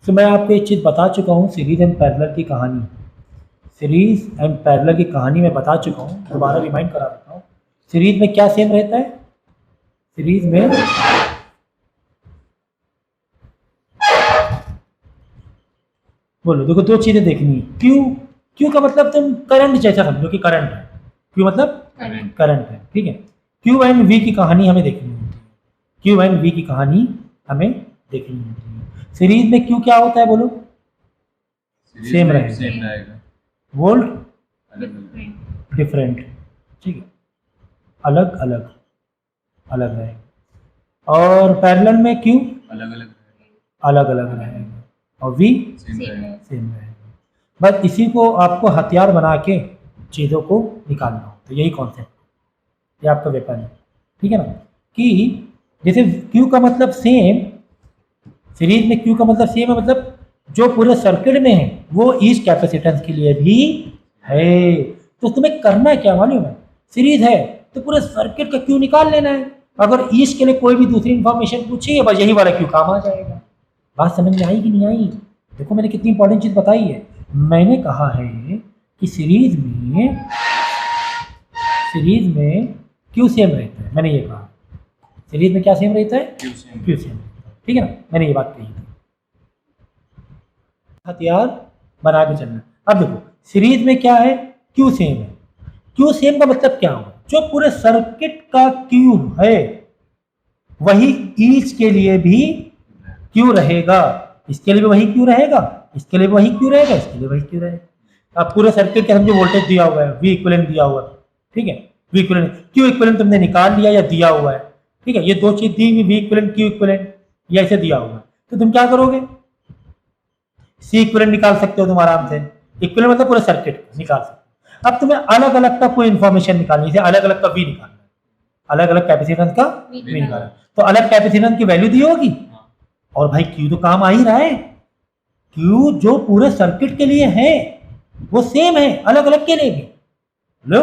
तो मैं आपको एक चीज़ बता चुका हूँ, सीरीज एंड पैरेलल की कहानी। सीरीज एंड पैरेलल की कहानी मैं बता चुका हूँ, दोबारा रिमाइंड करा देता हूँ। सीरीज में क्या सेम रहता है? सीरीज में बोलो, देखो दो चीजें देखनी है। क्यू, क्यू का मतलब तुम करंट जैसा समझो कि करंट है। क्यू मतलब करंट है, ठीक है। क्यू एंड वी की कहानी हमें देखनी होती है। क्यू एंड वी की कहानी हमें देखनी होती है। सीरीज में क्यू क्या होता है बोलो? सेम रहेगा। वोल्ट डिफरेंट, ठीक है, अलग अलग अलग रहेगा। और पैरेलल में क्यू अलग अलग रहेगा और वी सेम रहेगा। बस इसी को आपको हथियार बना के चीज़ों को निकालना हो, तो यही कॉन्सेप्ट, ये आपका वेपन है, ठीक है ना। कि जैसे क्यू का मतलब सेम, सीरीज में क्यू का मतलब सेम है, मतलब जो पूरे सर्किट में है वो इस कैपेसिटेंस के लिए भी है। तो तुम्हें करना क्या मालूम है? सीरीज है तो पूरे सर्किट का क्यू निकाल लेना है। अगर ईस्ट के लिए कोई भी दूसरी इंफॉर्मेशन पूछी है, बस यही वाला क्यू काम आ जाएगा। बात समझ में आई कि नहीं आई? देखो मैंने कितनी इंपॉर्टेंट चीज बताई है। मैंने कहा है कि सीरीज में क्यू सेम रहता है, मैंने ये कहा। सीरीज में क्या सेम रहता है? क्यू सेम रहता है, ठीक है ना, मैंने ये बात कही थी। हथियार बना के चलना। अब देखो सीरीज में क्या है? क्यू सेम है। क्यू सेम का मतलब क्या होगा? जो पूरे सर्किट का क्यू है वही ईच के लिए भी क्यू रहेगा, इसके लिए भी वही क्यू रहेगा, इसके लिए भी वही क्यू रहेगा, इसके लिए वही क्यू रहेगा। अब पूरे सर्किट के समझो वोल्टेज दिया हुआ है, वी इक्विवेलेंट दिया हुआ है, ठीक है। वी इक्विवेलेंट, क्यू इक्विवेलेंट तुमने निकाल लिया या दिया हुआ है, ठीक है। ये दो चीज दी हुई, वी इक्विवेलेंट क्यू इक्विवेलेंट, ये ऐसे दिया हुआ है, तो तुम क्या करोगे? सी इक्विवेलेंट निकाल सकते हो तुम आराम से। इक्विवेलेंट मतलब पूरे सर्किट निकाल सकते हो। अब तुम्हें अलग अलग का कोई इन्फॉर्मेशन निकालनी है, अलग अलग का वी निकालना है, अलग अलग कैपेसिटेंस का वी निकालना है, तो अलग कैपेसिटेंस की वैल्यू दी होगी। और भाई क्यू तो काम आ ही रहा है। क्यू जो पूरे सर्किट के लिए है वो सेम है, अलग अलग के लिए भी। लो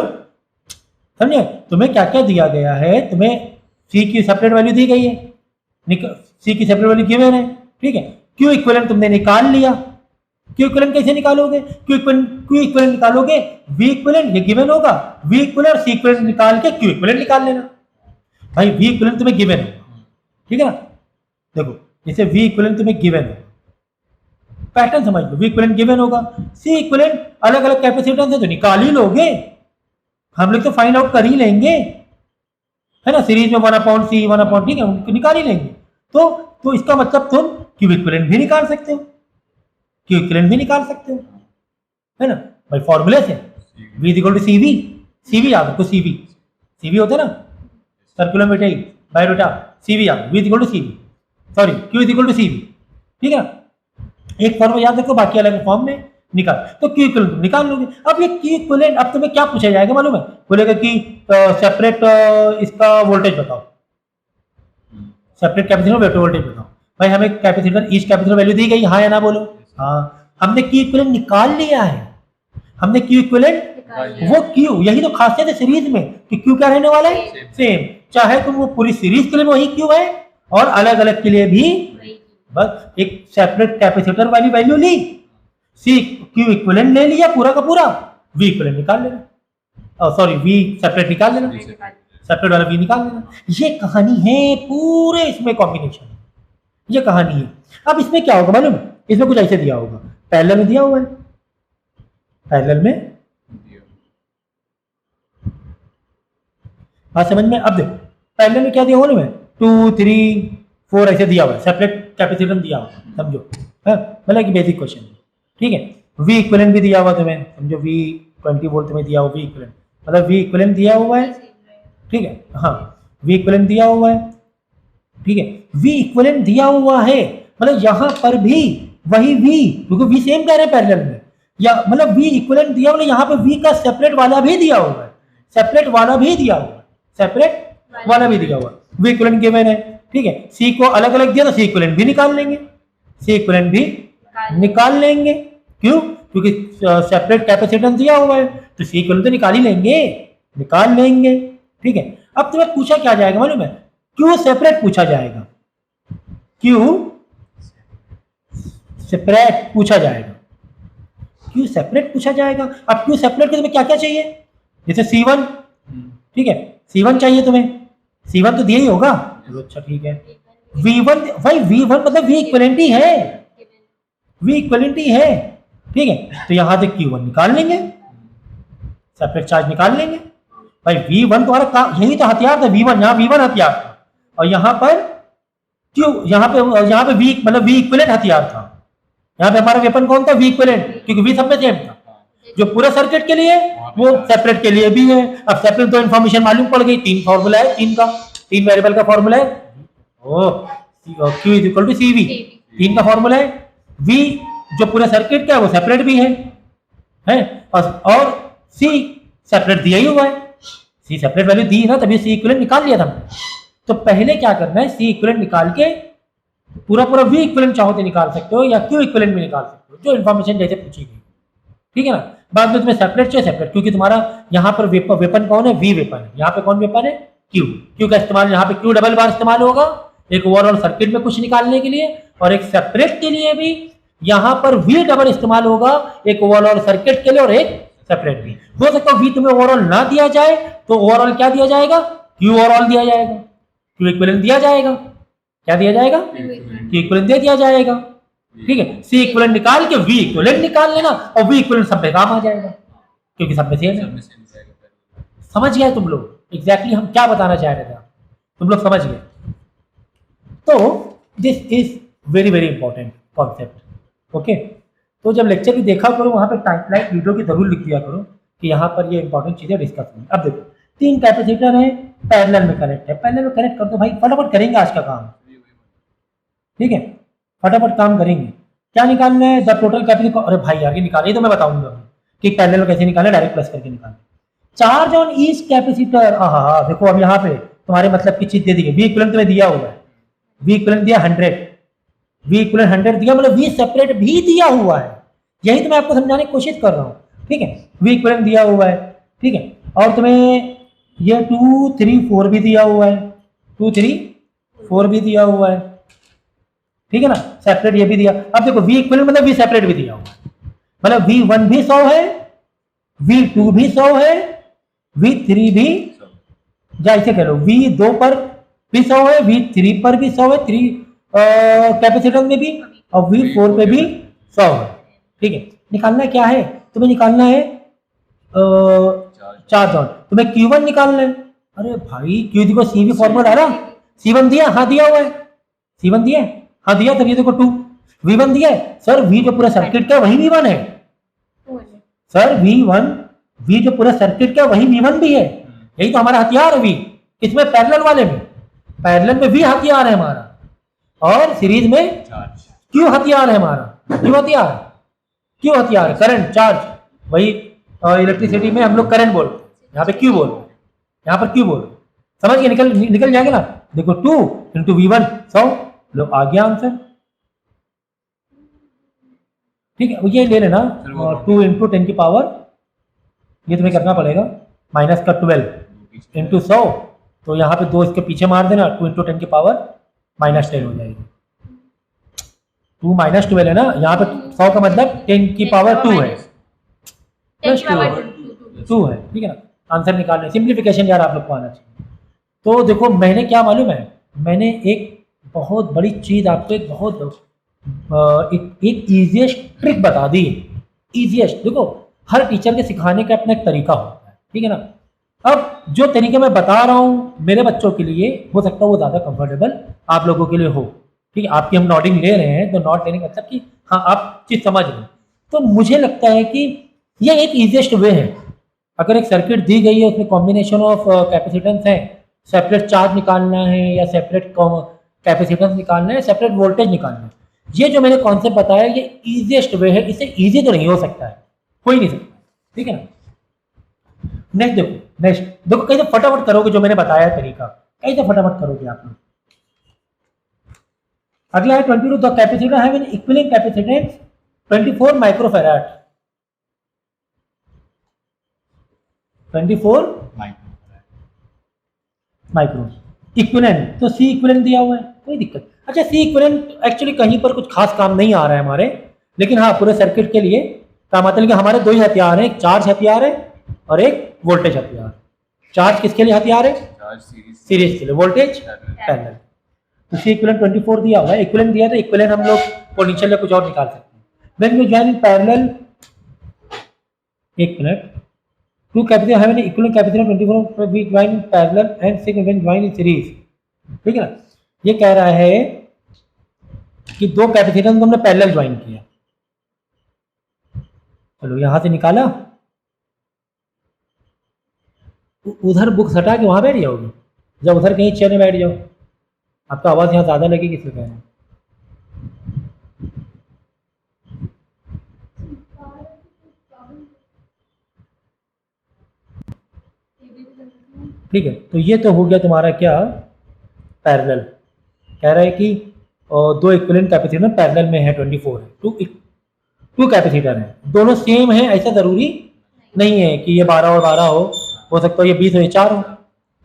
समझे? तुम्हें क्या क्या दिया गया है? तुम्हें सी की सेपरेट वैल्यू दी गई है, सी की सेपरेट वैल्यू गिवन है, ठीक है। क्यू इक्विवेलेंट तुमने निकाल लिया। क्यू इक्विवेलेंट कैसे निकालोगे? क्यू इक्विवेलेंट निकालोगे, वी इक्विवेलेंट ये गिवन होगा, वी इक्विवेलेंट और सी इक्विवेलेंट निकाल के क्यू इक्विवेलेंट निकाल लेना। भाई वी इक्विवेलेंट तुम्हें गिवन है, ठीक है ना। देखो जैसे वी इक्विवेलेंट तुम्हें गिवन है, पैटर्न समझ लो, वी इक्विवेलेंट गिवन होगा, सी इक्विवेलेंट अलग अलग कैपेसिटेंस है तो निकाल ही लोगे, हम लोग तो फाइंड आउट कर ही लेंगे, है ना। सीरीज में 1/c 1/, ठीक है, उनको निकाल ही लेंगे। तो इसका मतलब तुम क्यू इक्विवेलेंट भी निकाल सकते हो, क्यू इक्विवेलेंट भी निकाल सकते हो, है ना भाई। फॉर्मूले से v equal to CV, CV याद रखो, CV होता है ना, सर्कुलर मेटेरियल बायोडाटा, CV याद, v equal to CV, sorry q equal to CV, ठीक है। एक फॉर्मूला याद रखो, बाकी अलग फॉर्म में निकाल, तो क्यू इक्विवेलेंट निकाल लोगे। अब ये क्यू इक्विवेलेंट, अब तुम्हें क्या पूछा जाएगा मालूम है? बोलेगा कि सेपरेट इसका वोल्टेज बताओ, सेपरेट कैपेसिटर वोल्टेज बताओ। भाई हमें कैपेसिटर ईच कैपेसिटर वैल्यू दी गई, हाँ या ना बोलो? हाँ। हमने क्यू इक्विवेलेंट निकाल लिया है, हमने क्यू इक्विवेलेंट, वो क्यू, यही तो खासियत है सीरीज में कि क्यू क्या रहने वाला है? सेम। चाहे तुम वो पूरी सीरीज के लिए वही क्यू है और अलग अलग के लिए भी बस एक सेपरेट कैपेसिटर वाली वैल्यू ली, सी क्यू इक्विवेलेंट ले लिया पूरा का पूरा, वी इक्विवेलेंट निकाल लेना, सॉरी वी सेपरेट निकाल लेना, सेपरेट वाला वी निकाल लेना। ये कहानी है पूरे, इसमें कॉम्बिनेशन, ये कहानी है। अब इसमें क्या होगा मालूम? इसमें कुछ ऐसे दिया होगा, पैरेलल में दिया हुआ है, पैरेलल में बात समझ में? अब देखो पैरेलल में क्या दिया हुआ ना, 2 3 4 ऐसे दिया हुआ है, सेपरेट कैपेसिटेंस दिया हुआ है, समझो, है मतलब कि बेसिक क्वेश्चन, ठीक है। वी इक्विवेलेंट भी दिया हुआ तुम्हें, समझो वी 20 वोल्ट में दिया हुआ, वी इक्विवेलेंट मतलब वी इक्विवेलेंट दिया हुआ है, ठीक है। हाँ वी इक्विवेलेंट दिया हुआ है, ठीक है। वी इक्विवेलेंट दिया हुआ है मतलब यहां पर भी वही वी, क्योंकि वी सेम कह रहे हैं पैरेलल में, या मतलब वी इक्विवेलेंट दिया हुआ, यहाँ पे वी का सेपरेट वाला भी दिया हुआ है, सेपरेट वाला भी दिया हुआ है, सेपरेट वाला भी दिया हुआ, वी इक्विवेलेंट गिवन है, ठीक है। सी को अलग अलग दिया तो सी इक्विवेलेंट भी निकाल लेंगे, सी इक्विवेलेंट भी निकाल लेंगे, क्यों? क्योंकि सेपरेट कैपेसिटेंस दिया हुआ है तो सी इक्विवेलेंट तो निकाल ही लेंगे, निकाल लेंगे, ठीक है। अब तुम्हें पूछा क्या जाएगा मालूम है? क्यू सेपरेट पूछा जाएगा, क्यू सेपरेट पूछा जाएगा, क्यू सेपरेट पूछा जाएगा। अब क्यू सेपरेट के तुम्हें क्या क्या चाहिए, जैसे C1, ठीक है, C1 चाहिए तुम्हें, C1 तो दिया ही होगा, अच्छा ठीक है। V1 भाई V1 मतलब V इक्विवेलेंट ही है, V इक्विवेलेंट ही है, ठीक है। तो यहां से Q1 निकाल लेंगे, सेपरेट चार्ज निकाल लेंगे भाई। V1 तुम्हारा यही तो हथियार था, V1 यहाँ V1 हथियार था, और यहाँ पर Q, यहाँ पे V मतलब V इक्विवेलेंट हथियार था। यहाँ पे हमारा वेपन कौन था, V इक्विवेलेंट, क्योंकि V सब में सेम था। जो पूरे सर्किट के लिए वो सेपरेट के लिए भी है। अब सेपरेट तो इन्फॉर्मेशन मालूम पड़ गई, 3 फॉर्मूला है, 3 वेरिएबल का फॉर्मूला है, Q is equal to CV, 3 का फॉर्मूला है। V जो पूरे सर्किट का है वो सेपरेट भी है और C सेपरेट दिया ही हुआ है, C सेपरेट वैल्यू दी ना, तभी C इक्विवेलेंट निकाल लिया था। तो पहले क्या करना है, C इक्विवेलेंट निकाल के पूरा V इक्विवेलेंट चाहो तो निकाल सकते हो, या Q इक्विवेलेंट भी निकाल सकते हो, जो इन्फॉर्मेशन जैसे पूछी गई, ठीक है ना। बाद में तुम्हें सेपरेट चाहिए सेपरेट, क्योंकि तुम्हारा यहाँ पर वेपन कौन है, V वेपन है। यहाँ पे कौन वेपन है, Q का इस्तेमाल यहाँ पे Q डबल बार इस्तेमाल होगा, एक ओवरऑल सर्किट में कुछ निकालने के लिए, और एक सेपरेट के लिए भी यहाँ पर V डबल इस्तेमाल होगा, एक ओवरऑल सर्किट के लिए और एक सेपरेट भी। हो सकता है V तुम्हें ओवरऑल ना दिया जाए तो ओवरऑल क्या दिया जाएगा, Q ओवरऑल दिया जाएगा, Q इक्विवेलेंट दिया जाएगा, क्या दिया जाएगा, Q इक्विवेलेंट दे दिया जाएगा, ठीक है। C इक्विवेलेंट निकाल के V इक्विवेलेंट निकाल लेना, और V इक्विवेलेंट सब पे काम आ जाएगा, क्योंकि सब में सेम है। समझ गए तुम लोग एग्जैक्टली हम क्या बताना चाह रहे थे, तुम लोग समझ गए। तो this is very very important concept, okay. तो जब लेक्चर भी देखा करो वहां पे टाइमलाइन वीडियो की जरूर लिख दिया करो कि यहाँ पर ये इंपॉर्टेंट चीजें डिस्कस होंगी। अब देखो 3 कैपेसिटर है, पैरेलल में कनेक्ट है, पैरेलल में कनेक्ट कर दो भाई, फटाफट करेंगे आज का काम, ठीक है, फटाफट काम करेंगे। क्या निकालना है, द टोटल कैपेसिटी, अरे भाई यार ये निकालिए तो मैं बताऊंगा कि पैरेलल कैसे निकालना, डायरेक्ट प्लस करके निकालना। चार्ज ऑन ईच कैपेसिटर, हाँ देखो अब यहाँ पे तुम्हारे मतलब की चीज दे दी है, V इक्विवेलेंट तुम्हें दिया हुआ है, V इक्विवेलेंट दिया 100, V इक्विवेलेंट 100 दिया, मतलब V सेपरेट भी दिया हुआ है, यही तो मैं आपको समझाने की कोशिश कर रहा हूँ, ठीक है। V इक्विवेलेंट दिया हुआ है, ठीक है, और तुम्हें ये 2 3 4 भी दिया हुआ है, 2 3 4 भी दिया हुआ है, ठीक है ना, सेपरेट ये भी दिया। अब देखो V इक्विवेलेंट मतलब V सेपरेट भी दिया हुआ है, मतलब V1 भी 100 है, V2 भी 100 है, V3 भी, या इसे कह लो V2 पर भी 100 है, V3 पर भी 100 है, 3 कैपेसिटर में भी, और V4 पे भी 100 है, ठीक है। निकालना क्या है तुम्हें, निकालना है चार्ज ऑन, तुम्हें Q1 निकालना है। अरे भाई Q देखो CV फॉर्मूला है ना, C1 दिया, हाँ दिया हुआ है, C1 दिया, हाँ दिया, तब ये देखो 2 V1 दिया है सर, V जो पूरा सर्किट का वही V1 है सर, V जो पूरा सर्किट का वही V1 भी है, यही तो हमारा हथियार है V, इसमें पैरेलल वाले में, पैरेलल में V हथियार है हमारा, और सीरीज में Q हथियार है हमारा, क्यों हथियार करंट चार्ज, वही इलेक्ट्रिसिटी में हम लोग करंट बोलते हैं, यहाँ पे Q बोलते हैं, यहाँ पर Q बोलते हैं, समझ गए, निकल जाएगा ना। देखो 2 इंटू V1 100, लो आ गया आंसर, ठीक है। ये ले लेना 2 इंटू 10 की पावर, ये तुम्हें करना पड़ेगा माइनस का 12 इंटू 100, तो यहाँ पे 2 इसके पीछे मार देना, 2 इंटू 10 की पावर -10 हो जाएगी, 2 -12 है ना, यहाँ पे 100 का मतलब 10 की पावर 2 है, प्लस 2 है, ठीक है ना। आंसर निकालने, सिंप्लीफिकेशन यार आप लोग को आना चाहिए। तो देखो मैंने क्या मालूम है, मैंने एक बहुत बड़ी चीज आपको, एक बहुत एक ईजीएस्ट ट्रिक बता दी, ईजीएस्ट। देखो हर टीचर के सिखाने का अपना एक तरीका होता है, ठीक है ना। अब जो तरीके मैं बता रहा हूँ मेरे बच्चों के लिए हो सकता है वो ज़्यादा कंफर्टेबल आप लोगों के लिए हो, ठीक है। आपकी हम नोटिंग ले रहे हैं, तो नोट लेने का मतलब कि हाँ आप चीज़ समझ रहे हैं, तो मुझे लगता है कि ये एक ईजीएस्ट वे है। अगर एक सर्किट दी गई है, उसमें कॉम्बिनेशन ऑफ कैपेसिटेंस है, सेपरेट चार्ज निकालना है या सेपरेट कैपेसिटेंस निकालना है, सेपरेट वोल्टेज निकालना है, ये जो मैंने कॉन्सेप्ट बताया ये ईजीएस्ट वे है, इससे ईजी तो नहीं हो सकता है, हो ही नहीं सकता, ठीक है ना। नेक्स्ट देखो कैसे फटाफट करोगे जो मैंने बताया तरीका, कैसे फटाफट करोगे आप लोग। अगला है 22, the capacitor have an equivalent capacitance 24 microfarad, 24 micro equivalent, तो C इक्विवेलेंट दिया हुआ है, कोई दिक्कत। अच्छा, सी इक्विवेलेंट एक्चुअली कहीं पर कुछ खास काम नहीं आ रहा है हमारे, लेकिन हाँ पूरे सर्किट के लिए का मतलब कि हमारे दो ही हथियार हैं, एक चार्ज हथियार है और एक वोल्टेज हथियार। चार्ज किसके लिए हथियार है? सीरीज के लिए, वोल्टेज पैरेलल। तो सी इक्विवेलेंट 24 दिया हुआ है, इक्विवेलेंट दिया तो इक्विवेलेंट हम लोग पोटेंशियल या कुछ और निकाल सकते हैं। When we join in parallel, एक minute, two capacitor have an equivalent capacity 24 we join in parallel and second when join in series, ठीक है ना। ये कह रहा है कि दो कैपेसिटर को हमने पैरेलल ज्वाइन किया, चलो यहां से निकाला, उधर बुक हटा के वहां बैठ जाओगे, जब उधर कहीं चेयर में बैठ जाओ, आपका आवाज यहाँ ज्यादा लगेगी इसलिए कह रहे हैं। ठीक है, तो ये तो हो गया तुम्हारा क्या, पैरेलल। कह रहा है कि दो इक्विवेलेंट कैपेसिटर पैरेलल में है, 24 है, टू कैपेसिटर है, दोनों सेम है ऐसा जरूरी नहीं है कि ये 12 और 12 हो सकता है ये 20 और ये 4 हो,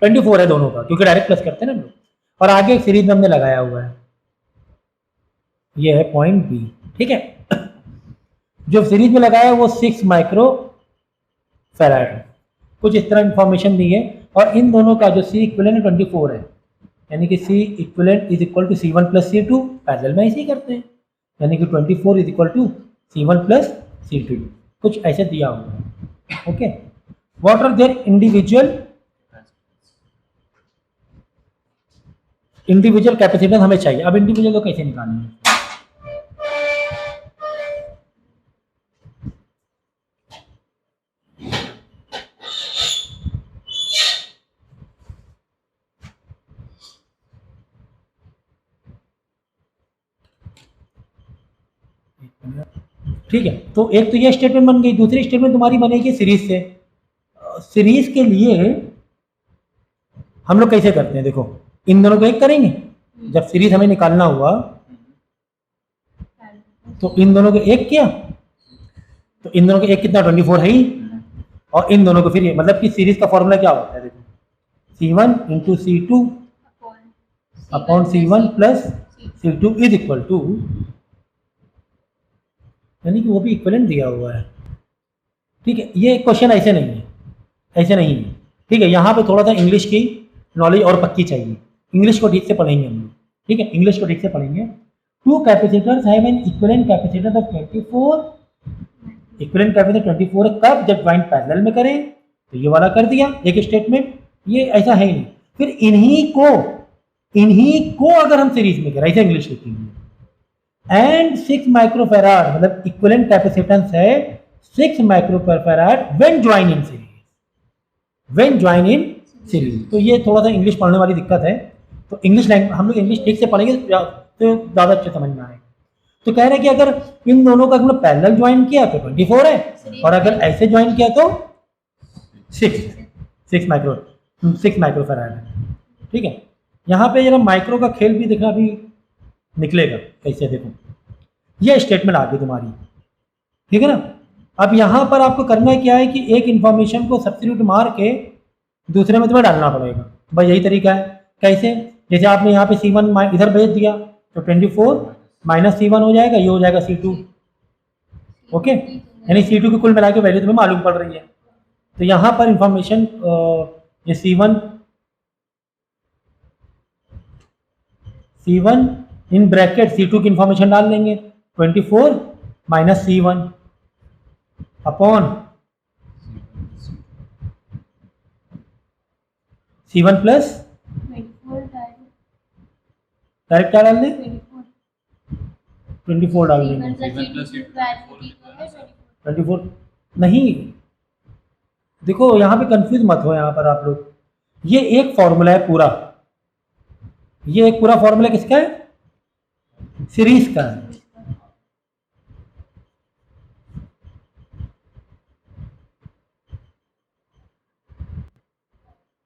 24 है दोनों का, क्योंकि डायरेक्ट प्लस करते हैं ना हम लोग। और आगे एक सीरीज में हमने लगाया हुआ है, ये है पॉइंट बी, ठीक है। जो सीरीज में लगाया है वो 6 माइक्रो फैराड है, कुछ इस तरह इंफॉर्मेशन दी है। और इन दोनों का जो सी इक्विवेलेंट 24 है, यानी कि C equivalent is equal to C1 plus C2, parallel में ऐसे ही करते हैं, यानी कि 24 is equal to C1 plus C2, कुछ ऐसे दिया हुआ है। Okay, what are their individual capacitance हमें चाहिए। अब इंडिविजुअल को कैसे निकालेंगे? ठीक है, तो एक तो ये स्टेटमेंट बन गई, दूसरी स्टेटमेंट तुम्हारी बनेगी सीरीज से। सीरीज के लिए हम लोग कैसे करते हैं, देखो इन दोनों को एक करेंगे, जब सीरीज हमें निकालना हुआ तो इन दोनों को एक किया, तो इन दोनों को एक कितना 24 है ही, और इन दोनों को फिर ये मतलब कि सीरीज का फॉर्मूला क्या होता है, देखो C1 into C2 upon C1 plus C2 is equal to, यानी कि वो भी इक्विवेलेंट दिया हुआ है। ठीक है, ये क्वेश्चन ऐसे नहीं है, ऐसे नहीं है, ठीक है। यहाँ पे थोड़ा सा इंग्लिश की नॉलेज और पक्की चाहिए, इंग्लिश को ठीक से पढ़ेंगे हम लोग, ठीक है, इंग्लिश को ठीक से पढ़ेंगे। Two capacitors have an equivalent capacitance of 24, equivalent capacitor 24 है, कब? जब ज्वाइंट पैरेलल में करें, तो ये वाला कर दिया एक स्टेटमेंट, ये ऐसा है ही नहीं। फिर इन्हीं को अगर हम सीरीज में करें, ऐसे इंग्लिश लिखेंगे, एंड 6 माइक्रोफैराड मतलब इक्विवेलेंट कैपेसिटेंस है 6 microfarad when join in series, when join in series. तो ये थोड़ा सा इंग्लिश पढ़ने वाली दिक्कत है, तो इंग्लिश लैंग्वेज हम लोग इंग्लिश ठीक से पढ़ेंगे तो ज़्यादा अच्छे समझ में आएगा। तो कह रहे हैं कि अगर इन दोनों का हमने पैरेलल ज्वाइन किया तो 24 है, और अगर ऐसे ज्वाइन किया तो 6 माइक्रोफैराड है, ठीक है। यहाँ पे जरा माइक्रो का खेल भी देखना भी निकलेगा कैसे, देखो ये स्टेटमेंट आ गई तुम्हारी, ठीक है ना। अब यहाँ पर आपको करना क्या है कि एक इंफॉर्मेशन को सब्स्टिट्यूट मार के दूसरे में तुम्हें डालना पड़ेगा, भाई यही तरीका है। कैसे? जैसे आपने यहाँ पे C1 इधर भेज दिया तो 24 माइनस C1 हो जाएगा, ये हो जाएगा C2, ओके, यानी C2 की कुल मिला के वैल्यू तुम्हें मालूम पड़ रही है। तो यहाँ पर इंफॉर्मेशन ये C1 इन ब्रैकेट C2 की इंफॉर्मेशन डाल लेंगे, 24 minus C1 upon C1 plus direct क्या डाल दें, 24 डाल देंगे, 24 नहीं, देखो यहाँ पे कंफ्यूज मत हो, यहाँ पर आप लोग, ये एक फॉर्मूला है पूरा, ये एक पूरा फॉर्मूला किसका है? सीरीज का है।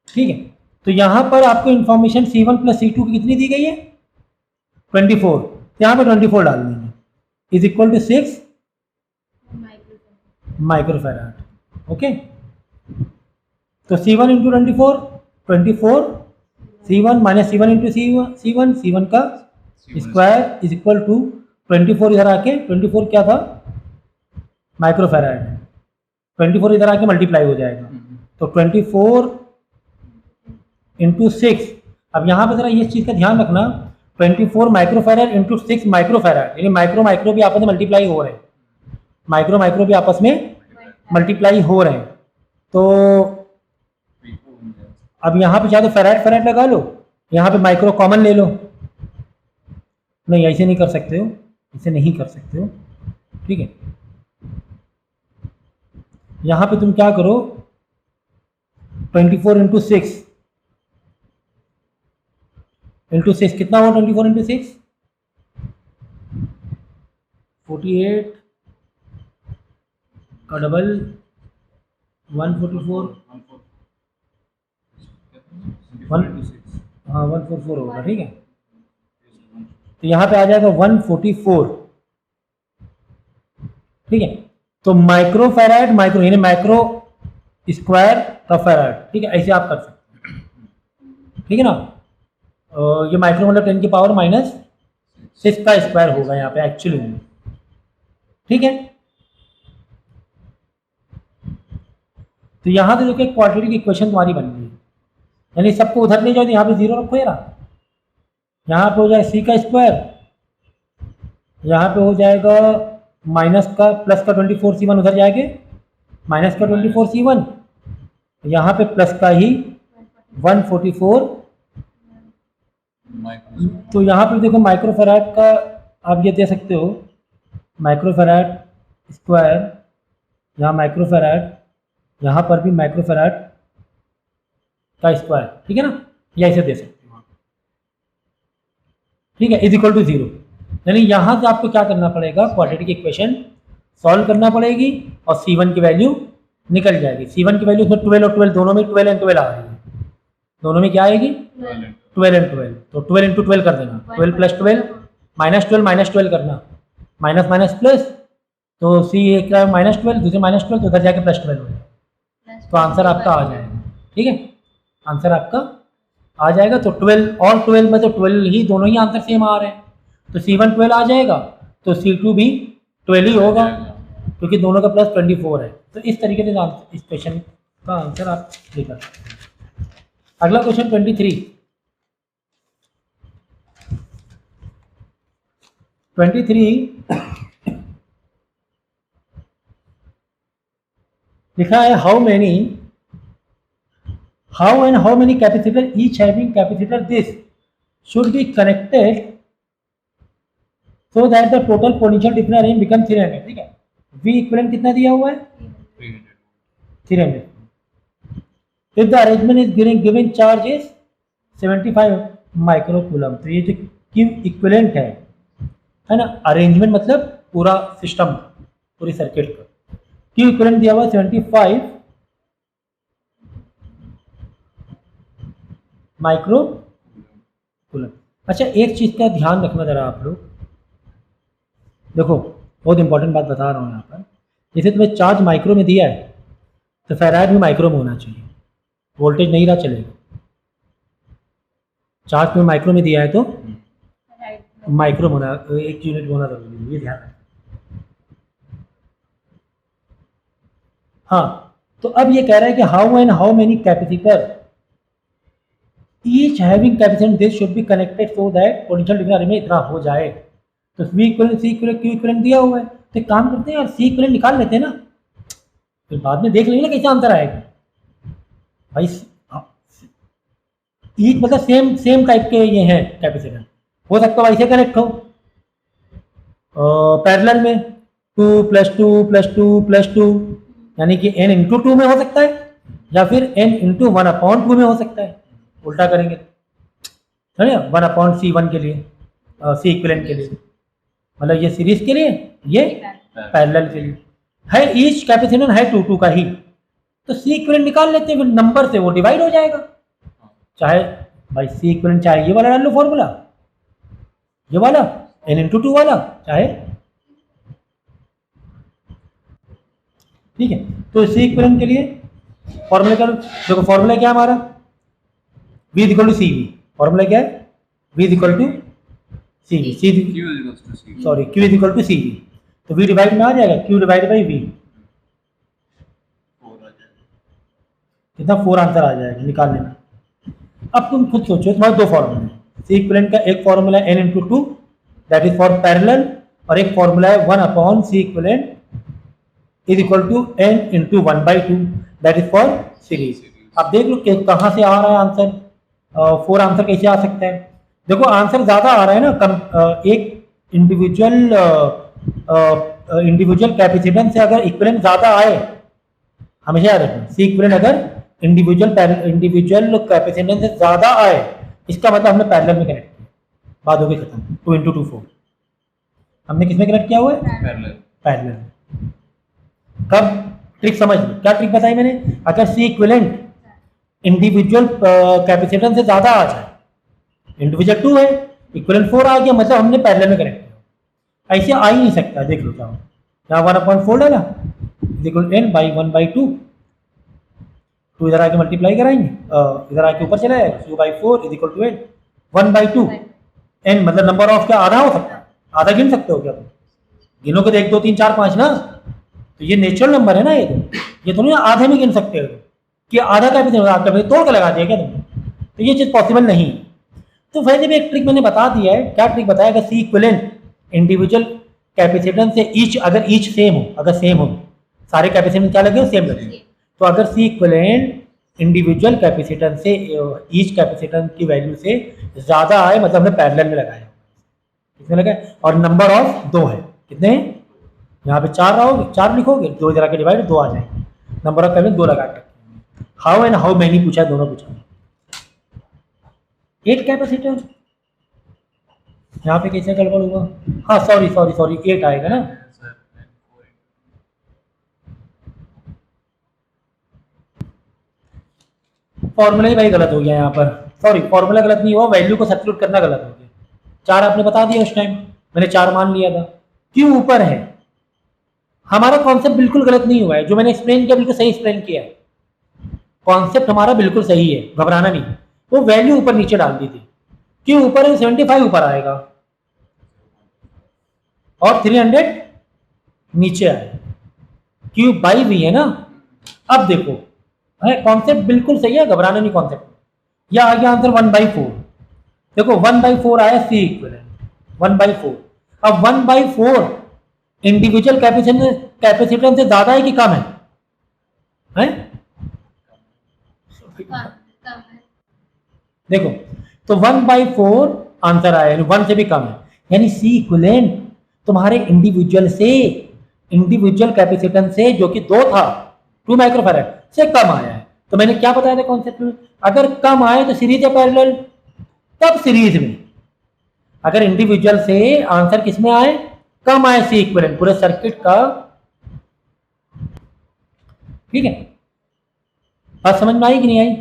ठीक है, तो यहां पर आपको इंफॉर्मेशन C1 प्लस C2 की कितनी दी गई है? 24, यहां पर 24 डाल देंगे, is equal to 6 microfarad, okay. तो C1 into 24 24 C1 minus C1 into C1, C1 का स्क्वायर इज इक्वल टू 24 इधर आके, 24 क्या था माइक्रोफैराड, 24 इधर आके मल्टीप्लाई हो जाएगा, तो 24 इंटू 6। अब यहाँ पे जरा ये चीज़ का ध्यान रखना, 24 माइक्रोफैराड इंटू 6 माइक्रोफैराड, यानी माइक्रो माइक्रो भी आपस में मल्टीप्लाई हो रहे हैं, माइक्रो माइक्रो भी आपस में मल्टीप्लाई हो रहे हैं। तो अब यहाँ पे चाहे तो फेराड फेराड लगा लो, यहाँ पे माइक्रो कॉमन ले लो। नहीं ऐसे नहीं कर सकते हो, ऐसे नहीं कर सकते हो, ठीक है। यहाँ पे तुम क्या करो, 24 इंटू 6 कितना हुआ, 24 इंटू 6 48 का डबल 144, हाँ 144 होगा, ठीक है। तो यहाँ पे आ जाएगा 144, ठीक है। तो माइक्रो फैराड माइक्रो यानी माइक्रो स्क्वायर का फैराड, ठीक है, ऐसे आप कर सकते हैं, ठीक है ना। ये माइक्रो मतलब 10 की पावर माइनस 6 का स्क्वायर होगा यहाँ पे एक्चुअली में, ठीक है। तो यहाँ से जो कि क्वाड्रेटिक इक्वेशन तुम्हारी बन गई, यानी सबको उधर ले जाओ तो यहाँ पे 0 रखो यार, यहाँ पे हो जाए c का स्क्वायर, यहाँ पे हो जाएगा माइनस का प्लस का 24 C1 उधर जाएंगे, माइनस का 24 C1, यहाँ पे प्लस का ही 144। तो यहाँ पे देखो माइक्रोफैराड का आप ये दे सकते हो, माइक्रोफैराड स्क्वायर, यहाँ माइक्रोफैराड, यहाँ पर भी माइक्रोफैराड का स्क्वायर, ठीक है ना, ये ऐसे दे सकते हो, ठीक है, इज इक्वल टू 0। यानी यहाँ से आपको क्या करना पड़ेगा, क्वाड्रेटिक इक्वेशन सॉल्व करना पड़ेगी और C1 की वैल्यू निकल जाएगी। C1 की वैल्यू उसमें 12 और 12 दोनों में 12 एंड 12 आ रही है, दोनों में क्या आएगी 12 एंड 12, तो 12 इंटू 12 कर देना, 12 प्लस 12 माइनस 12 करना, माइनस माइनस प्लस, तो C एक माइनस 12 दूसरे माइनस 12, तो उधर जाके प्लस 12 हो जाएगा, तो आंसर आपका आ जाएगा, ठीक है, आंसर आपका आ जाएगा। तो 12 और 12 में तो 12 ही दोनों ही आंसर सेम आ रहे हैं, तो C1 12 आ जाएगा, तो C2 भी 12 ही होगा, क्योंकि दोनों का प्लस 24 है। तो इस तरीके से इस क्वेश्चन का आंसर आप लिख सकते हैं। अगला क्वेश्चन 23 लिखा है how and how many capacitor each having capacitor this should be connected so that the total potential difference range become 300, ठीक है। V इक्विवेलेंट कितना दिया हुआ है 300। If the arrangement is given charge is 75 microcoulomb, तो ये जो Q इक्विवेलेंट है ना, अरेंजमेंट मतलब पूरा सिस्टम, पूरी सर्किट का Q इक्विवेलेंट दिया हुआ 75 माइक्रोकूलम। अच्छा एक चीज का ध्यान रखना जरा आप लोग, देखो बहुत इंपॉर्टेंट बात बता रहा हूँ यहाँ पर, जैसे तुम्हें चार्ज माइक्रो में दिया है तो फैराड भी माइक्रो में होना चाहिए, वोल्टेज नहीं रहा चलेगा। चार्ज तुम्हें माइक्रो में दिया है तो माइक्रो होना, 1 यूनिट होना जरूरी है, ये ध्यान रखना। हाँ तो अब ये कह रहा है कि how many capacitor each having capacitance this should be connected so that potential difference में इतना हो जाए। तो V equivalent C equivalent Q equivalent दिया हुआ है, तो एक काम करते हैं यार C इक्विवेलेंट निकाल लेते हैं ना, फिर बाद में देख लेंगे ना कैसे आंसर आएगा भाई। ईच मतलब सेम टाइप के ये हैं कैपेसिटर, हो सकता है ऐसे कनेक्ट हो पैरेलल में 2 + 2 + 2 + 2, यानी कि n × 2 में हो सकता है, या फिर n × 1/2 में हो सकता है, उल्टा करेंगे है ना, 1/C1 के लिए C इक्विवेलेंट के लिए, मतलब ये सीरीज के लिए, ये पैरेलल के लिए है, ईच कैपेसिटर है 2 का ही, तो C इक्विवेलेंट निकाल लेते हैं, फिर नंबर से वो डिवाइड हो जाएगा। चाहे भाई C इक्विवेलेंट चाहे ये वाला डाल लो फॉर्मूला, ये वाला n × 2 वाला, चाहे, ठीक है। तो C इक्विवेलेंट के लिए फॉर्मूला का देखो, फॉर्मूला क्या हमारा V is equal to C V. Formula क्या है? V is equal to C V, C sorry Q is equal to C V. तो V डिवाइड में आ जाएगा Q डिवाइड बाई V, कितना 4 आंसर आ जाएगा निकालने में। अब तुम खुद सोचो, तुम्हारे दो फॉर्मूले हैं। सी इक्विवेलेंट का एक फॉर्मूला है n into two, that is for parallel, और एक फॉर्मूला है 1 upon C equivalent is equal to n into 1/2, that is for series. अब देख लो कि कहाँ से आ रहा है आंसर, 4 आंसर कैसे आ सकता है। देखो आंसर ज्यादा आ रहा है ना, एक इंडिविजुअल कैपेसिटेंस से अगर इक्विवेलेंट ज्यादा आए, हमेशा याद रखना, सी इक्विवेलेंट अगर इंडिविजुअल कैपेसिटेंस से ज्यादा आए, इसका मतलब हमने पैरेलल में कनेक्ट किया, बात हो गई खत्म। 2 इंटू 2 4, हमने किसमें कनेक्ट किया हुआ है? पैरेलल। कब? ट्रिक समझ लो, क्या ट्रिक बताई मैंने? अगर सी इक्विवेलेंट इंडिविजुअल कैपेसिटेंस से ज्यादा आ जाए, इंडिविजुअल 2 है, इक्विवेलेंट 4 आ गया, मतलब हमने पैरेलल में कनेक्ट किया। ऐसे आ ही नहीं सकता, देख लो जाओ, यहाँ 1/4 डाला इज इक्वल n बाई 1/2, तो इधर आके मल्टीप्लाई कराएंगे, इधर आके ऊपर चला जाएगा, 2/4 is equal to n 1/2। n मतलब नंबर ऑफ क्या आधा हो सकता है? आधा गिन सकते हो क्या तुम? गिनोगे तो 1 2 3 4 5 ना, तो ये नेचुरल नंबर है ना, ये तो नहीं आधे में गिन सकते हो कि आधा कैपेसिटेंस तोड़ के लगा दिया क्या तुमने? तो ये चीज पॉसिबल नहीं। तो वैसे भी एक ट्रिक मैंने बता दिया है। क्या ट्रिक बताया? अगर सी इक्विवेलेंट इंडिविजुअल कैपेसिटेंस से ईच, अगर ईच सेम हो, अगर सेम हो, सारे कैपेसिटेंस क्या लगे? सेम लगे। तो अगर सी इक्विवेलेंट इंडिविजुअल कैपेसिटेंस से ईच कैपेसिटेंस की वैल्यू से ज्यादा आए, मतलब हमने पैरेलल में लगाया। कितने लगे? और नंबर ऑफ 2 है, कितने? यहाँ पे 4 रहोगे, 4 लिखोगे, 2 इधर आके डिवाइड 2 आ जाएंगे, नंबर ऑफ कैपेसिटेंस 2 लगा के। हाउ एंड हाउ मैनी पूछा, दोनों पूछा। 8 कैपेसिटर, यहाँ पे कैसे गड़बड़ होगा? हाँ सॉरी 8 आएगा ना, फॉर्मूला ही भाई गलत हो गया यहाँ पर। सॉरी, फॉर्मूला गलत नहीं हुआ, वैल्यू को सब्स्टिट्यूट करना गलत हो गया। 4 आपने बता दिया उस टाइम, मैंने 4 मान लिया था। क्यों ऊपर है? हमारा कॉन्सेप्ट बिल्कुल गलत नहीं हुआ है, जो मैंने एक्सप्लेन किया बिल्कुल सही एक्सप्लेन किया है। कॉन्सेप्ट हमारा बिल्कुल सही है, घबराना नहीं। वो वैल्यू ऊपर नीचे डाल दी थी। क्यों ऊपर है? 75 ऊपर आएगा और 300 नीचे आएगा, क्यू बाई वी है ना। अब देखो कॉन्सेप्ट बिल्कुल सही है, घबराना नहीं कॉन्सेप्ट। या आ गया आंसर 1/4। देखो 1/4 आया सी इक्विवेलेंट 1/4। अब 1/4 इंडिविजुअल कैपेसिटेंस से ज्यादा है कि कम है? देखो तो 1/4 आंसर आया, 1 से भी कम है, यानी सी इक्विवेलेंट तुम्हारे इंडिविजुअल कैपेसिटेंस से जो कि 2 था 2 माइक्रोफैराड से कम आया है। तो मैंने क्या बताया था कॉन्सेप्ट में? अगर कम आए तो सीरीज या पैरेलल? तब सीरीज में। अगर इंडिविजुअल से आंसर किसमें आए? कम आए, सी इक्विवेलेंट पूरे सर्किट का। ठीक है, बात समझ में आई कि नहीं आई?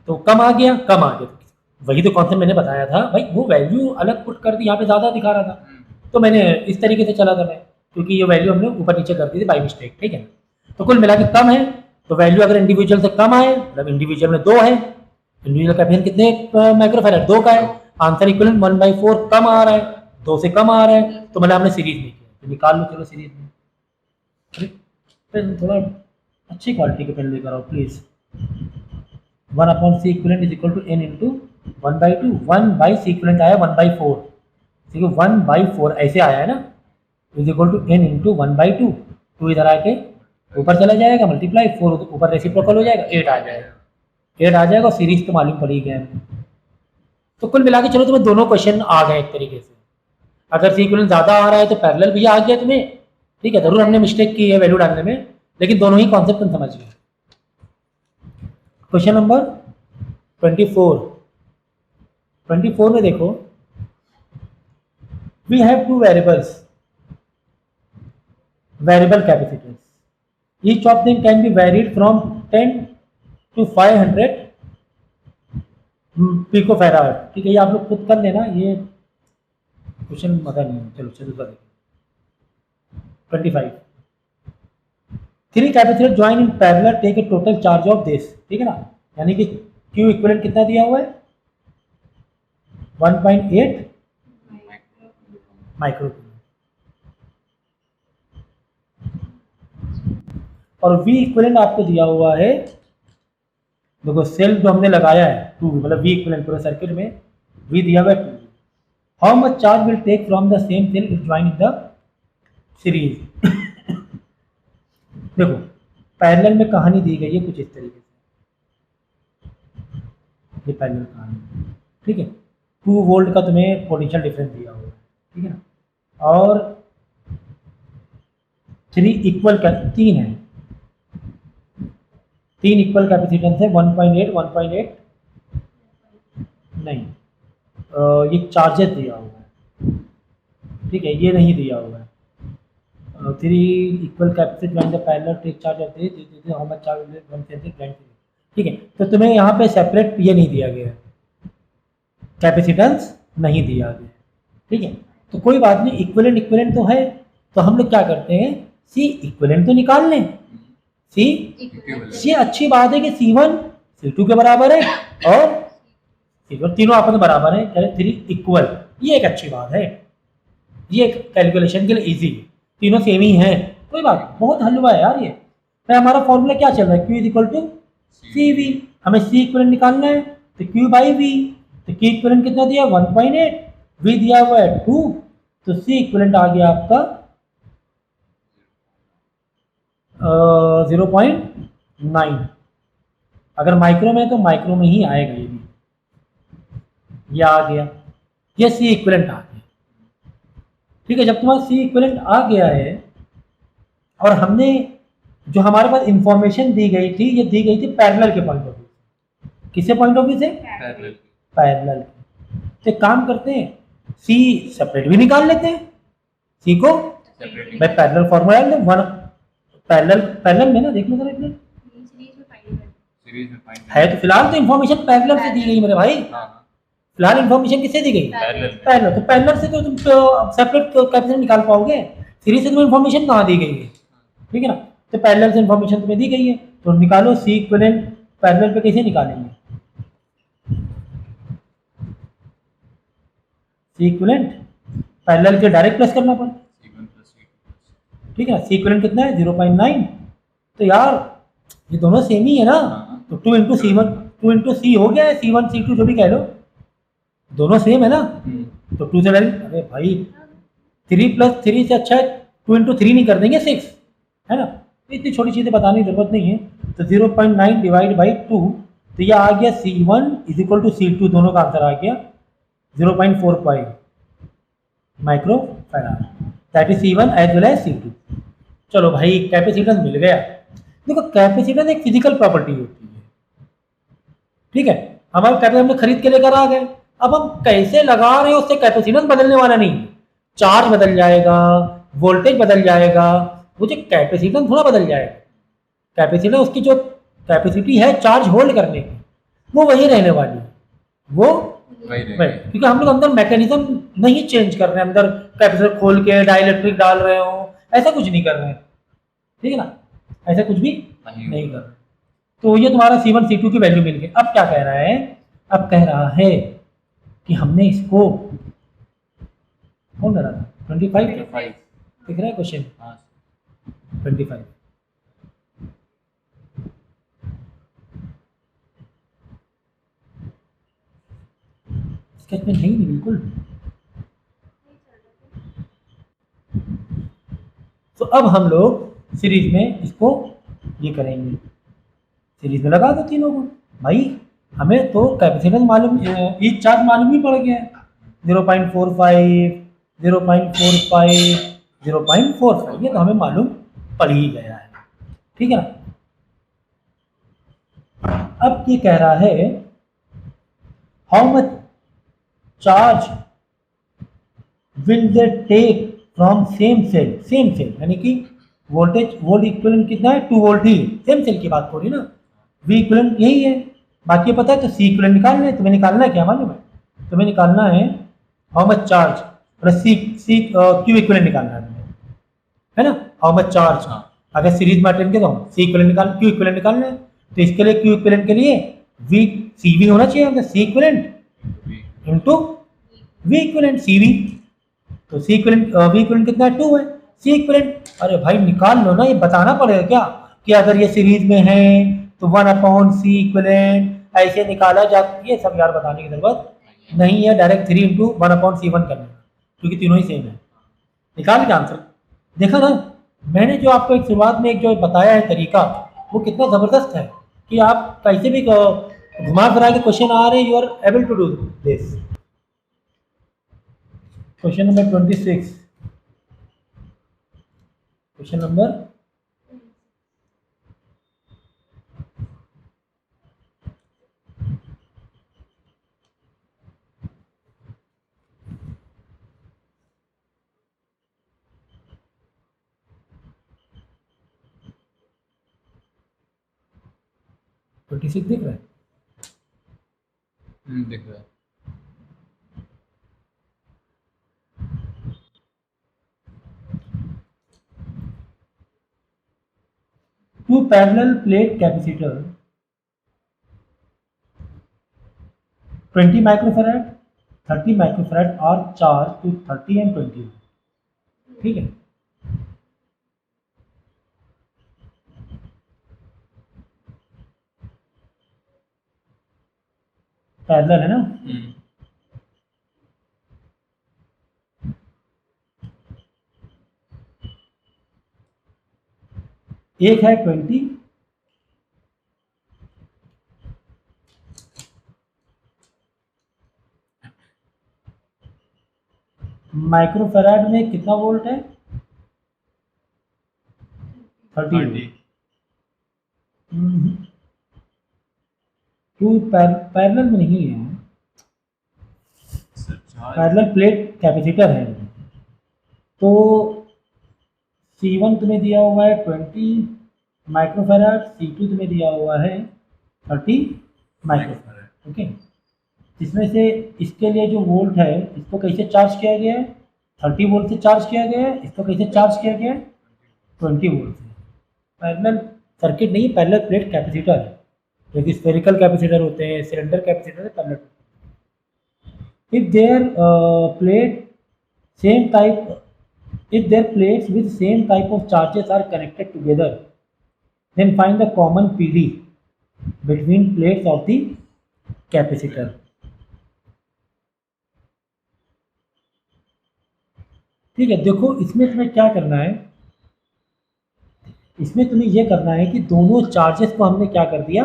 तो कम आ गया, कम आ गया, वही तो कॉन्सेप्ट मैंने बताया था भाई। वो वैल्यू अलग पुट कर दी, यहाँ पे ज्यादा दिखा रहा था, तो मैंने इस तरीके से चला था मैं, क्योंकि ये वैल्यू हमने ऊपर नीचे कर दी थी बाई मिस्टेक। ठीक है, तो कुल मिला के कम है, तो वैल्यू अगर इंडिविजुअल से कम आए, मतलब इंडिविजुअल में 2 है, इंडिविजुअल कैपेसिटेंस कितने माइक्रोफैराड? 2 का है, आंसर इक्विवेलेंट 1/4 कम आ रहा है, 2 से कम आ रहा है, तो मतलब हमने सीरीज नहीं किया, तो निकाल लो चलो सीरीज में। थोड़ा अच्छी क्वालिटी के पेन लेकर आओ please. 1/C equivalent is equal to n into 1/2। 1/C equivalent आया 1/4, ठीक है, 1/4 ऐसे आया है ना, is equal to n into 1/2। 2 इधर आके ऊपर चला जाएगा, मल्टीप्लाई 4 ऊपर रेसिप्रोकल हो जाएगा, 8 आ जाएगा, 8 आ जाएगा, सीरीज तो मालूम पड़ी गया। तो कुल मिला के चलो तुम्हें दोनों क्वेश्चन आ गए एक तरीके से। अगर सी इक्विवेलेंट ज्यादा आ रहा है तो पैरेलल भी आ गया तुम्हें। ठीक है, जरूर हमने मिस्टेक की है वैल्यू डालने में, लेकिन दोनों ही कॉन्सेप्ट तुम समझ गए। क्वेश्चन नंबर 24 में देखो, we have 2 variable capacitance, each of them can be varied from 10 to 500 picofarad. ठीक है, ये आप लोग खुद कर लेना, ये क्वेश्चन मजा नहीं है। चलो दूसरा देखो 25। 3 capacitor join in parallel take a total charge of this. ठीक है ना, यानी कि क्यू इक्विवेलेंट कितना दिया हुआ है? 1.8 माइक्रो कूलम, और V इक्विवेलेंट आपको दिया हुआ है, देखो सेल जो हमने लगाया है 2, मतलब V इक्विवेलेंट पूरे सर्किट में V दिया हुआ है 2। How much charge will take from the same cell is join in the series. देखो पैरेलल में कहानी दी गई है कुछ इस तरीके से, ये पैरेलल कहानी, ठीक है। 2 वोल्ट का तुम्हें पोटेंशियल डिफरेंस दिया हुआ है, ठीक है ना, और 3 इक्वल का 3 है, 3 इक्वल कैपेसिटेंस है, 1.8 नहीं, ये चार्जेस दिया हुआ है, ठीक है, ये नहीं दिया हुआ है। 3 equal capacity join the parallel take charge of this how much charge will one sensor grind, ठीक है। तो तुम्हें यहाँ पे सेपरेट ये नहीं दिया गया है, कैपेसिटेंस नहीं दिया गया, ठीक है। तो कोई बात नहीं, इक्विवेलेंट तो है, तो हम लोग क्या करते हैं, सी इक्विवेलेंट तो निकाल लें, सी अच्छी बात है कि C1 C2 के बराबर है और C1 तीनों आपस में बराबर है, 3 इक्वल, ये एक अच्छी बात है, ये एक कैलकुलेशन के लिए इजी है, तीनों सेम ही हैं, कोई बात नहीं, बहुत हलवा है यार ये। तो हमारा फॉर्मूला क्या चल रहा है, Q is equal to CV, हमें C इक्विवेलेंट निकालना है, तो Q बाई V, तो Q इक्विवेलेंट कितना दिया 1.8, V दिया हुआ है 2, तो C इक्विवेलेंट आ गया आपका 0.9। अगर माइक्रो में है तो माइक्रो में ही आएगा, ये भी, ये आ गया, ये C इक्विवेलेंट आ गया, ठीक है। जब तुम्हारा C इक्विवेलेंट आ गया है, और हमने जो हमारे पास इंफॉर्मेशन दी गई थी, ये दी गई थी पैरेलल के पॉइंट ऑफ व्यू से, किससे पॉइंट ऑफ व्यू से, पैरेलल। तो एक काम करते हैं, C सेपरेट भी निकाल लेते हैं, C को मैं पैरेलल फॉर्मूला डाल दूं, पैरेलल में ना, देखना जरा एक मिनट, है तो फिलहाल तो इन्फॉर्मेशन पैरेलल से दी गई मेरे भाई, फिलहाल इन्फॉर्मेशन किससे दी गई, पैरेलल, तो पैरेलल से तो तुम सेपरेट कैपेसिटेंस निकाल पाओगे, सीरीज से तुम्हें इन्फॉर्मेशन कहाँ दी गई है, ठीक है ना। तो पैरेलल से इन्फॉर्मेशन तुम्हें दी गई है, तो निकालो C इक्विवेलेंट पैरेलल पे कैसे निकालेंगे, C इक्विवेलेंट पैरेलल के डायरेक्ट प्लस करना पड़े, ठीक है। C इक्विवेलेंट कितना है 0.9, तो यार ये दोनों सेम ही है ना, तो 2 इंटू C हो गया है, C1 C2 जो भी कह लो, दोनों सेम है ना, तो 2 से डायरेक्ट, अरे भाई 3 + 3 से अच्छा है 2 इंटू 3 नहीं कर देंगे 6, है ना, इतनी छोटी चीज़ें बताने की जरूरत नहीं है। तो 0.9 डिवाइड बाई 2, तो यह आ गया C1 is equal to C2, दोनों का आंसर आ गया 0.45 micro farad, that is C1 as well as C2। चलो भाई कैपेसिटेंस मिल गया। देखो कैपेसिटेंस एक फिजिकल प्रॉपर्टी होती है, ठीक है, हमारे कैपेसिटेंस हमने खरीद के लेकर आ गए, अब हम कैसे लगा रहे हैं उससे कैपेसिटेंस बदलने वाला नहीं, चार्ज बदल जाएगा, वोल्टेज बदल जाएगा, वो जो कैपेसिटेंस थोड़ा बदल जाएगा, कैपेसिटेंस उसकी जो कैपेसिटी है चार्ज होल्ड करने की वो वही रहने वाली है, वो क्योंकि हम लोग अंदर मैकेनिज्म नहीं चेंज कर रहे हैं, अंदर कैपेसिटर खोल के डाइलेक्ट्रिक डाल रहे हो, ऐसा कुछ नहीं कर रहे हैं, ठीक है ना, ऐसा कुछ भी नहीं कर रहे। तो ये तुम्हारा C1 C2 की वैल्यू मिल गई। अब क्या कह रहा है, अब कह रहा है कि हमने इसको कौन करा था 25 दिख रहा है क्वेश्चन 25, स्केच में नहीं बिल्कुल। तो अब हम लोग सीरीज में इसको ये करेंगे, सीरीज में लगा दो तीनों को भाई, हमें तो कैपेसिटेंस मालूम, एक चार्ज मालूम ही पड़ गया है 0.45 0.45 0.45, ये तो हमें मालूम पड़ ही गया है, ठीक है ना। अब ये कह रहा है how much charge will they take from same cell, यानी कि वोल्ट इक्विवेलेंट कितना है 2 वोल्ट ही, सेम सेल की बात हो रही ना, V इक्विवेलेंट यही है, बाकी पता है तो C इक्विवेलेंट निकालना है, तुम्हें निकालना है क्या मालूम है, तुम्हें निकालना है how much charge plus Q equivalent निकालना है तुम्हें, है ना, हाउ मच चार्ज, अगर सीरीज में अटेंड के तो C इक्विवेलेंट Q इक्विवेलेंट निकालना है, तो इसके लिए Q इक्विवेलेंट के लिए CV होना चाहिए, C equivalent into V equivalent C V, तो सी इक्विवेलेंट वी इक्विवेलेंट कितना है 2 है, सी इक्विवेलेंट अरे भाई निकाल लो ना, ये बताना पड़ेगा क्या कि अगर ये सीरीज में है तो 1/C इक्विवेलेंट ऐसे निकाला जाता, ये सब यार बताने की जरूरत नहीं है, डायरेक्ट 3 इंटू 1/C1 करना, क्योंकि तीनों ही सेम है। निकाल के आंसर देखा ना, मैंने जो आपको एक शुरुआत में एक जो बताया है तरीका, वो कितना ज़बरदस्त है कि आप कैसे भी घुमा फिरा के क्वेश्चन आ रहे हैं, you are able to do this. Question number 26, question number 26 दिख रहा है? दिख रहा है। Two parallel plate capacitor 20 microfarad 30 microfarad are charge to 30 and 20, ठीक है। पैरेलल है ना, एक है 20 माइक्रोफैराड में कितना वोल्ट है 30। टू पैरेलल में नहीं है, पैरेलल प्लेट कैपेसिटर है, तो C1 तुम्हें दिया हुआ है 20 माइक्रोफैराड, C2 तुम्हें दिया हुआ है 30 माइक्रोफैराड, ओके। इसमें से इसके लिए जो वोल्ट है इसको कैसे चार्ज किया गया है, 30 वोल्ट से चार्ज किया गया है, इसको कैसे चार्ज किया गया है 20 वोल्ट से। पैरेलल सर्किट नहीं, पैरेलल प्लेट कैपेसिटर है, जो कि स्फेरिकल कैपेसिटर होते हैं, सिलेंडर कैपेसिटर है, parallel. If their plate same type, if their plates with same type of charges are connected together, then find the common PD between plates of the capacitor। ठीक है, देखो इसमें तुम्हें क्या करना है, इसमें तुम्हें यह करना है कि दोनों चार्जेस को हमने क्या कर दिया,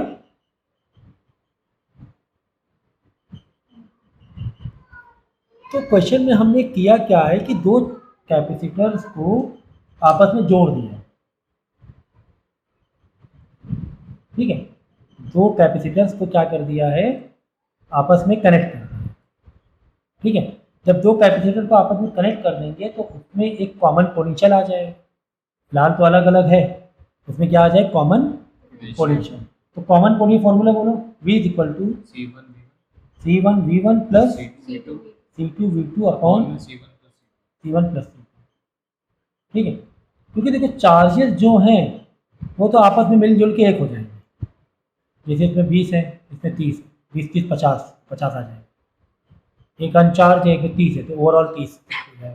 तो क्वेश्चन में हमने किया क्या है कि दो कैपेसिटर्स को आपस में जोड़ दिया, ठीक है, दो कैपेसिटर्स को क्या कर दिया है, आपस में कनेक्ट कर दिया, ठीक है। जब दो कैपेसिटर को आपस में कनेक्ट कर देंगे तो उसमें एक कॉमन पोटेंशियल आ जाएगा, फिलहाल तो अलग अलग है, उसमें क्या आ जाए कॉमन पोटेंशियल। तो कॉमन पोटेंशियल फॉर्मूला बोलो, V is equal to C1 V1 plus C2 V2 upon C1 plus C2, ठीक है। क्योंकि देखो चार्जेस जो हैं वो तो आपस में मिलजुल के एक हो जाएंगे, जैसे इसमें 20 है, इसमें 30, 20 30 50 50 आ जाएगा, एक अनचार्ज है एक में 30 है, तो ओवरऑल 30 हो जाएगा।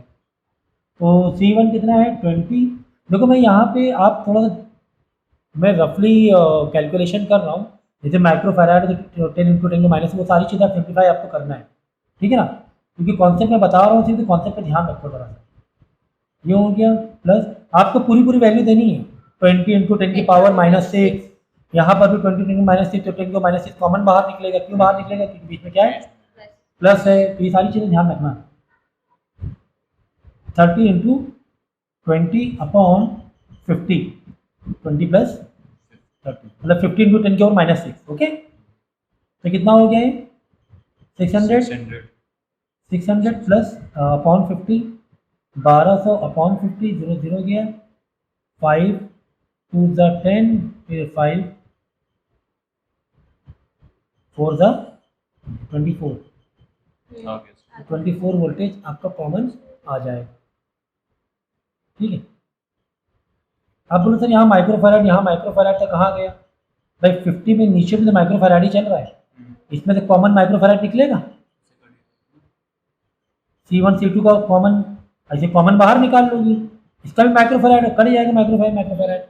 तो C1 कितना है 20। देखो मैं यहाँ पे आप थोड़ा सा मैं रफली कैलकुलेशन कर रहा हूँ, जैसे माइक्रोफैराड 10 इंटू 10 माइनस, वो सारी चीज़ें सिंप्लीफाई आपको करना है, ठीक है ना, क्योंकि कॉन्सेप्ट मैं बता रहा हूँ, सिर्फ कॉन्सेप्ट पर ध्यान रखो जरा सा। ये हो गया, प्लस आपको पूरी पूरी वैल्यू देनी है, 20 इंटू 10 की पावर -6, यहाँ पर भी 20 10 -6, तो 10 को -6 कॉमन बाहर निकलेगा, क्यों बाहर निकलेगा, क्योंकि बीच में क्या है प्लस है, तो ये सारी चीज़ें ध्यान रखना। 30 इंटू 20 अपॉन 50, 20 प्लस 30, मतलब 50 इंटू 10 की और -6, ओके। तो कितना हो गया ये 600 प्लस अपॉन 50, 1200 अपॉन 50, 0 0 गया, 5 2 10, फिर 5 4 24, 24 वोल्टेज आपका कॉमन आ जाएगा, ठीक है। अब बोलो सर यहाँ माइक्रोफैराड तक कहाँ गया, भाई 50 में नीचे में तो माइक्रोफैराड ही चल रहा है, इसमें से कॉमन माइक्रोफैराड निकलेगा, C1 C2 का कॉमन, ऐसे कॉमन बाहर निकाल लोगी, इसका भी माइक्रोफैराड है, कर जाएगा माइक्रोफैराड।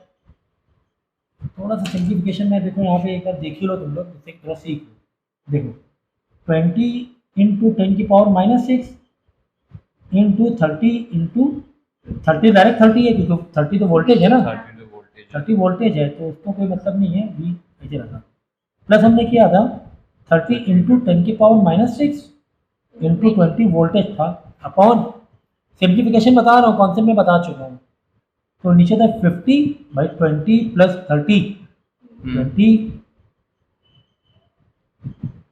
थोड़ा सा सिंप्लीफिकेशन में देखो यहाँ पे एक बार देख ही लो तुम लोग, जिससे थोड़ा सीख लो। देखो 20 इंटू 10⁻⁻6 इंटू 30 डायरेक्ट 30 है, क्योंकि 30 तो वोल्टेज है ना, 30 वोल्टेज है, तो उसको कोई मतलब नहीं है, वी ऐसे रखा। प्लस हमने किया था 30 इंटू 10⁻⁻6 इंटू 20 वोल्टेज था, अपॉन, सिंप्लीफिकेशन बता रहा हूँ, कॉन्सेप्ट में बता चुका हूँ। तो नीचे था 50/20 प्लस 30, 20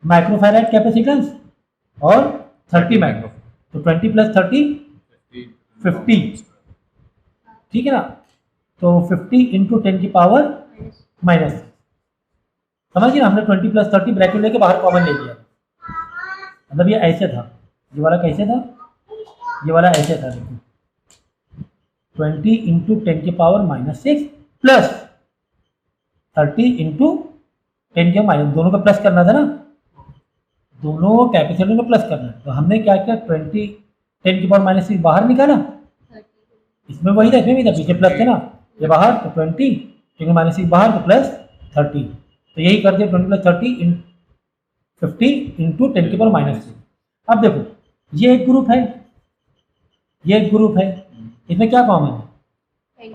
माइक्रोफैराड कैपेसिटेंस और 30 माइक्रो, तो 20 प्लस 30 50, ठीक है ना। तो 50 इंटू 10⁻⁻, समझिए ना, हमने 20 प्लस 30 ब्रैकेट लेके बाहर कॉमन ले लिया, मतलब ये ऐसे था, ये वाला कैसे था, ये वाला ऐसे था, देखो 20 इंटू 10⁻⁻6 प्लस 30 इंटू 10⁻, दोनों का प्लस करना था ना, दोनों कैपेसिटर को प्लस करना है। तो हमने क्या किया, 20 10⁻⁻6 बाहर निकाला, इसमें वही था, इसमें भी था, पीछे प्लस थे ना, ये बाहर, तो 20 10⁻6 बाहर, तो प्लस 30, तो यही कर दिया 20 प्लस 30 इन 50 इंटू 10⁻⁻6। अब देखो ये एक ग्रुप है, ये एक ग्रुप है, इसमें क्या कॉमन है,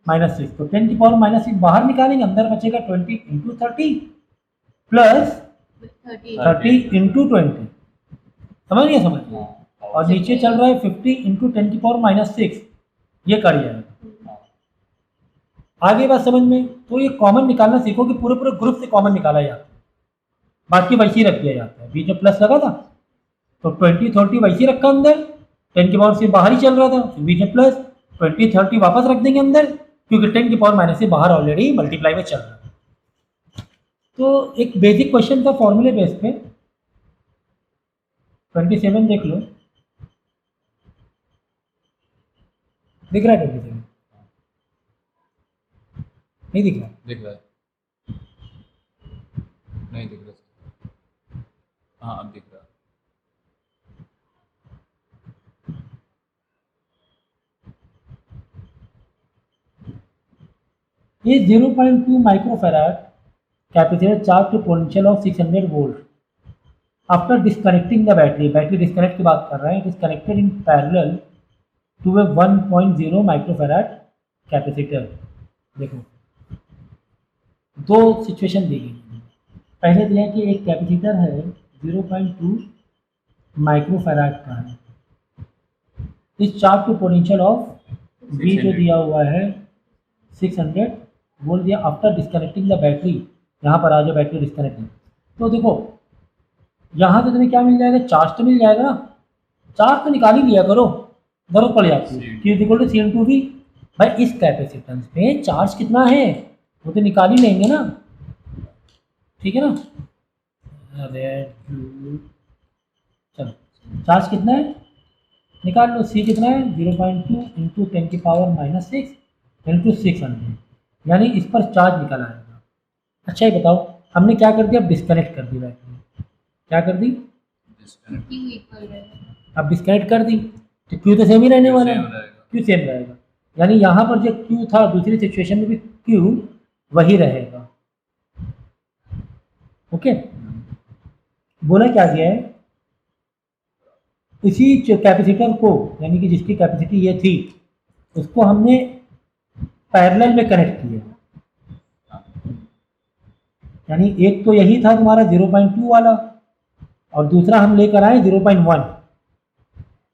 -6, तो 10⁻⁻6 बाहर निकालेंगे, अंदर बचेगा 20 इंटू 30 प्लस 30 इंटू 20, समझ गए, समझ गए। और नीचे चल रहा है 50 इंटू 10⁻⁻6, ये कर जाएगा। आगे बात समझ में, तो ये कॉमन निकालना सीखो कि पूरे पूरे ग्रुप से कॉमन निकाला जाता है, बाकी वैसे ही रख दिया जाता है, बीच में प्लस लगा था तो 20 30 वैसे ही रखा अंदर, 10⁻6 बाहर ही चल रहा था, बीच में प्लस 20 30 वापस रख देंगे अंदर, क्योंकि 10⁻⁻6 बाहर ऑलरेडी मल्टीप्लाई में चल रहा है। तो एक बेसिक क्वेश्चन था फॉर्मूले बेस पे, 27 देख लो, दिख रहा है 27, नहीं दिख रहा, दिख रहा है, नहीं दिख रहा, हाँ अब दिख रहा है। ये 0.2 microfarad capacitor charge to potential of 600 volt after disconnecting the battery, battery disconnect की बात कर रहे हैं, disconnected in parallel to a 1.0 microfarad capacitor. देखो दो सिचुएशन दी गई, पहले दिया कि एक कैपेसिटर है 0.2 माइक्रोफैराड का है, इस charge to potential of V जो दिया हुआ है 600 बोल दिया, आफ्टर डिस्कनेक्टिंग द बैटरी, यहाँ पर आ जाओ, बैटरी डिस्कनेक्ट है। तो देखो यहाँ तो तुम्हें क्या मिल जाएगा, चार्ज तो मिल जाएगा ना, चार्ज तो निकाल ही लिया करो, जरूरत पड़ जाती है, Q = C/V। भाई इस कैपेसिटेंस में चार्ज कितना है वो तो निकाल ही लेंगे ना, ठीक है ना। अरे चलो चार्ज कितना है निकाल लो, C कितना है 0.2 इंटू 10⁻⁻6 इंटू 600, यानी इस पर चार्ज निकल आएगा। अच्छा ये बताओ हमने क्या कर दिया, अब डिस्कनेक्ट कर दी बैटरी, क्या कर दी, अब डिस्कनेक्ट कर दी, तो Q तो सेम ही रहने वाला है, Q सेम रहेगा, यानी यहाँ पर जो Q था दूसरी सिचुएशन में भी Q वही रहेगा। ओके, बोला क्या गया है, इसी कैपेसिटर को, यानी कि जिसकी कैपेसिटी ये थी, उसको हमने पैरेलल में कनेक्ट किया, यानी एक तो यही था तुम्हारा 0.2 वाला और दूसरा हम लेकर आए 0.1,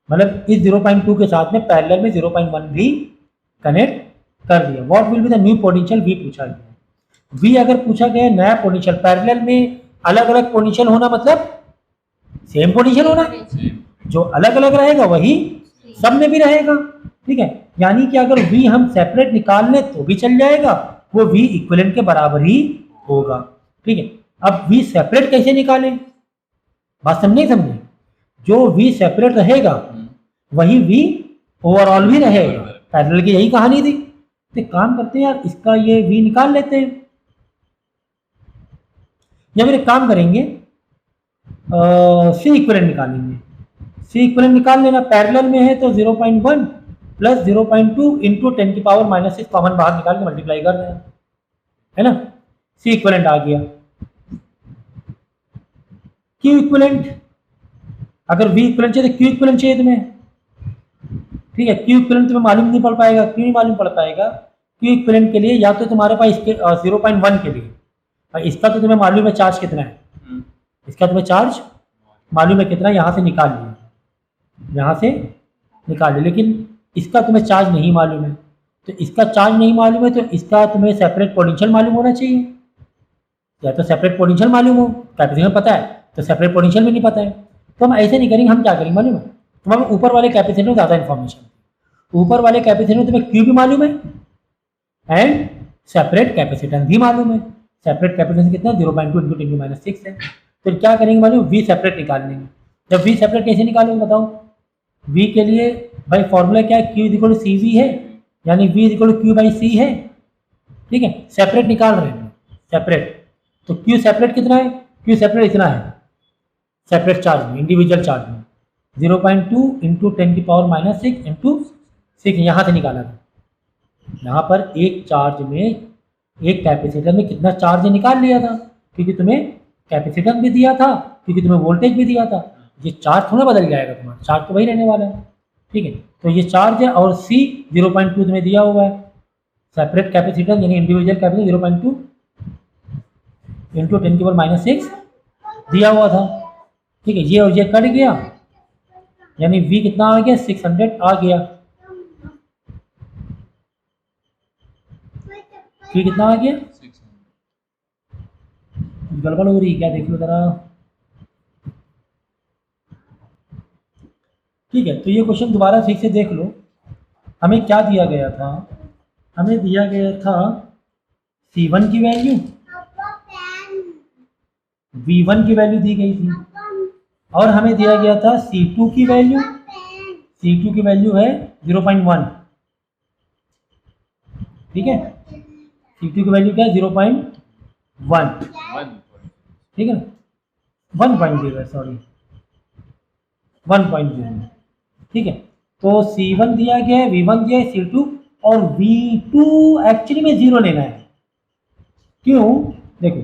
मतलब इस 0.2 के साथ में पैरेलल में 0.1 भी कनेक्ट कर दिया। What will be the new potential V पूछा गया, V अगर पूछा गया नया पोटेंशियल, पैरेलल में अलग अलग पोटेंशियल होना मतलब सेम पोटेंशियल होना, जो अलग अलग रहेगा वही सब में भी रहेगा, ठीक है। यानी कि अगर V हम सेपरेट निकाल लें तो भी चल जाएगा, वो V इक्विवेलेंट के बराबर ही होगा, ठीक है। अब V सेपरेट कैसे निकालें, बात समझे, जो V सेपरेट रहेगा वही V ओवरऑल भी रहेगा, पैरेलल की यही कहानी थी। तो काम करते हैं यार, इसका ये V निकाल लेते हैं, या फिर एक काम करेंगे C इक्विवेलेंट निकालेंगे, सी इक्वलेंट निकाल लेना, पैरेलल में है तो 0.1 प्लस 0.2 इंटू 10⁻⁻6 कॉमन बाहर निकाल के मल्टीप्लाई कर देना, है ना। सी इक्वलेंट आ गया। क्यू इक्वलेंट, अगर वी इक्वलेंट चाहिए तो क्यू इक्वलेंट चाहिए तुम्हें, ठीक है। क्यू इक्वलेंट तुम्हें मालूम नहीं पड़ पाएगा, क्यों नहीं मालूम पड़ पाएगा? क्यू इक्वलेंट के लिए या तो तुम्हारे पास इसके 0.1 के लिए, इसका तो तुम्हें मालूम है चार्ज कितना है, इसका तुम्हें चार्ज मालूम है कितना, यहाँ से निकाल लिया, यहाँ से निकाल लिया, लेकिन इसका तुम्हें चार्ज नहीं मालूम है। तो इसका चार्ज नहीं मालूम है तो इसका तुम्हें सेपरेट पोटेंशियल मालूम होना चाहिए, या तो सेपरेट पोटेंशियल मालूम हो, कैपेसिटर पता है तो सेपरेट पोटेंशियल भी नहीं पता है। तो हम ऐसे नहीं करेंगे, हम क्या करेंगे मालूम है, तुम्हें ऊपर वाले कैपेसिटर में ज़्यादा इन्फॉर्मेशन, ऊपर वाले कैपेसिटर में तुम्हें क्यू भी मालूम है एंड सेपरेट कैपेसिटेंस भी मालूम है। सेपरेट कैपेसिटेंस कितना, 0.2 इंटू 10⁻⁶ है। फिर क्या करेंगे मालूम, वी सेपरेट निकाल लेंगे। जब वी सेपरेट कैसे निकालेंगे बताओ? वी के लिए भाई फॉर्मूला क्या है, Q equal to C V है, यानी V equal to Q by C है, ठीक है। सेपरेट निकाल रहे हैं, सेपरेट, तो क्यू सेपरेट कितना है, क्यू सेपरेट इतना है, सेपरेट चार्ज में, इंडिविजुअल चार्ज में 0.2 इंटू 10⁻⁻6 इंटू 6 यहाँ से निकाला था। यहाँ पर एक चार्ज में, एक कैपेसिटर में कितना चार्ज निकाल लिया था, क्योंकि तुम्हें कैपेसिटर भी दिया था, क्योंकि तुम्हें वोल्टेज भी दिया था। ये चार्ज थोड़ा बदल जाएगा, तुम्हारा चार्ज तो वही रहने वाला है, ठीक है। तो ये चार्ज है और सी 0.2 तुम्हें दिया हुआ है, सेपरेट कैपेसिटर यानी इंडिविजुअल कैपेसिटर 0.2 इंटू 10⁻⁻6 दिया हुआ था, ठीक है। ये और ये कट गया, यानी वी कितना आ गया, 600 आ गया। वी कितना आ गया, गड़बड़ हो रही है क्या, देख लो जरा, ठीक है। तो ये क्वेश्चन दोबारा ठीक से देख लो, हमें क्या दिया गया था, हमें दिया गया था C1 की वैल्यू, V1 की वैल्यू दी गई थी, और हमें दिया गया था C2 की वैल्यू, C2 की वैल्यू है 0.1, ठीक है। C2 की वैल्यू क्या है, 0.1, ठीक है, 1.0 सॉरी 1.0, ठीक है। तो C1 दिया गया है, V1 दिया है, C2, और V2 एक्चुअली में 0 लेना है। क्यों, देखो,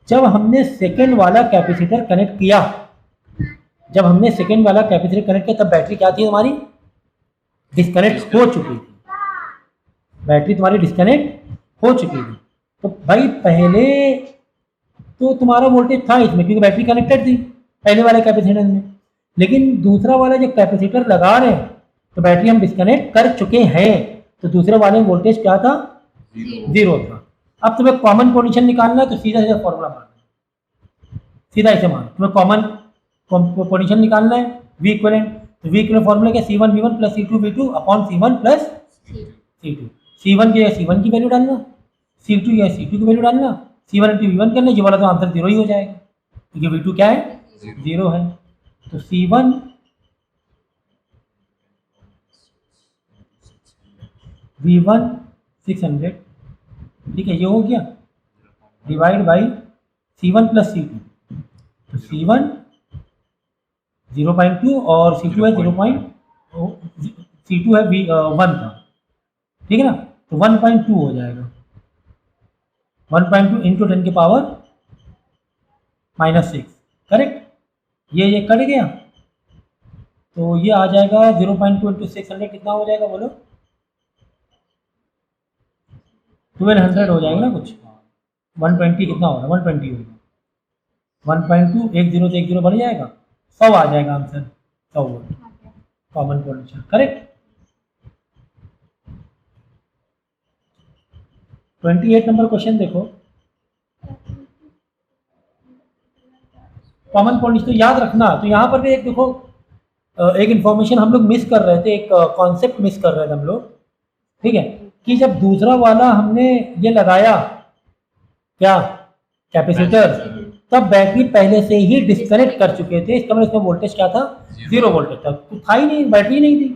जब हमने सेकेंड वाला कैपेसिटर कनेक्ट किया, जब हमने सेकेंड वाला कैपेसिटर कनेक्ट किया तब बैटरी क्या थी हमारी, डिस्कनेक्ट हो चुकी थी, बैटरी तुम्हारी डिस्कनेक्ट हो चुकी थी। तो भाई पहले तो तुम्हारा वोल्टेज था इसमें, क्योंकि बैटरी कनेक्टेड थी पहले वाले कैपेसिटर में, लेकिन दूसरा वाला जो कैपेसिटर लगा रहे हैं तो बैटरी हम डिस्कनेक्ट कर चुके हैं, तो दूसरे वाले में वोल्टेज क्या था, 0 था। अब तुम्हें कॉमन पोटेंशियल निकालना है तो सीधा सीधा फॉर्मूला मारना, सीधा ऐसे मानो, तुम्हें कॉमन पोटेंशियल निकालना है, वी इक्वलेंट, तो वी इक्वलेंट फॉर्मूला क्या, C1 V1 plus C2 V2 upon C1 plus C2। C1 की C1 की वैल्यू डालना, C2 या C2 की वैल्यू डालना, C1 इंटू V1 करना, ये वाला तो आंसर 0 ही हो जाएगा, क्योंकि V2 क्या है, 0 है। तो C1 V1 600, ठीक है, ये हो गया, divide by C1 plus C2, तो C1 0.2 और C2 है 0. C2 है 1 का, ठीक है ना, तो 1.2 हो जाएगा, 1.2 इंटू 10⁻⁻6, करेक्ट। ये कट गया, तो ये आ जाएगा 0.2 इंटू 600 कितना हो जाएगा बोलो, 1200 हो जाएगा ना कुछ, 120 कितना होगा, 120 होगा, 1.2 एक जीरो से एक जीरो बढ़ जाएगा, 100 आ जाएगा answer, 100 volt common potential, correct. 28 number question देखो, कॉमन पोटेंशियल तो याद रखना, तो यहाँ पर भी एक देखो, एक इंफॉर्मेशन हम लोग मिस कर रहे थे, एक कॉन्सेप्ट मिस कर रहे थे हम लोग, ठीक है, कि जब दूसरा वाला हमने ये लगाया क्या, कैपेसिटर, तब बैटरी पहले से ही डिस्कनेक्ट कर चुके थे, इसका मतलब इसमें वोल्टेज क्या था, 0 वोल्टेज था, तो था ही नहीं, बैटरी नहीं थी।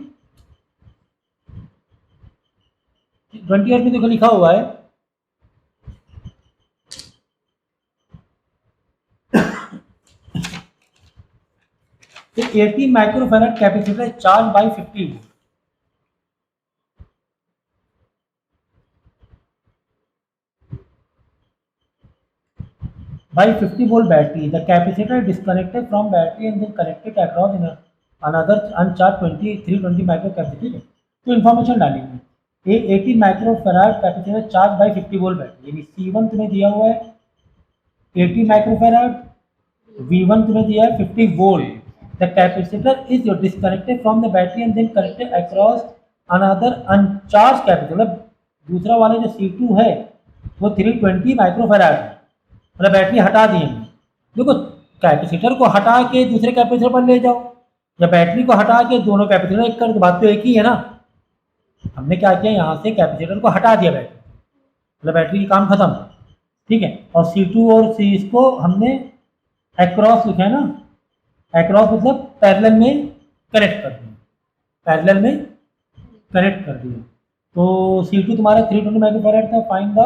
28 में देखो लिखा हुआ है, तो 80 microfarad capacitor charge by 50 volt. By 50 volt battery, the capacitor disconnected from battery and then connected across in another uncharged 320 micro capacitor। तो इन्फॉर्मेशन डालेंगे। एक 80 micro farad capacitor charge by 50 volt battery, यानी C1 तुम्हें दिया हुआ है 80 micro farad, V1 तुम्हें दिया है 50 volt. The capacitor is disconnected from the battery and then connected across another uncharged capacitor. मतलब दूसरा वाला जो C2 है वो 320 माइक्रो फैराड है, मतलब बैटरी हटा दी हमने। देखो कैपेसिटर को हटा के दूसरे कैपेसिटर पर ले जाओ या बैटरी को हटा के दोनों कैपेसिटर एक कर, बात तो एक ही है ना। हमने क्या किया, यहाँ से कैपेसिटर को हटा दिया बैटरी, मतलब बैटरी का काम खत्म, ठीक है। और C2 और C इसको हमने एक्रॉस लिखा है ना, एक्रॉस मतलब पैरेलल में कनेक्ट कर दिया, पैरेलल में कनेक्ट कर दिया। तो C2 तुम्हारा 320 माइक्रोफैराड था। Find the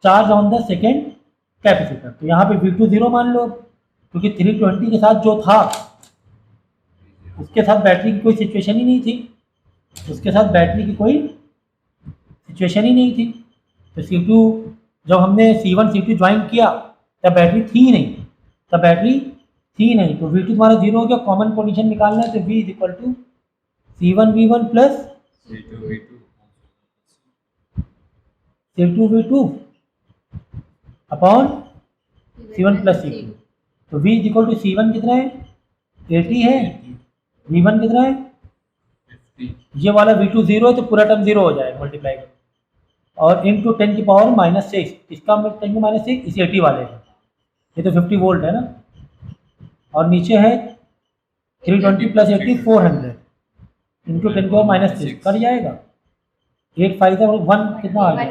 charge on the second capacitor. तो यहाँ पे V2 0 मान लो, क्योंकि 320 के साथ जो था उसके साथ बैटरी की कोई सिचुएशन ही नहीं थी, उसके साथ बैटरी की कोई सिचुएशन ही नहीं थी। तो C2 जब हमने C1 C2 ज्वाइन किया तब बैटरी थी नहीं, तब बैटरी थी नहीं, तो V2 तुम्हारा 0 हो गया। कॉमन पोजीशन निकालना है तो V is equal to C1 V1 plus C2 V2 upon C1 plus C2। तो V is equal to C1 कितना है 80 है, V1 कितना है 50। ये वाला V2 0 है तो पूरा टर्म 0 हो जाएगा मल्टीप्लाई कर, और इंटू 10 की पावर -6, इसका 10 की -6 इस 80 वाले का, ये तो 50 वोल्ट है ना, और नीचे है 320 प्लस 80 400 इंटू 10 की पावर -6 कर जाएगा। 8 5 1 कितना आ गया,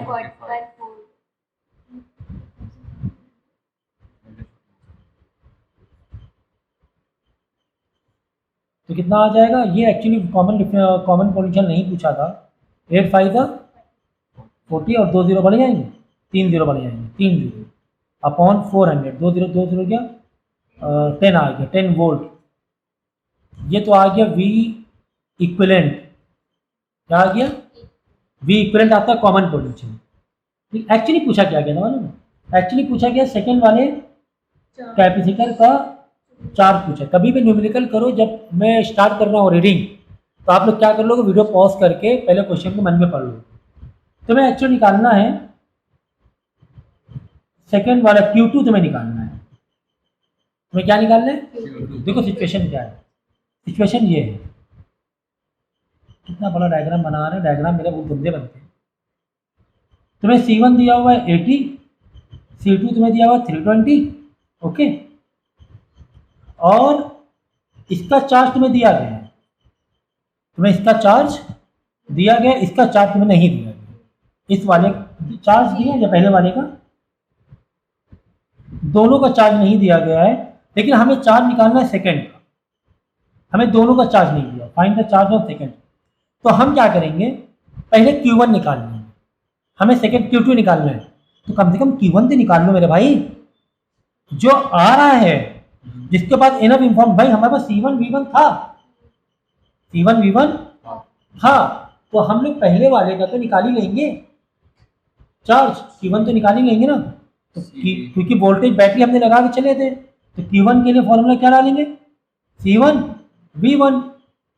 तो कितना आ जाएगा। ये एक्चुअली कॉमन पोजीशन नहीं पूछा था। 8 5 40 और 2 0 बढ़ जाएंगे, 3 0 बढ़ जाएंगे, 3 0 अपॉन 400, 2 0 क्या 10 आ गया, 10 वोल्ट। ये तो आ गया V इक्विवेलेंट, क्या आ गया V इक्विवेलेंट आता है कॉमन पोजीशन। एक्चुअली पूछा क्या गया था मालूम है, एक्चुअली पूछा गया सेकेंड वाले कैपेसिटर का चार्ज पूछा। कभी भी न्यूमेरिकल करो, जब मैं स्टार्ट कर रहा हूँ रीडिंग तो आप लोग क्या कर लोगे, वीडियो पॉज करके पहले क्वेश्चन को मन में पढ़ लो। तुम्हें एक्चुअली निकालना है सेकंड वाला Q2, तुम्हें निकालना है। तुम्हें क्या निकालना है, देखो सिचुएशन क्या है, सिचुएशन ये है। कितना बड़ा डायग्राम बना रहे हैं, डायग्राम मेरे बहुत गंदे बनते हैं। तुम्हें C1 दिया हुआ है 80, C2 तुम्हें दिया हुआ है 320, ओके, और इसका चार्ज तुम्हें दिया गया है, तुम्हें इसका चार्ज दिया गया, इसका चार्ज तुम्हें नहीं दिया गया। इस वाले चार्ज दिया या पहले वाले का, दोनों का चार्ज नहीं दिया गया है, लेकिन हमें चार्ज निकालना है सेकंड का, हमें दोनों का चार्ज नहीं दिया। Find the charge of second. तो हम क्या करेंगे, पहले Q1 निकालना है, हमें सेकंड Q2 निकालना है, तो कम से कम Q1 तो निकाल लो मेरे भाई, जो आ रहा है, जिसके पास इनफ इन्फॉर्म। भाई हमारे पास C1 V1 था, C1 V1 था, तो हम लोग पहले वाले का तो निकाल ही लेंगे चार्ज, Q1 तो निकाल ही लेंगे ना। तो क्योंकि वोल्टेज बैटरी हमने लगा के चले थे, तो Q1 के लिए फॉर्मूला क्या डालेंगे, C1 V1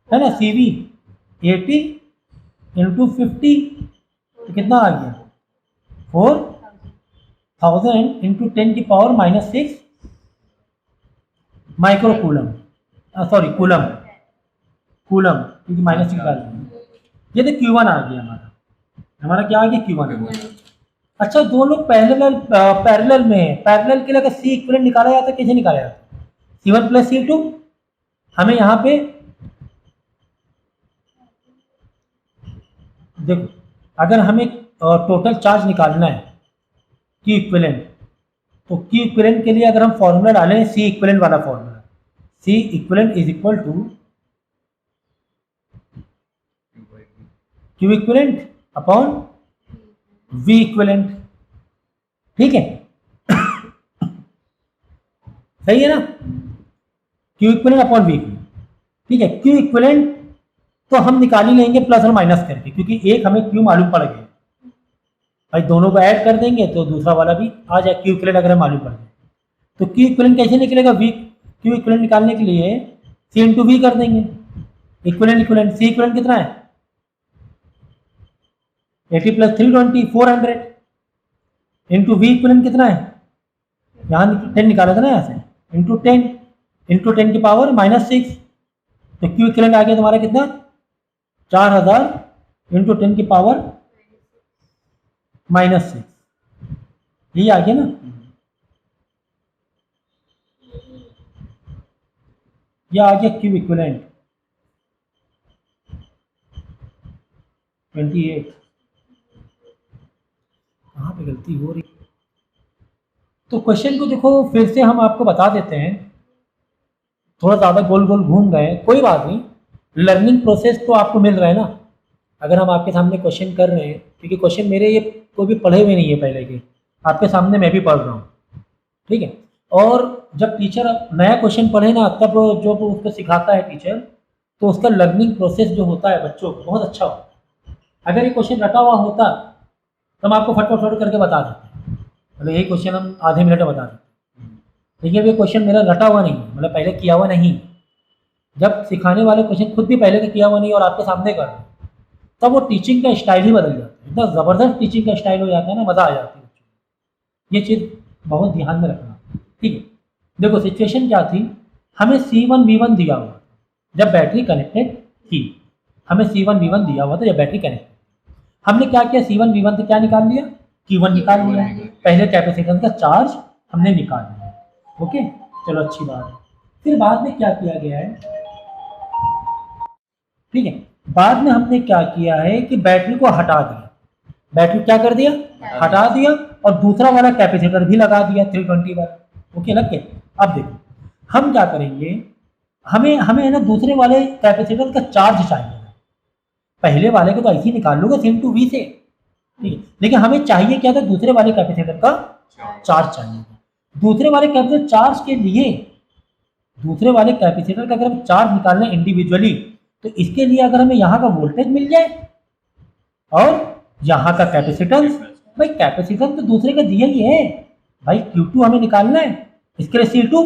है ना, CV 80 इंटू 50, तो कितना आ गया 4000 इंटू 10 की power -6 micro coulomb, sorry coulomb, coulomb क्योंकि -6 डाल दिया। ये तो Q1 आ गया हमारा, हमारा क्या आ गया Q1 आ गया। अच्छा दोनों पैरेलल में है, पैरेलल के लिए अगर C इक्विवेलेंट निकाला जाता है, कैसे निकाला जाता है, C1 प्लस C2। हमें यहाँ पे देखो, अगर हमें टोटल चार्ज निकालना है Q इक्विवेलेंट, तो Q इक्विवेलेंट के लिए अगर हम फॉर्मूला डालें C इक्विवेलेंट वाला formula, C equivalent is equal to Q equivalent upon V equivalent, ठीक है सही है ना। Q equivalent upon V equivalent. ठीक है, क्यू इक्विवेलेंट तो हम निकाल ही लेंगे प्लस और माइनस करके, क्योंकि एक हमें क्यू मालूम पड़ गया भाई, दोनों को ऐड कर देंगे तो दूसरा वाला भी आ जाए क्यू इक्विवेलेंट अगर हमें मालूम पड़ जाए। तो क्यू इक्विवेलेंट कैसे निकलेगा, वी क्यू इक्विवेलेंट निकालने के लिए सी इंटू वी कर देंगे, इक्विवेलेंट इक्विवेलेंट सी इक्विवेलेंट कितना है 80 प्लस 320 400 इंटू वी इक्विवेलेंट कितना है, यहाँ 10 निकाला था ना यहाँ से, इंटू 10 की पावर -6, तो क्यू इक्विवेलेंट आ गया तुम्हारा कितना 4000 इंटू 10 की पावर -6, यही आ गया ना। यह आ गया क्यू इक्विवेलेंट 28। कहाँ पे गलती हो रही, तो क्वेश्चन को देखो फिर से हम आपको बता देते हैं, थोड़ा ज़्यादा गोल गोल घूम गए, कोई बात नहीं, लर्निंग प्रोसेस तो आपको मिल रहा है ना, अगर हम आपके सामने क्वेश्चन कर रहे हैं, क्योंकि क्वेश्चन मेरे ये कोई भी पढ़े हुए नहीं है पहले के, आपके सामने मैं भी पढ़ रहा हूँ। ठीक है, और जब टीचर नया क्वेश्चन पढ़े ना, तब जो उसको सिखाता है टीचर, तो उसका लर्निंग प्रोसेस जो होता है बच्चों को बहुत अच्छा होता है। अगर ये क्वेश्चन रटा हुआ होता तो हम आपको फटफट करके बता देते हैं, मतलब यही क्वेश्चन हम आधे मिनट में बता देते हैं, लेकिन अब ये क्वेश्चन मेरा रटा हुआ नहीं है, मतलब पहले किया हुआ नहीं, जब सिखाने वाले क्वेश्चन खुद भी पहले का किया हुआ नहीं और आपके सामने कर रहे हैं, तब वो टीचिंग का स्टाइल ही बदल जाता है, इतना ज़बरदस्त टीचिंग का स्टाइल हो जाता है ना, मज़ा आ जाती है। ये चीज़ बहुत ध्यान में रखना। ठीक है, देखो सिचुएशन क्या थी, हमें C1 V1 दिया हुआ जब बैटरी कनेक्टेड थी, हमें C1 V1 दिया हुआ था जब बैटरी कनेक्टेड, हमने क्या किया C1 V1 से क्या निकाल लिया, Q1 निकाल लिया, पहले कैपेसिटेंस का चार्ज हमने निकाल लिया। ओके, चलो अच्छी बात है। फिर बाद में क्या किया गया है, ठीक है, बाद में हमने क्या किया है कि बैटरी को हटा दिया, बैटरी क्या कर दिया, हटा दिया, और दूसरा वाला कैपेसिटर भी लगा दिया 320 वाला। ओके, लग गया। अब देखो हम क्या करेंगे, हमें हमें है ना दूसरे वाले कैपेसिटर का चार्ज चाहिए, पहले वाले को तो ऐसे ही निकाल लूंगा C इंटू वी से, ठीक है, लेकिन हमें चाहिए क्या था, दूसरे वाले कैपेसिटर का चार्ज चाहिए। दूसरे वाले कैपेसिटर चार्ज के लिए, दूसरे वाले कैपेसिटर का अगर हम चार्ज निकालना इंडिविजुअली, तो इसके लिए अगर हमें यहाँ का वोल्टेज मिल जाए और यहाँ का कैपेसिटेंस, भाई कैपेसिटेंस तो दूसरे का दिया ही है भाई, Q2 हमें निकालना है, इसके लिए C2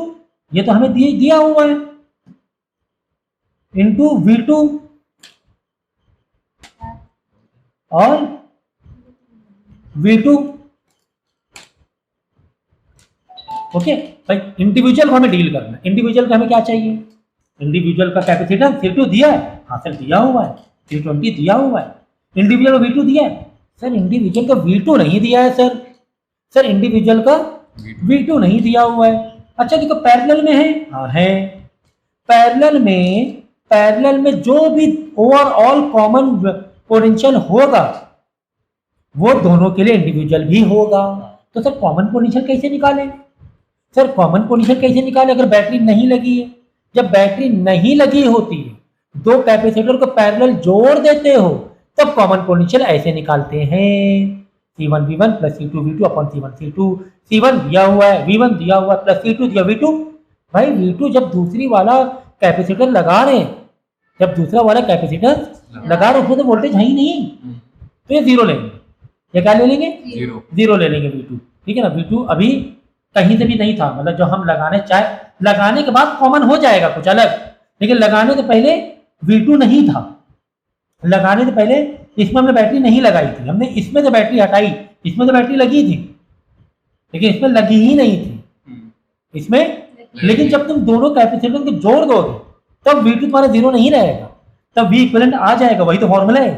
ये तो हमें दिया हुआ है, इंटू V2 और V2। ओके भाई, इंडिविजुअल को हमें डील करना है, इंडिविजुअल का हमें क्या चाहिए, इंडिविजुअल का कैपेसिटेंस C2 दिया है, हाँ सर दिया हुआ है, 320 दिया हुआ है, इंडिविजुअल का V2 दिया है, सर इंडिविजुअल का V2 नहीं दिया है सर इंडिविजुअल का V2 नहीं दिया हुआ है। अच्छा देखो पैरेलल में है, हाँ है, पैरेलल में जो भी ओवरऑल कॉमन पोटेंशियल होगा वो दोनों के लिए इंडिविजुअल भी होगा। तो सर कॉमन पोटेंशियल कैसे निकालें, सर कॉमन पोटेंशियल कैसे निकालें अगर बैटरी नहीं लगी है, जब बैटरी नहीं लगी होती है, दो कैपेसिटर को पैरेलल जोड़ देते हो, तब कॉमन पोटेंशियल ऐसे निकालते हैं, C1 V1 plus C2 V2 upon C1 C2, C1 दिया हुआ है, V1 दिया हुआ है, प्लस C2 दिया V2। भाई V2 जब दूसरी वाला कैपेसिटर लगा रहे हैं, जब दूसरा वाला कैपेसिटर लगा रहे उसमें तो वोल्टेज है ही नहीं, तो ये जीरो लेंगे, ये क्या ले लेंगे, जीरो ले लेंगे V2। ठीक है ना, V2 अभी कहीं से भी नहीं था, मतलब जो हम लगाने चाहे, लगाने के बाद कॉमन हो जाएगा कुछ अलग, लेकिन लगाने से पहले V2 नहीं था, लगाने से पहले इसमें हमने बैटरी नहीं लगाई थी, हमने इसमें से बैटरी हटाई, इसमें तो बैटरी लगी थी लेकिन इसमें लगी ही नहीं थी इसमें, लेकिन जब तुम दोनों कैपेसिटर को जोड़ दोगे तब V2 तुम्हारा जीरो नहीं रहेगा, तब V इक्विवेलेंट आ जाएगा, वही तो फॉर्मूला है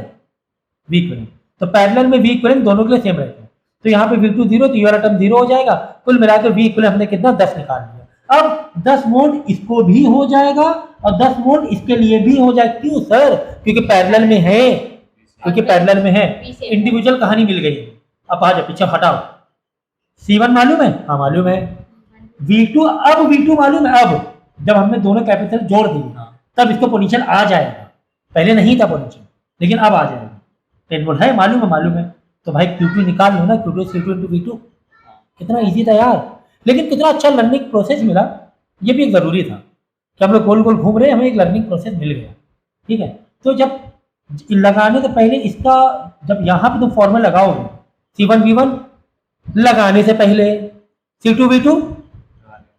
V इक्विवेलेंट। तो पैरेलल में V इक्विवेलेंट दोनों के लिए सेम रहता है, तो यहाँ पे V2 जीरो, तो ये वाला टर्म जीरो हो जाएगा, कुल मिलाकर V इक्विवेलेंट हमने कितना 10 निकाल लिया। अब 10 वोल्ट इसको भी हो जाएगा और 10 वोल्ट इसके लिए भी हो जाएगा, क्यों सर, क्योंकि पैरेलल में है, क्योंकि पैरेलल में है, इंडिविजुअल कहानी मिल गई। अब आ जाओ पीछे हटाओ, C1 मालूम है, हाँ मालूम है, V2 अब V2 मालूम है, अब जब हमने दोनों कैपेसिटर जोड़ दिए तब इसको पोटेंशियल आ जाएगा, पहले नहीं था पोटेंशियल लेकिन अब आ जाएगा, 10 वोल्ट है, मालूम है, तो भाई Q2 निकाल लो ना, Q2 C2 इंटू V2, कितना इजी था यार, लेकिन कितना अच्छा लर्निंग प्रोसेस मिला, ये भी एक जरूरी था कि हम लोग गोल गोल घूम रहे हैं, हमें एक लर्निंग प्रोसेस मिल गया। ठीक है, तो जब लगाने से पहले इसका, जब यहाँ पे तुम फॉर्मूला लगाओगे C1V1 लगाने से पहले, C2V2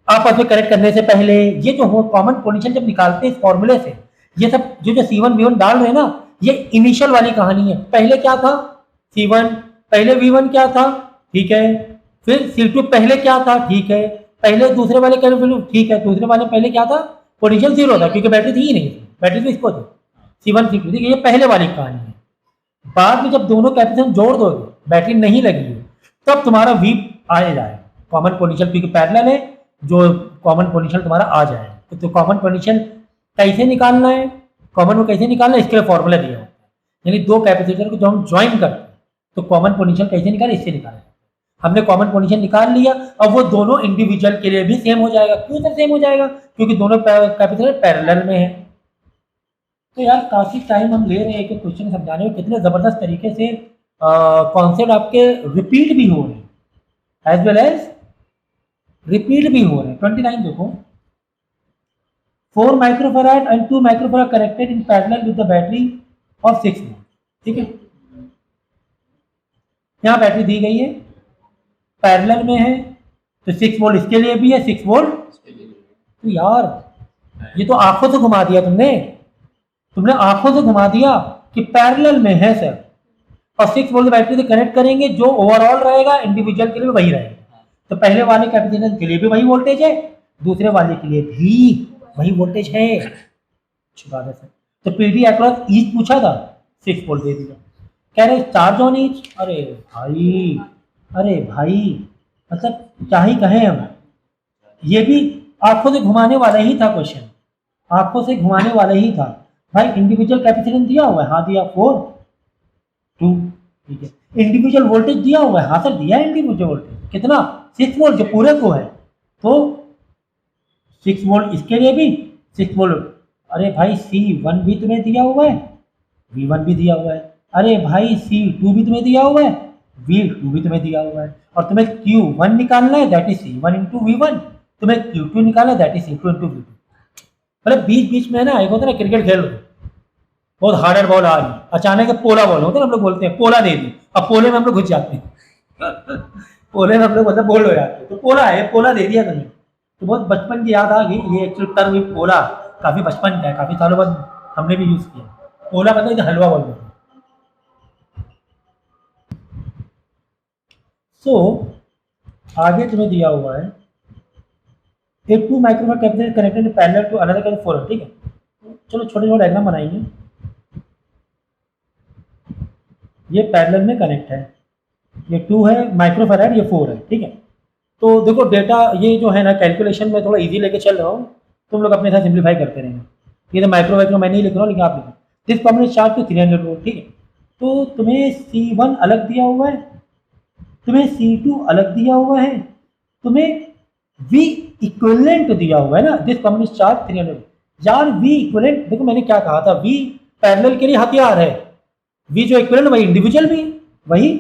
आपस में कनेक्ट करने से पहले, ये जो हो कॉमन पोटेंशियल जब निकालते हैं इस फॉर्मूले से, ये सब जो जो C1V1 डाल रहे हैं ना, ये इनिशियल वाली कहानी है। पहले क्या था C1, पहले V1 क्या था, ठीक है, फिर C2 पहले क्या था, ठीक है, पहले दूसरे वाले कैलकुलेट, ठीक है, दूसरे वाले पहले क्या था, पोटेंशियल 0 था क्योंकि बैटरी थी ही नहीं, बैटरी तो इसको थी C1 C2, ठीक है, ये पहले वाली कहानी है। बाद में जब दोनों कैपेसिटेंस जोड़ दोगे, बैटरी नहीं लगी है, तब तुम्हारा V आ जाएगा कॉमन पोटेंशियल, क्योंकि पैरेलल है, जो कॉमन पोटेंशियल तुम्हारा आ जाएगा। तो कॉमन पोटेंशियल कैसे निकालना है, कॉमन को कैसे निकालना है, इसके लिए फॉर्मूला दिया होता है। यानी दो कैपेसिटर को जब हम ज्वाइन करते हैं तो कॉमन पोटेंशियल कैसे निकाले, इससे निकालें। हमने कॉमन पोटेंशियल निकाल लिया, अब वो दोनों इंडिविजुअल के लिए भी सेम हो जाएगा। क्यों सर सेम हो जाएगा, क्योंकि दोनों कैपेसिटर पैरेलल में है। तो यार काफी टाइम हम ले रहे हैं एक क्वेश्चन समझाने में, कितने जबरदस्त तरीके से कॉन्सेप्ट आपके रिपीट भी हो रहे हैं एज वेल एज रिपीट भी हो रहे हैं। 29 देखो, 4 microfarad and 2 microfarad connected in parallel with the battery of 6 volt. ठीक है, यहाँ बैटरी दी गई है, पैरेलल में है, तो 6 वोल्ट इसके लिए भी है, 6 वोल्ट। तो यार ये तो आंखों से घुमा दिया तुमने आंखों से घुमा दिया कि पैरेलल में है सर, और 6 वोल्ट बैटरी से कनेक्ट करेंगे, जो ओवरऑल रहेगा इंडिविजुअल के लिए भी वही रहेगा। तो पहले वाले कैपेसिटर के लिए भी वही वोल्टेज है, दूसरे वाले के लिए भी वही वोल्टेज है। अच्छी बात है सर। तो पीडी अक्रॉस ईच पूछा था, 6 वोल्ट दे दिया। कह रहे चार्ज ऑन ईच, अरे भाई मतलब क्या ही कहें हम, ये भी आंखों से घुमाने वाला ही था क्वेश्चन, आंखों से घुमाने वाला ही था भाई। इंडिविजुअल कैपेसिटेंस दिया हुआ है, हाँ दिया 4 2, ठीक है। इंडिविजुअल वोल्टेज दिया हुआ है, हाँ सर दिया है इंडिविजुअल वोल्टेज, कितना 6 वोल्ट जो पूरे को है, तो 6 वोल्ट इसके लिए भी 6 वोल्ट। अरे भाई C1 भी तुम्हें दिया हुआ है, V1 भी दिया हुआ है। अरे भाई C2 भी तुम्हें दिया हुआ है, V2 भी तुम्हें दिया हुआ है। और तुम्हें Q1 निकालना है, that is C1 into V1, तुम्हें Q2 निकालना है, that is C2 into V2। मतलब बीच बीच में ना एक होता है ना, क्रिकेट खेल रहे बहुत हार्डर बॉल आ रही, अचानक पोला बॉल होता है, हम लोग बोलते हैं पोला दे दी, अब पोले में हम लोग घुस जाते हैं पोले में हम लोग मतलब बोल्ड हो जाते हैं, तो पोला है, पोला दे दिया तुम्हें। तो बहुत बचपन की याद आ गई, ये एक्चुअल टर्म ही पोला काफी बचपन का है, काफी सालों बाद हमने भी यूज किया। पोला मतलब हलवा बोलते हैं। सो आगे तुम्हें दिया हुआ है एक 2 microfarad capacitor connected parallel to another capacitor 4, ठीक है। चलो छोटे छोटे डायग्राम बनाएंगे। ये पैरेलल में कनेक्ट है, ये 2 है माइक्रोफैराड, ये 4 है, ठीक है। तो देखो डेटा ये जो है ना, कैलकुलेशन में थोड़ा इजी लेके चल रहा हूँ, तुम लोग अपने साथ सिंप्लीफाई करते रहेंगे। ये तो माइक्रोफैराड मैं नहीं लिख रहा हूँ, लेकिन आप लिखो this combination charge to 300 volt, ठीक है। तो तुम्हें C1 अलग दिया हुआ है, तुम्हें C2 अलग दिया हुआ है, तुम्हें V इक्विवेलेंट दिया हुआ है ना, दिस कॉम्बिनेशन चार्ज 300। यार V इक्विवेलेंट देखो मैंने क्या कहा था, V पैरेलल के लिए हथियार है, V जो इक्विवेलेंट वही इंडिविजुअल भी वही,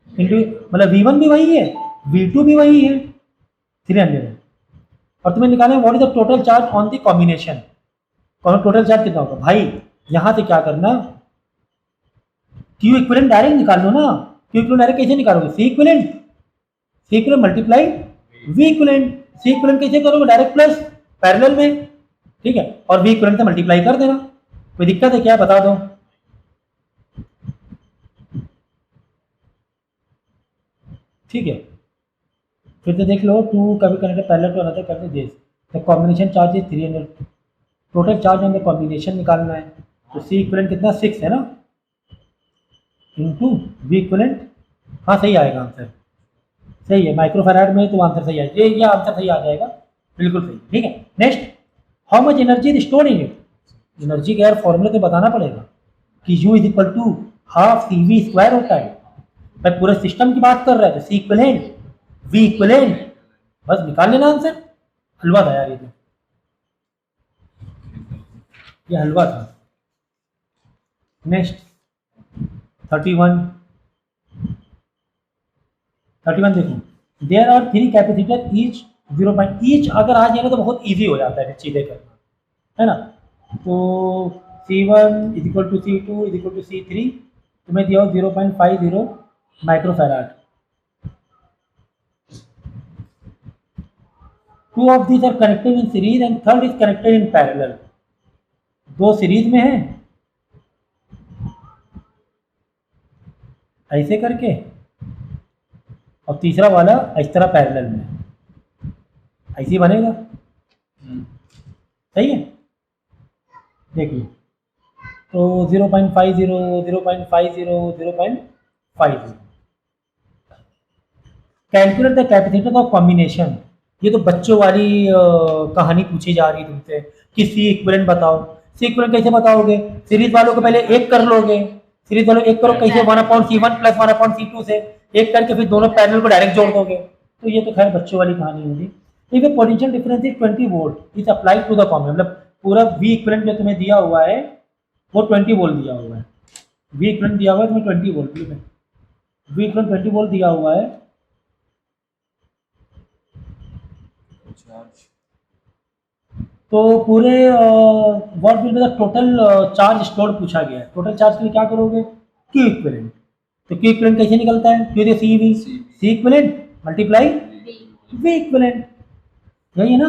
मतलब V1 भी वही है, V2 भी वही है, 300 है। और तुम्हें निकालना है what is the total charge on the combination, total charge कितना होगा भाई। यहां से क्या करना, Q इक्विवेलेंट डायरेक्ट निकाल लो ना। Q इक्विवेलेंट डायरेक्ट कैसे निकालोगे, C equivalent multiply V equivalent. C equivalent कैसे करोगे, डायरेक्ट प्लस पैरेलल में, ठीक है, और V इक्विवेलेंट से मल्टीप्लाई कर देना। कोई दिक्कत है क्या, बता दो। ठीक है, फिर से देख लो, 2 कभी कनेक्टेड पैरेलल टू अनदर करते this, the combination charge is 300, total charge on the combination निकालना है। तो C इक्विवेलेंट कितना 6 है ना, इंटू V इक्विवेलेंट, हाँ सही आएगा आंसर, सही है माइक्रोफैराड में, तो आंसर सही आएगा, ये आंसर सही आ जाएगा, बिल्कुल सही, ठीक है। Next, how much energy is stored in it. Energy का यार फॉर्मूला तो बताना पड़ेगा कि U is equal to half CV square होता है, मैं पूरे सिस्टम की बात कर रहा है, तो C इक्विवेलेंट V इक्विवेलेंट, बस निकाल लेना आंसर। हलवा था यार ये हलवा था। नेक्स्ट 31 देखो, there are 3 capacitor each 0. Each अगर आ जाए ना तो बहुत इजी हो जाता है चीजें करना। है ना। तो C1 is equal to C2 is equal to C3, तुम्हें दिया हो 0.50 microfarad. Two of these are connected in series and third is connected in parallel. दो सीरीज में है ऐसे करके, और तीसरा वाला इस तरह पैरेलल में है, ऐसे ही बनेगा। सही है, देखिए तो 0.50 0.50 0.50। Calculate the capacitance of combination. ये तो बच्चों वाली कहानी पूछी जा रही है तुमसे कि सी इक्विवेलेंट बताओ। सी इक्विवेलेंट कैसे बताओगे? सीरीज वालों को पहले एक कर लोगे, सीरीज वालों एक करो कैसे, 1/C1 प्लस 1/C2 से एक करके फिर दोनों पैरेलल को डायरेक्ट जोड़ दोगे। तो ये तो खैर बच्चों वाली कहानी होगी। If a potential difference is 20 volt is applied to the combination, मतलब पूरा वी इक्विवेलेंट जो तुम्हें दिया हुआ है वो 20 वोल्ट दिया हुआ है। वी इक्विवेलेंट दिया हुआ है तुम्हें 20 वोल्ट, वी इक्विवेलेंट 20 वोल्ट दिया हुआ है। तो पूरे what will be the total charge stored पूछा गया है। टोटल चार्ज के लिए क्या करोगे? Q equivalent. तो क्यू इक्विवेलेंट कैसे निकलता है? Q the C V, C equivalent multiply V equivalent, यही है ना।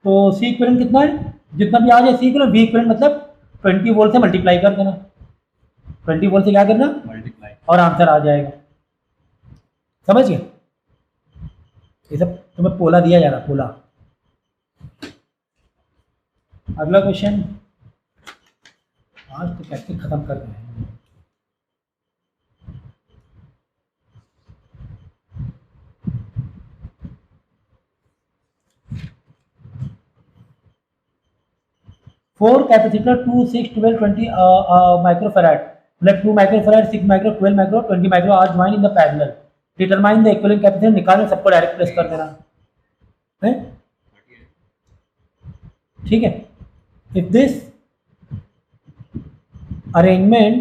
तो सी इक्विवेलेंट कितना है? जितना भी आ जाए सी इक्विवेलेंट, वी इक्विवेलेंट मतलब 20 वोल्ट से मल्टीप्लाई कर देना, 20 वोल्ट से क्या करना मल्टीप्लाई, और आंसर आ जाएगा। समझ गए? ये सब तुम्हें पोला दिया जा रहा, पोला। अगला क्वेश्चन, आज तो प्रैक्टिस खत्म कर रहे हैं। फोर कैपेसिटर 2 6 12 20 माइक्रोफैराड, मतलब 2 microfarad 6 micro 12 micro 20 micro are join in the parallel. Determine the equivalent capacitor, निकालने सबको डायरेक्ट प्लेस कर देना है। ठीक है। If this arrangement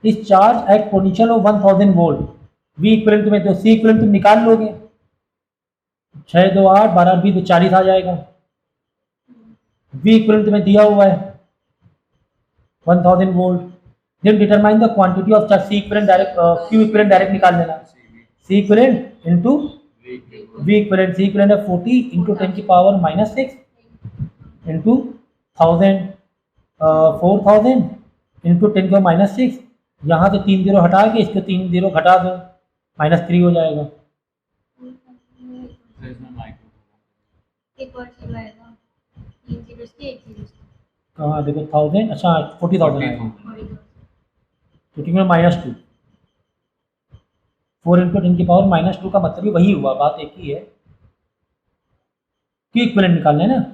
is charge at potential of 1000 volt, V equivalent में तो सी इक्विवेलेंट तुम निकाल लोगे, 6 2 8 12 20 40 आ जाएगा। वी इक्विवेलेंट में दिया हुआ है 1000 volt. Then determine the quantity of charge, C equivalent direct, Q equivalent direct निकाल लेना, C equivalent into V equivalent. C equivalent है 40 इंटू 10 की पावर -6 इंटू 1000, 4000 इंटू 10 की पावर -6। यहाँ से 3 जीरो हटा के इसको 3 जीरो घटा दो, -3 हो जाएगा। कहाँ देखो 1000, अच्छा 40,000 आएगा, तो ठीक है -2, 4 इंटू 10 की पावर -2 का मतलब ही वही हुआ, बात एक ही है। क्यू इक्विवेलेंट निकालना है ना,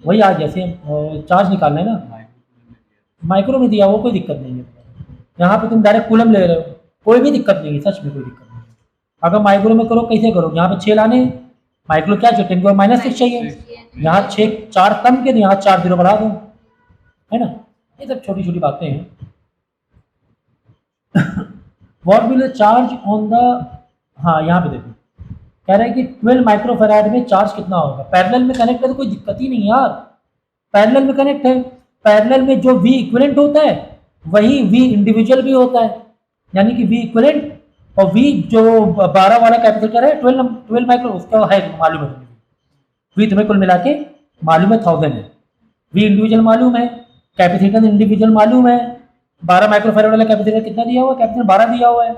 वही आज जैसे चार्ज निकालना है ना, माइक्रो में दिया हुआ कोई दिक्कत नहीं है। यहाँ पे तुम डायरेक्ट कूलम ले रहे हो, कोई भी दिक्कत नहीं है, सच में कोई दिक्कत नहीं है। अगर माइक्रो में करो कैसे करो, यहाँ पे 6 लाने, माइक्रो क्या चाहिए 10 की पावर -6 चाहिए, यहाँ 6 4 कम के, यहाँ 4 जीरो बढ़ा दो, है ना। ये सब छोटी छोटी बातें हैं। What will charge on the, हाँ यहाँ पे देखो कह रहा है कि 12 माइक्रोफैराड में चार्ज कितना होगा। पैरेलल में कनेक्ट है तो कोई दिक्कत ही नहीं यार, पैरेलल में कनेक्ट है। पैरेलल में जो वी इक्विवेलेंट होता है वही वी इंडिविजुअल भी होता है, यानी कि वी इक्विवेलेंट और वी जो 12 वाला कैपेसिटर है 12 माइक्रो, उसका है मालूम है, वी तुम्हें कुल मिला के मालूम है 1000 है, वी इंडिविजुअल मालूम है, कैपेसिटर इंडिविजुअल मालूम है। 12 माइक्रोफैराड वाला कैपेसिटर कितना दिया हुआ है? कैपेसिटर 12 दिया हुआ है,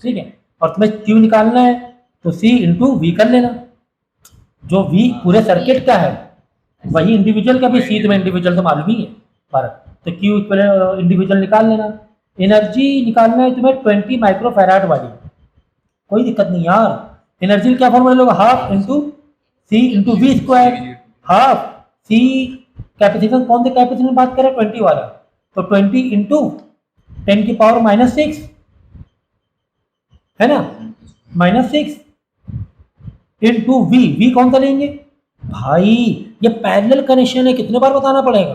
ठीक है। और तुम्हें क्यू निकालना है तो सी इंटू वी कर लेना, जो वी पूरे सर्किट का है वही इंडिविजुअल का भी, सी तुम्हें इंडिविजुअल तो मालूम ही है फर्क, तो क्यू इंडिविजुअल निकाल लेना। एनर्जी निकालना है तुम्हें 20 माइक्रोफैराड वाली, कोई दिक्कत नहीं यार। एनर्जी क्या फॉर्मूला लोगे? Half into C into V square, half C capacitor, कौन से कैपेसिटर बात करें 20 वाला, तो 20 इंटू 10 की पावर -6 है ना, -6 इंटू वी, वी कौन सा लेंगे भाई, ये पैरेलल कनेक्शन है, कितने बार बताना पड़ेगा।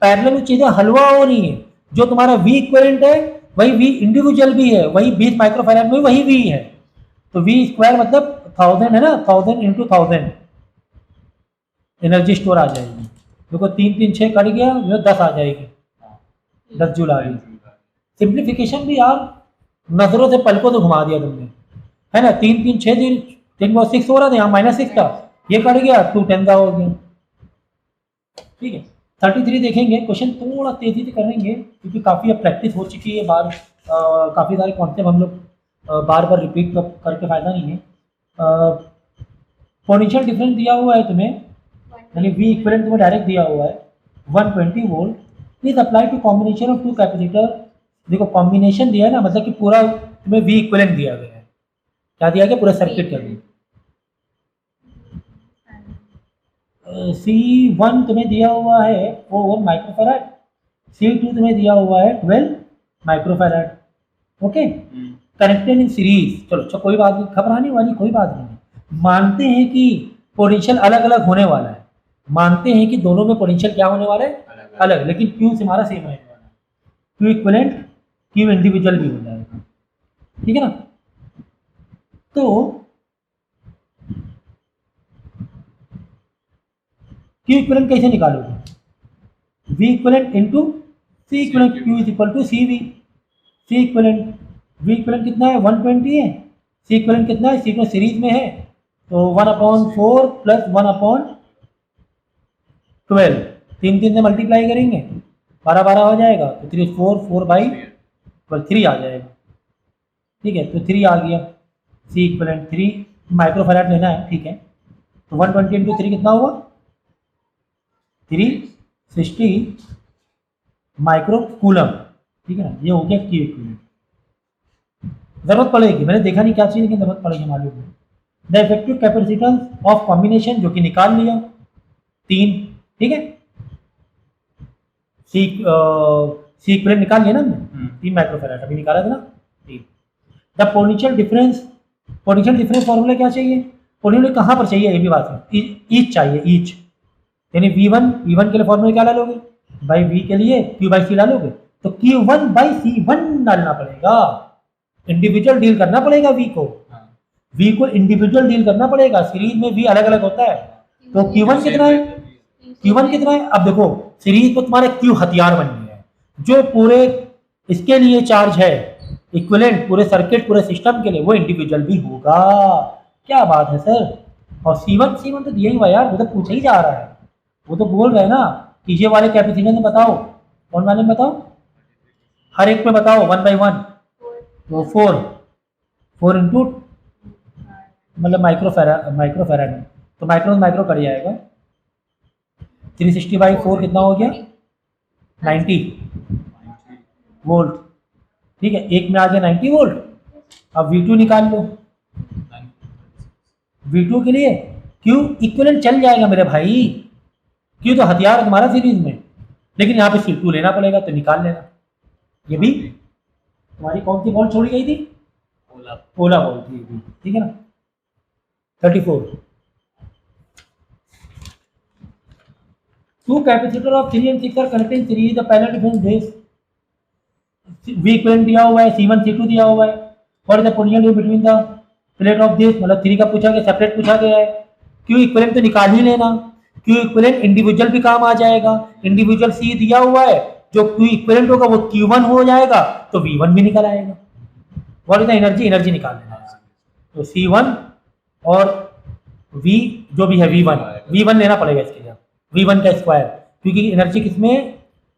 पैरेलल में चीजें हलवा हो रही है, जो तुम्हारा वी इक्विवेलेंट है वही वी इंडिविजुअल भी है, वही 20 माइक्रोफैराड में वही वी है, तो वी स्क्वायर मतलब 1000 है ना, 1000 इंटू 1000 एनर्जी स्टोर आ जाएगी। देखो 3 3 6 कट गया, जो 10 आ जाएगी, 10 जूल आ गई। सिंप्लीफिकेशन भी यार नजरों से पलकों से घुमा दिया तुमने, है ना। 3 3 6 दिन 6 हो रहा था, यहाँ -6 था, ये कट गया 2 10 का हो गया। ठीक है, 33 देखेंगे। क्वेश्चन थोड़ा तेजी से करेंगे क्योंकि काफ़ी अब प्रैक्टिस हो चुकी है, बार काफ़ी सारे कॉन्सेप्ट हम लोग बार बार रिपीट करके फायदा नहीं है। पोटेंशियल डिफरेंस दिया हुआ है तुम्हें, यानी वी इक्विवेलेंट तुम्हें डायरेक्ट दिया हुआ है 120 volt. Please apply to combination of two capacitor. देखो कॉम्बिनेशन दिया है ना, मतलब कि पूरा तुम्हें वी इक्विवेलेंट दिया गया है। क्या दिया गया? पूरा सर्किट कर दिया। C1 तुम्हें दिया हुआ है 4 माइक्रोफैराड, C2 तुम्हें दिया हुआ है 12 microfarad. Okay, connected in series. चलो अच्छा, कोई बात नहीं, घबराने वाली कोई बात नहीं। मानते हैं कि पोटेंशियल अलग अलग होने वाला है, मानते हैं कि दोनों में पोटेंशियल क्या होने वाला है? अलग, लेकिन क्यू से हमारा सेम रहने वाला है। क्यू इक्विवेलेंट, क्यू इंडिविजुअल भी हो जाएगा, ठीक है ना। तो क्यू इक्विवेलेंट कैसे निकालोगे? V equivalent into C equivalent, Q is equal to C V. C equivalent, V equivalent कितना है? 120 है। सी इक्विवेलेंट कितना है? सी को सीरीज में है, तो 1/4 प्लस 1/12, 3 3 से मल्टीप्लाई करेंगे 12 12 हो जाएगा, तो 3 4 4/3 आ जाएगा। ठीक है, तो 3 आ गया। सी इक्विवेलेंट 3 माइक्रोफैराड लेना है, ठीक है। तो 120 इंटू 3 कितना हुआ? 360 माइक्रो कूलम, ठीक है ना। ये हो गया क्यू इक्विवेलेंट। जरूरत पड़ेगी, मैंने देखा नहीं क्या चीज़, लेकिन जरूरत पड़ेगी मालूम है। The effective capacitance of combination, जो कि निकाल लिया 3, ठीक है। सी इक्विवेलेंट निकाल लिया ना हमने, 3 माइक्रोफैराड अभी निकाला था ना, 3। The potential difference, potential difference formula क्या चाहिए? पोटेंशियल कहाँ पर चाहिए? ये भी बात है, ईच चाहिए, ईच। यानी V1 के लिए फॉर्मूला क्या डालोगे? बाई V के लिए Q बाई C डालोगे, तो Q1 बाई C1 डालना पड़ेगा। इंडिविजुअल डील करना पड़ेगा V को, V को इंडिविजुअल डील करना पड़ेगा। सीरीज में V अलग अलग होता है, तो Q1 कितना है? Q1 कितना है? अब देखो सीरीज को तुम्हारे Q हथियार बन गया है, जो पूरे इसके लिए चार्ज है इक्विवेलेंट, पूरे सर्किट पूरे सिस्टम के लिए, वो इंडिविजुअल भी होगा। क्या बात है सर। और C1 तो दिया ही हुआ यार, वो तो पूछा ही जा रहा है। वो तो बोल रहे हैं ना कि ये वाले कैपेसिटर में बताओ, कौन वाले में बताओ? हर एक में बताओ 1 बाई 1, तो 4 इंटू मतलब माइक्रोफैराड में, तो माइक्रो कर जाएगा। 360 बाई 4 कितना हो गया? 90 वोल्ट, ठीक है। एक में आ गया 90 वोल्ट। अब V2 निकाल लो। V2 के लिए Q इक्विवेलेंट चल जाएगा मेरे भाई, Q तो हथियार है तुम्हारा सीरीज में, लेकिन यहाँ पे C2 लेना पड़ेगा, तो निकाल लेना। ये भी तुम्हारी कौन सी बॉल छोड़ी गई थी? ओला बॉल थी, ठीक है ना। 34 two capacitor of 3 and 6 are connected in series. The parallel difference this, V equivalent दिया हुआ है, C1 C2 दिया हुआ है। What is the potential between the plate of this, मतलब 3 का पूछा गया, सेपरेट पूछा गया है। Q इक्विवेलेंट तो निकाल ही लेना, Q इक्विवेलेंट इंडिविजुअल भी काम आ जाएगा। इंडिविजुअल C दिया हुआ है, जो Q इक्विवेलेंट होगा वो Q1 हो जाएगा, तो V1 भी निकल आएगा। व्हाट इज द एनर्जी निकाल लेना। तो C1 और V जो भी है V1 लेना पड़ेगा इसके लिए, V1 का स्क्वायर, क्योंकि एनर्जी किसमें?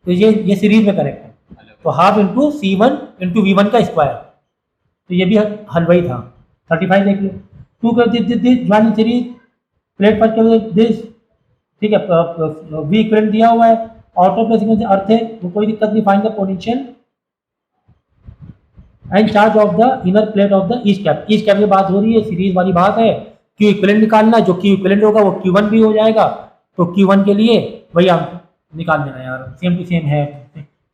तो ये सीरीज में कनेक्ट है, तो half into C1 into V1 का स्क्वायर। तो ये भी हल वही था। 35 देख लो। टू कर ज्वाइन सीरीज प्लेट पर दिस, ठीक है। V इक्विवेलेंट दिया हुआ है, आउट ऑफ प्लेस अर्थ है, तो कोई दिक्कत नहीं। Find the potential and charge of the inner plate of the east cap. East cap की बात हो रही है, सीरीज वाली बात है। Q इक्विवेलेंट निकालना, जो Q इक्विवेलेंट होगा वो Q1 भी हो जाएगा, तो Q1 के लिए वही आप निकाल देना यार, सेम टू सेम है,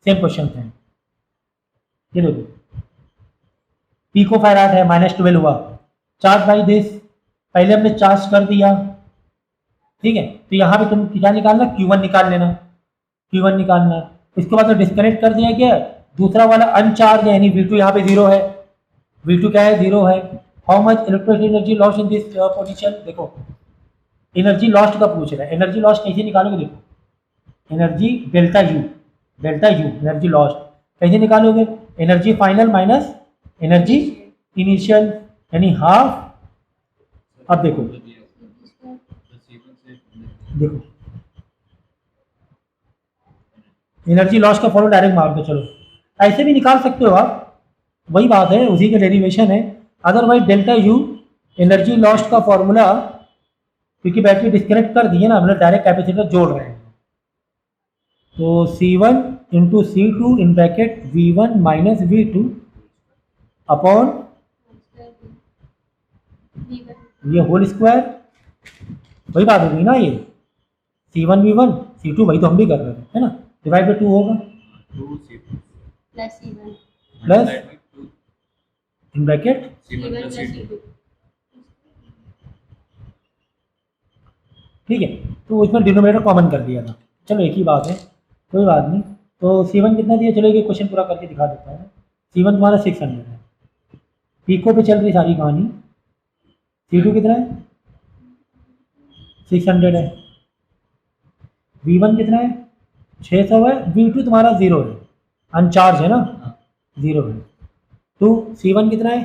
सेम क्वेश्चन है। ये देखो पिकोफैराड है, -12 हुआ। चार्ज बाई दिस, पहले हमने चार्ज कर दिया, ठीक है। तो यहाँ पे तुम क्या निकालना? Q1 निकाल लेना, Q1 निकालना है। इसके बाद तो डिस्कनेक्ट कर दिया गया, दूसरा वाला अनचार्ज है, यानी V2 यहाँ पे 0 है। V2 क्या है? 0 है। How much electrical energy lost in this potential. देखो एनर्जी लॉस्ट का पूछ रहा है, एनर्जी लॉस्ट कैसे निकालोगे, देखो energy delta U, delta U energy lost कैसे निकालोगे, energy final minus energy initial यानी हाफ। अब देखो देखो एनर्जी लॉस का फॉर्मूला डायरेक्ट मार दो, चलो ऐसे भी निकाल सकते हो आप, वही बात है, उसी का डेरिवेशन है। Otherwise delta U energy loss का फॉर्मूला, क्योंकि बैटरी डिस्कनेक्ट कर दी है ना, हम लोग डायरेक्ट कैपेसिटर जोड़ रहे हैं, तो C1 into C2 in bracket V1 minus V2 upon ये होल स्क्वायर, वही बात होगी ना, ये C1 V1 C2 वही तो हम भी कर रहे थे, है ना, डिवाइड बाई 2 होगा प्लस इन ब्रैकेट ठीक है, तो इसमें डिनोमिनेटर कॉमन कर दिया था, चलो एक ही बात है, कोई बात नहीं। तो C1 कितना दिया, चलो ये क्वेश्चन पूरा करके दिखा देता हूँ। C1 तुम्हारा 600 है, पीको पे चल रही सारी कहानी। C2 कितना है, 600 है। V1 कितना है, 600 है। V2 तुम्हारा 0 है, अनचार्ज है ना, 0 है। तो C1 कितना है,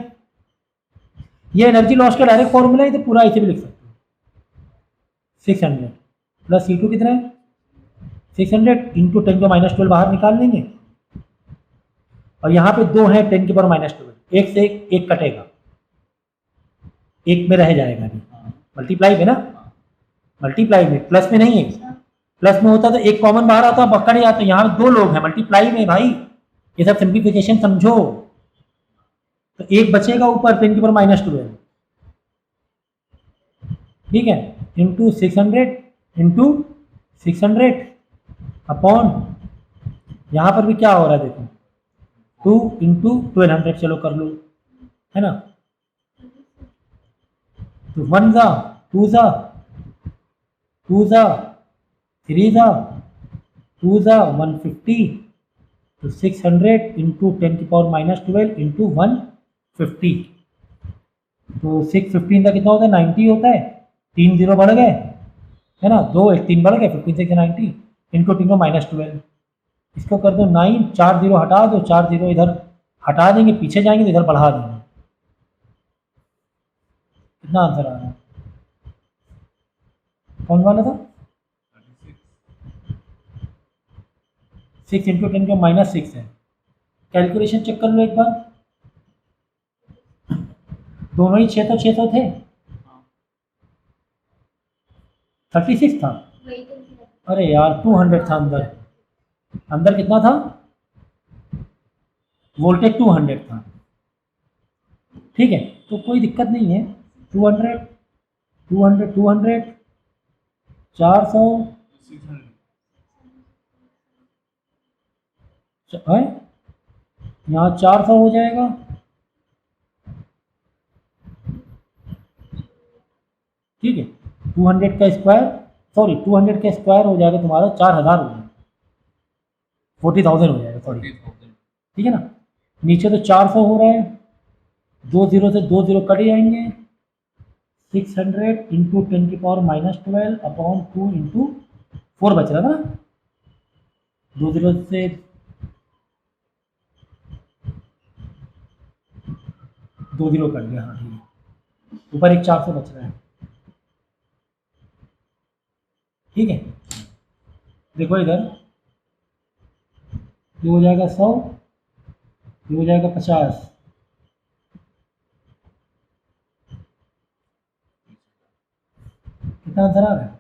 ये एनर्जी लॉस का डायरेक्ट फॉर्मूला है, तो पूरा ऐसे भी लिख सकते हो, 600 प्लस C2 कितना है, 600 इंटू 10⁻12 बाहर निकाल लेंगे, और यहाँ पे 2 है 10⁻12, एक से एक कटेगा, एक में रह जाएगा, नहीं मल्टीप्लाई में ना, मल्टीप्लाई में, प्लस में नहीं है, प्लस में होता तो एक कॉमन बाहर आता, बक्का नहीं आता, यहाँ 2 लोग हैं, मल्टीप्लाई में भाई, ये सब सिंप्लीफिकेशन समझो, तो एक बचेगा ऊपर 10⁻12, ठीक है, इंटू 600 अपॉन, यहाँ पर भी क्या हो रहा है देखो, 2 इंटू 1200, चलो कर लो, है ना, तो 1 जा 2 जा 2 जा 3 जा 2 जा 150, तो 600 इंटू 10⁻12 इंटू 150, तो 615 का कितना होता है, 90 होता है, 3 0 बढ़ गए, है ना, 2 1 3 बढ़ गए, 15 6 90 इनको 10⁻12, इसको कर दो 9, 4 0 हटा दो, 4 0 इधर हटा देंगे, पीछे जाएंगे तो इधर बढ़ा देंगे, कितना आंसर आ रहा है, कौन वाला था, 6 इंटू 10⁻6 है, कैलकुलेशन चेक कर लो एक बार, दोनों ही 600 थे, 36 था, अरे यार 200 था अंदर, अंदर कितना था, वोल्टेज 200 था, ठीक है, तो कोई दिक्कत नहीं है, 200 200 200 400 है, यहाँ 400 हो जाएगा, ठीक है, 200 का स्क्वायर, सॉरी 200 का स्क्वायर हो जाएगा तुम्हारा 4000 हो जाएगा, 40,000 हो जाएगा, सॉरी, ठीक है ना, नीचे तो 400 हो रहा है, 2 0 से 2 0 कट जाएंगे, 600 इंटू 10⁻12 अपॉन 2 इंटू 4 बच रहा था ना, 2 0 से 2 0 कट गया, हाँ ठीक है, ऊपर एक 400 बच रहा है, ठीक है, देखो इधर ये हो जाएगा 100, ये हो जाएगा 50, कितना आंसर आ रहा है,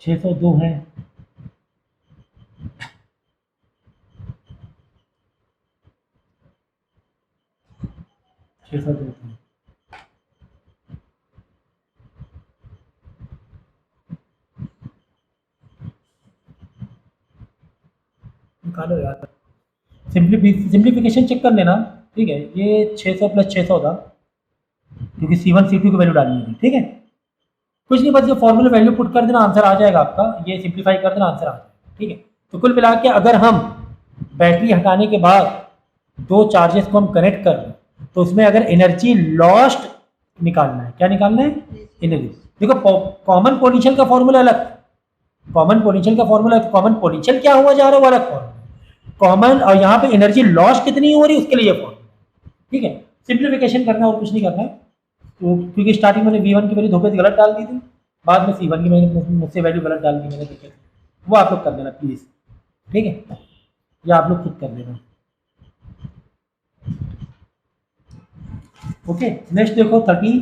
602 है, निकालो यार, सिंप्लीफिकेशन चेक कर लेना, ठीक है, ये 600 प्लस 600 था, क्योंकि C1 C2 की वैल्यू डालनी थी, ठीक है, कुछ नहीं, बस ये फॉर्मूला वैल्यू पुट कर देना, आंसर आ जाएगा आपका, ये सिंप्लीफाई कर देना, आंसर आ जाएगा, ठीक है। तो कुल मिला के अगर हम बैटरी हटाने के बाद दो चार्जेस को हम कनेक्ट कर लें तो उसमें अगर एनर्जी लॉस्ट निकालना है, क्या निकालना है? एनर्जी। देखो कॉमन पोटेंशियल का फॉर्मूला अलग, कॉमन पोटेंशियल का फॉर्मूला, कॉमन पोटेंशियल क्या हुआ जा रहा है वो अलग फॉर्मूला, कॉमन और यहाँ पे एनर्जी लॉस कितनी हो रही है उसके लिए फॉर्मूला। ठीक है, सिंप्लीफिकेशन करना और कुछ नहीं करना है। तो क्योंकि स्टार्टिंग मैंने V1 की वैल्यू धोखे से गलत डाल दी थी, बाद में C1 की मैंने मुझसे वैल्यू गलत डाल दी मैंने, ठीक है, वो आप लोग कर देना प्लीज। ठीक है, या आप लोग खुद कर देना। ओके, नेक्स्ट देखो 37,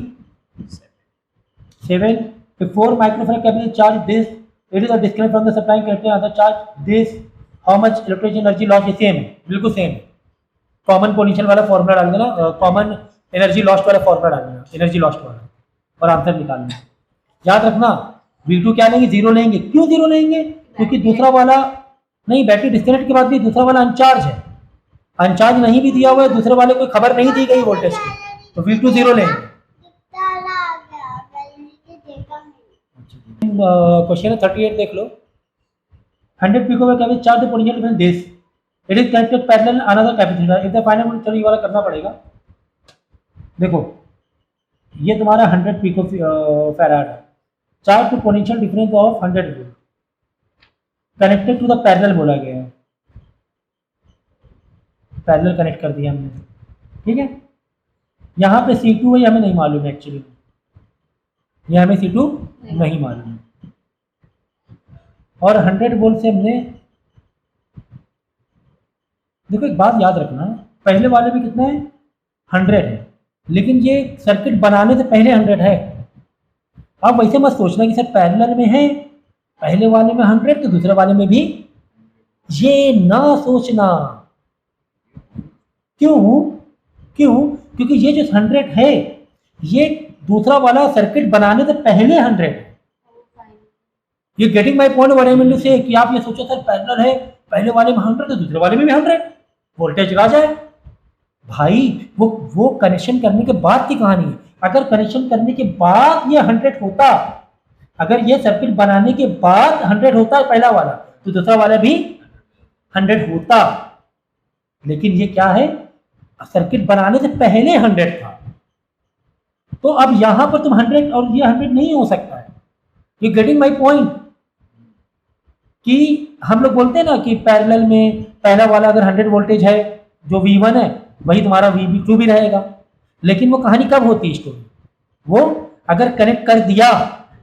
4 microfarad capacitor charge this, it is a disconnect from the supplying capacitor other charge this, how much electric energy loss, same है, बिल्कुल सेम है। कॉमन पोटेंशियल वाला फॉर्मूला डाल देना, कॉमन एनर्जी लॉस्ट वाला फॉर्मूला डाल देना, एनर्जी लॉस्ट वाला, और आंसर निकालना। याद रखना V2 क्या लेंगे? 0 लेंगे। क्यों 0 लेंगे? क्योंकि दूसरा वाला नहीं, बैटरी डिस्कनेक्ट के बाद भी दूसरा वाला अनचार्ज है, अनचार्ज नहीं भी दिया हुआ है, दूसरे वाले को खबर नहीं दी गई वोल्टेज की, तो V2 0 लेंगे। क्वेश्चन 38 देख लो। 100 pico capacitor charge the potential difference this, it is connected parallel another capacitor if the final voltage, ये वाला करना पड़ेगा। देखो ये तुम्हारा 100 पिको फैराड है, charge to potential difference of 100 volt connected to the parallel बोला गया है, पैरेलल कनेक्ट कर दिया हमने। ठीक है, यहाँ पे C2 है, हमें नहीं मालूम है एक्चुअली, ये हमें C2 नहीं मालूम है। और 100 वोल्ट से हमने, देखो एक बात याद रखना, पहले वाले में कितना है? 100 है, लेकिन ये सर्किट बनाने से पहले 100 है। अब वैसे मत सोचना कि सर पैरेलल में है, पहले वाले में 100 तो दूसरे वाले में भी, ये ना सोचना। क्यों? क्योंकि ये जो 100 है ये दूसरा वाला सर्किट बनाने से पहले 100 है। ये getting my point what I mean to say, कि आप ये सोचो सर पैरेलल है, पहले वाले में 100 तो दूसरे वाले में भी 100, वोल्टेज आ जाए भाई। वो कनेक्शन करने के बाद की कहानी है। अगर कनेक्शन करने के बाद ये 100 होता, अगर ये सर्किट बनाने के बाद 100 होता पहला वाला, तो दूसरा वाला भी 100 होता। लेकिन ये क्या है? सर्किट बनाने से पहले 100 था। तो अब यहां पर तुम 100 और ये 100 नहीं हो सकता है। You getting my point? कि हम लोग बोलते हैं ना कि पैरेलल में पहला वाला अगर 100 वोल्टेज है, जो V1 है, वही तुम्हारा V2 भी रहेगा। लेकिन वो कहानी कब होती है स्टोरी? वो अगर कनेक्ट कर दिया,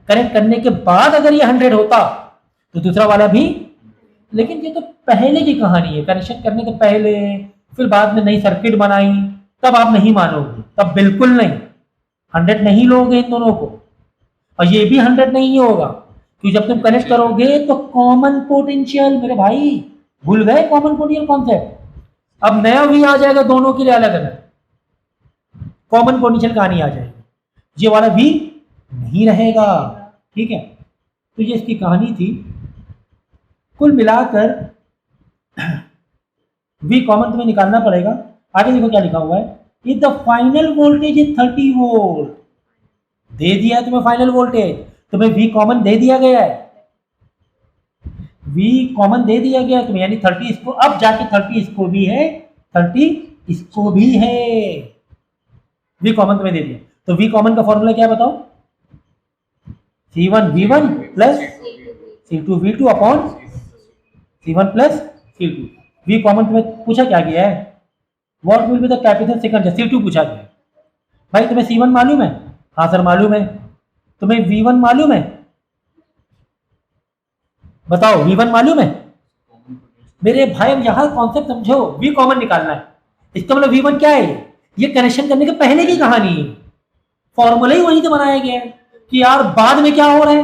कनेक्ट करने के बाद अगर ये 100 होता तो दूसरा वाला भी। लेकिन ये तो पहले की कहानी है, कनेक्शन करने के पहले, फिर बाद में नई सर्किट बनाई, तब आप नहीं मानोगे, तब बिल्कुल नहीं, 100 नहीं लोगे इन दोनों को, और ये भी 100 नहीं होगा। क्योंकि जब तुम कनेक्ट करोगे तो कॉमन पोटेंशियल, मेरे भाई भूल गए कॉमन पोटेंशियल कॉन्सेप्ट, अब नया भी आ जाएगा दोनों के लिए अलग अलग, कॉमन पोटेंशियल कहानी आ जाएगी, ये वाला भी नहीं रहेगा। ठीक है, तो ये इसकी कहानी थी। कुल मिलाकर V कॉमन तुम्हें निकालना पड़ेगा। आगे देखो क्या लिखा हुआ है, if the final voltage is 30 volt, दे दिया है तुम्हें फाइनल वोल्टेज, तुम्हें V कॉमन दे दिया गया है, V कॉमन दे दिया गया है तुम्हें, यानी 30 इसको, अब जाके 30 इसको भी है, 30 इसको भी है, V कॉमन तुम्हें दे दिया। तो V कॉमन का फॉर्मूला क्या है बताओ? C1 V1 plus C2 V2 upon C1 plus C2। V common तुम्हें पूछा क्या गया है? What will be the capacitor second, C2 पूछा गया है। भाई तुम्हें C1 मालूम है? हाँ सर मालूम है। तुम्हें V1 मालूम है? बताओ V1 मालूम है? मेरे भाई अब यहाँ कॉन्सेप्ट समझो, V कॉमन निकालना है। इसका मतलब V1 क्या है? ये कनेक्शन करने के पहले की कहानी है, फॉर्मूला ही वहीं से बनाया गया है कि यार बाद में क्या हो रहा है,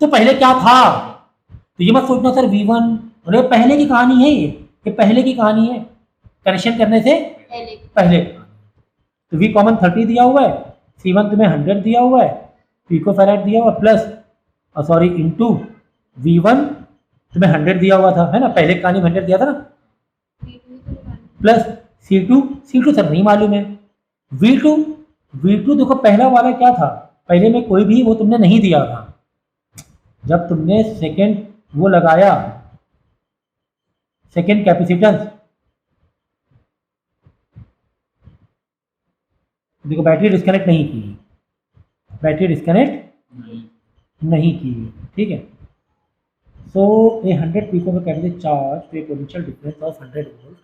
तो पहले क्या था। तो ये मत सोचना सर V1, मतलब पहले की कहानी है, ये पहले की कहानी है, कनेक्शन करने से पहले। तो V कॉमन 30 दिया हुआ है, C1 तुम्हें 100 दिया हुआ है, पिकोफैराड दिया हुआ प्लस सॉरी इनटू V1 तुम्हें 100 दिया हुआ था, है ना, पहले कहानी में 100 दिया था ना, प्लस C2 सर नहीं मालूम है। V2 देखो पहला वाला क्या था, पहले में कोई भी वो तुमने नहीं दिया था, जब तुमने सेकंड वो लगाया सेकेंड कैपेसिटेंस, देखो बैटरी डिस्कनेक्ट नहीं की है, बैटरी डिस्कनेक्ट नहीं की है, ठीक है। सो ए 100 पिको में capacity charge to a potential difference of 100 volt,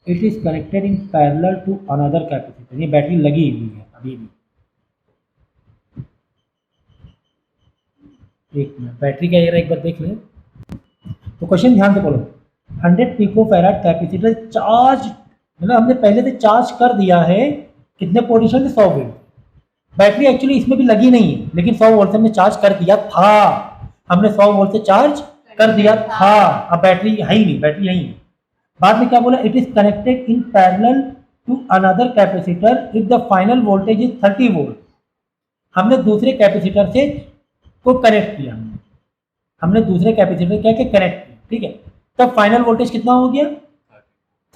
it is connected in parallel to another capacitor, ये बैटरी लगी हुई है अभी भी। एक मिनट, बैटरी का एक बार देख लें। तो क्वेश्चन ध्यान से बोलो, 100 पिको फैराड कैपेसिटर चार्ज, मतलब हमने पहले से चार्ज कर दिया है कितने पोटेंशियल से 100 वोल्ट। बैटरी एक्चुअली इसमें भी लगी नहीं है, लेकिन 100 वोल्ट से हमने चार्ज कर दिया था, हमने 100 वोल्ट से चार्ज कर दिया था। अब बैटरी है ही नहीं, बैटरी यही है। बाद में क्या बोला, it is connected in parallel to another capacitor if the final voltage is 30 volt. हमने दूसरे कैपेसिटर से को कनेक्ट किया, हमने दूसरे कैपेसिटर क्या कनेक्ट किया, ठीक है। तब फाइनल वोल्टेज कितना हो गया,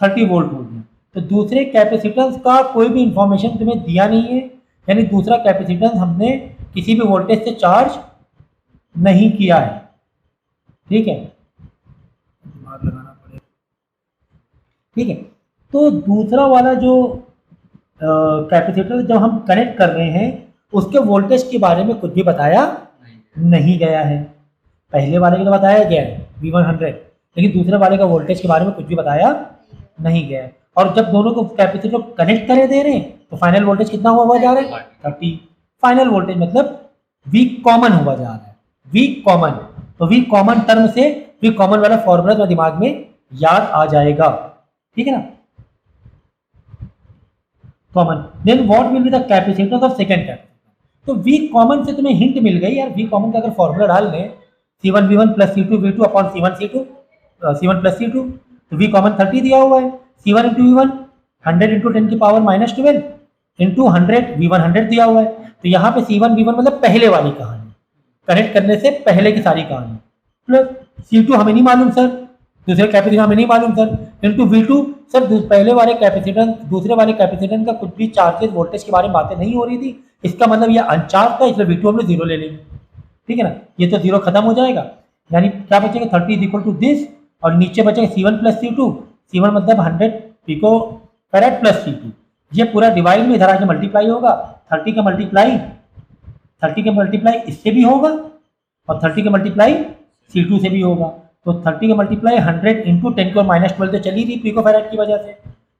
30 वोल्ट हो गया। तो दूसरे कैपेसिटेंस का कोई भी इंफॉर्मेशन तुम्हें दिया नहीं है, यानी दूसरा कैपेसिटेंस हमने किसी भी वोल्टेज से चार्ज नहीं किया है, ठीक है, दिमाग लगाना पड़ेगा, ठीक है। तो दूसरा वाला जो कैपेसिटर जब हम कनेक्ट कर रहे हैं उसके वोल्टेज के बारे में कुछ भी बताया नहीं गया है। पहले वाले का तो बताया गया है V100, लेकिन दूसरे वाले का वोल्टेज के बारे में कुछ भी बताया नहीं गया है। और जब दोनों को कैपेसिटर को कनेक्ट करे दे रहे हैं तो फाइनल वोल्टेज कितना हुआ जा रहा है, 30। फाइनल वोल्टेज मतलब V कॉमन हुआ जा रहा है, V कॉमन। तो V कॉमन टर्म से V कॉमन वाला फॉर्मूला तो दिमाग में याद आ जाएगा, ठीक है ना। Common, then what will be the capacitance of second capacitor. तो V कॉमन से तुम्हें हिंट मिल गई यार, V कॉमन का अगर फॉर्मूला डाल लें C1V1 plus C2V2 upon C1C2, C1 plus C2, तो V कॉमन 30 दिया हुआ है। C1 इंटू V1 100 इंटू 10 की पावर -12 इंटू 100 V100 दिया हुआ है। तो यहाँ पे C1 V1 मतलब पहले वाली कहानी, कनेक्ट करने से पहले की सारी कहानी, प्लस C2 हमें नहीं मालूम सर, दूसरे कैपेसिटर हमें नहीं मालूम सर, इंटू V2 सर पहले वाले कैपेसिटर दूसरे वाले कैपेसिटर का कुछ भी चार्जेस वोल्टेज के बारे में बातें नहीं हो रही थी, इसका मतलब ये अनचार्ज था, इसलिए V2 हम लोग 0 ले लेंगे, ठीक है ना। ये तो 0 खत्म हो जाएगा, यानी क्या बचेगा 30 इज इक्वल टू दिस, और नीचे बचेगा C1 प्लस C2, C1 मतलब 100 पिको फैराड प्लस C2। ये पूरा डिवाइड में इधर आके मल्टीप्लाई होगा, 30 का मल्टीप्लाई इससे भी होगा और 30 का मल्टीप्लाई C2 से भी होगा। तो 30 का मल्टीप्लाई 100 इंटू 10 को -12 तो चली रही पिको फैराड की वजह से,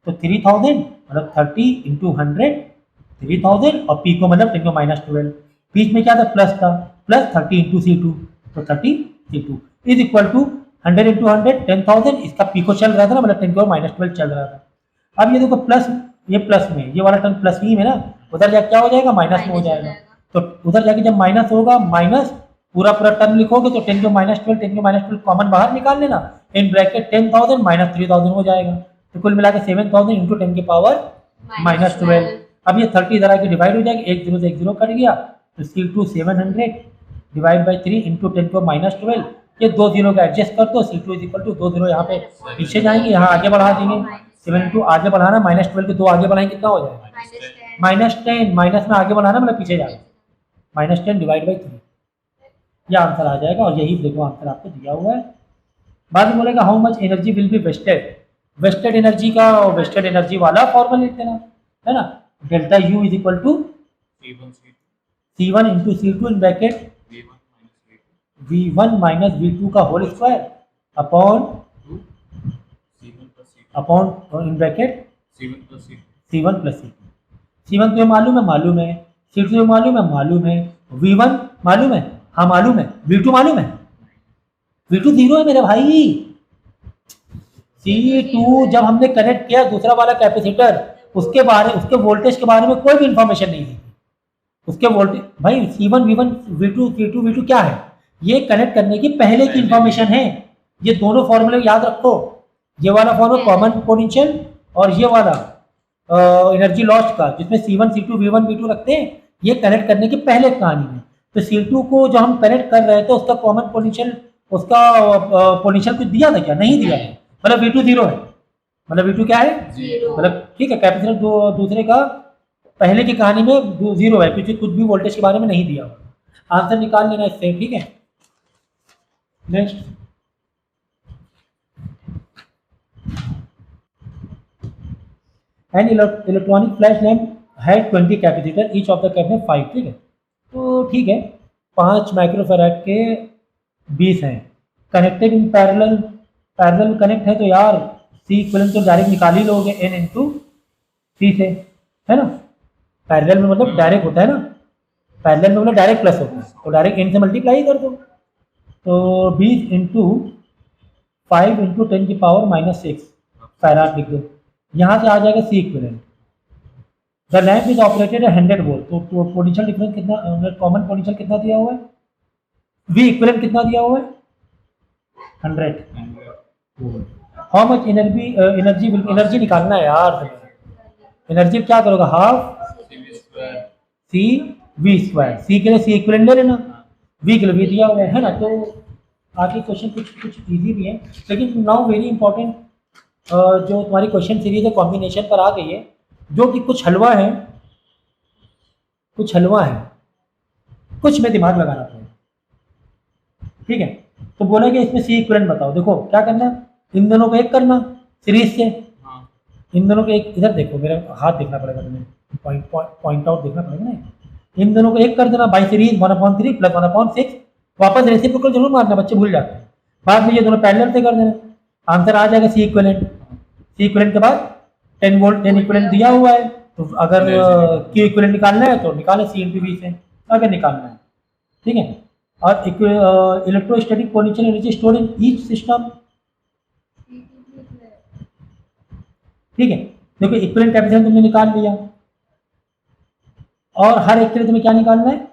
तो 3000 मतलब 30 इंटू 100 3000 और पी को मतलब 10 को -12, बीच में क्या था प्लस था, प्लस 30 इंटू C2, तो 30 C2 is equal to 100 into 100 10,000, इसका पी को चल रहा था ना, मतलब 10 को -12 चल रहा था। अब ये देखो प्लस, ये प्लस में, ये वाला टर्म प्लस ही में ना, उधर जाके क्या हो जाएगा माइनस में हो जाएगा। तो उधर जाके जब माइनस होगा, माइनस पूरा टर्म लिखोगे तो 10 को -12 कॉमन बाहर निकाल लेना, इन ब्रैकेट 10,000 -3000 हो जाएगा। तो कुल मिला के 7000 इंटू 10 की पावर -12। अब ये 30 इधर आके डिवाइड हो जाएगी, एक 0 से एक 0 कट गया, तो C2 700 डिवाइड बाई 3 इंटू 10 को -12, ये 2 0 का एडजस्ट कर दो, C2 इज इक्वल टू 2 0 यहाँ पे पीछे जाएंगे, यहाँ आगे बढ़ा देंगे, 7 इंटू आगे बढ़ाना -12 के 2 आगे बढ़ाएंगे कितना हो जाएगा -10, माइनस में आगे बढ़ाना मतलब पीछे जाएगा, -10 डिवाइड बाई 3, यह आंसर आ जाएगा। और यही देखो आंसर आपको दिया हुआ है। बाद में बोलेगा how much energy will be wasted, wasted energy का और वेस्टेड एनर्जी वाला फॉर्मूला लिख देना, है ना। Delta U is equal to C1 into C2 in bracket V1 minus V2 का whole square upon in bracket C1 plus C2। C1 तुम्हें मालूम है, C2 तुम्हें मालूम है, V1 मालूम है, हाँ मालूम है, V2 मालूम है, V2 0 है मेरे भाई। C2 जब हमने कनेक्ट किया दूसरा वाला कैपेसिटर, उसके वोल्टेज के बारे में कोई भी इंफॉर्मेशन नहीं थी, उसके वोल्टेज भाई C1 V1 V2 C2 V2 क्या है, ये कनेक्ट करने की पहले की इंफॉर्मेशन है। ये दोनों फॉर्मूले याद रखो, ये वाला फॉर्मूला कॉमन पोटेंशियल और ये वाला एनर्जी लॉस्ट का, जिसमें C1 C2 V1 V2 रखते हैं, ये कनेक्ट करने की पहले कहानी है। तो C2 को जो हम कनेक्ट कर रहे थे उसका कॉमन पोटेंशियल, उसका पोटेंशियल कुछ दिया था क्या, नहीं दिया है, मतलब V2 0 है, मतलब V2 क्या है, मतलब ठीक है, कैपेसिटर दूसरे का पहले की कहानी में 0 है, क्योंकि कुछ भी वोल्टेज के बारे में नहीं दिया हुआ। आंसर निकाल लेना इससे, ठीक है। Next, an electronic flash lamp है 20 capacitor, each of the cap में 5, ठीक है। तो ठीक है, 5 माइक्रोफैराड के 20 हैं, connected in parallel, parallel connect है तो यार सी इक्विवेलेंट तो डायरेक्ट निकाल ही लोगे एन इंटू सी से, है ना। पैरेलल में मतलब डायरेक्ट होता है ना, पैरेलल में मतलब डायरेक्ट प्लस होता है, तो डायरेक्ट एन से मल्टीप्लाई ही कर दो। तो 20 इंटू 5 इंटू 10⁻⁻6 फैराड लिख दो, यहाँ से आ जाएगा C equivalent. The lamp is operated 100 volt, तो पोटेंशियल डिफरेंस कितना, कॉमन पोटेंशियल कितना दिया हुआ है, वी इक्विवेलेंट कितना दिया हुआ है 100। हाउ मच एनर्जी, एनर्जी निकालना है यार, एनर्जी क्या करोगे, हाफ सी वी स्क्वायर, सी के लिए सी इक्विवेलेंट ले लेना, वी के लिए वी दिया हुआ है ना। तो आगे क्वेश्चन कुछ इजी भी है, लेकिन नाउ वेरी इंपॉर्टेंट जो तुम्हारी क्वेश्चन सीरीज है कॉम्बिनेशन पर आ गई है, जो कि कुछ हलवा है, कुछ हलवा है, कुछ में दिमाग लगाना पड़ेगा, ठीक है। तो बोला कि इसमें सी इक्विवेलेंट बताओ, देखो क्या करना, इन दोनों को एक करना सीरीज से, इन दोनों को एक, इधर देखो मेरा हाथ देखना पड़ेगा तुम्हें, पॉइंट आउट देखना पड़ेगा ना, इन दोनों को एक कर देना बाई सीरीज 1/3 प्लस 1/6, वापस रेसिप्रोकल जरूर मारना, बच्चे भूल जाते हैं, बाद में ये दोनों पैरेलल से कर देना, आंसर आ जाएगा सी इक्विवेलेंट। सी इक्विवेलेंट के बाद 10 वोल्ट 10 इक्विवेलेंट दिया हुआ है, तो अगर क्यू इक्विवेलेंट निकालना है तो निकाले सी इंटू वी से, अगर निकालना है, ठीक है। और electrostatic potential energy stored in each system, ठीक है। देखो इक्विवेलेंट कैपेसिटेंस तुमने निकाल लिया, और हर एक के लिए तुम्हें क्या निकालना है,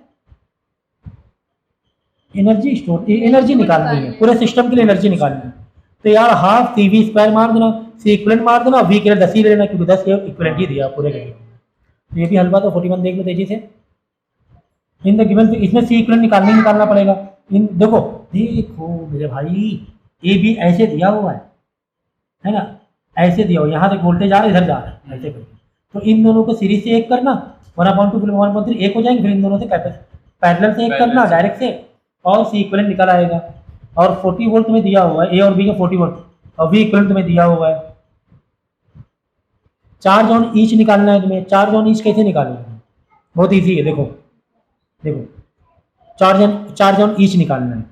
एनर्जी स्टोर, एनर्जी निकालनी है, पूरे सिस्टम के लिए एनर्जी निकालनी है। तो यार हाफ सी वी स्क्वायर मार देना, सी इक्विवेलेंट मार देना, वी के लिए 10 ही ले लेना, क्योंकि 10 इक्विवेलेंट ही दिया पूरे के लिए। तो ये भी हलवा, तो 41 देख लो तेजी से। इन द गिवन, इसमें सी इक्विवेलेंट निकालना पड़ेगा। इन देखो मेरे भाई, ए बी ऐसे दिया हुआ है ना, ऐसे दिया हुआ, यहाँ से वोल्टेज आ रहा है, इधर जा रहा है, ऐसे करके। तो इन दोनों को सीरीज से एक करना, 1/2 फिर 1/3 एक हो जाएंगे, फिर इन दोनों से पैरेलल से एक करना डायरेक्ट से, और सी इक्विवेलेंट निकल आएगा। और 40 वोल्ट तुम्हें दिया हुआ है, ए और बी का 40 वोल्ट, और वी इक्विवेलेंट तुम्हें दिया हुआ है। चार्ज ऑन ईच निकालना है तुम्हें, चार्ज ऑन ईच कैसे निकालोगे, बहुत ईजी है, देखो चार्ज ऑन ईच निकालना है।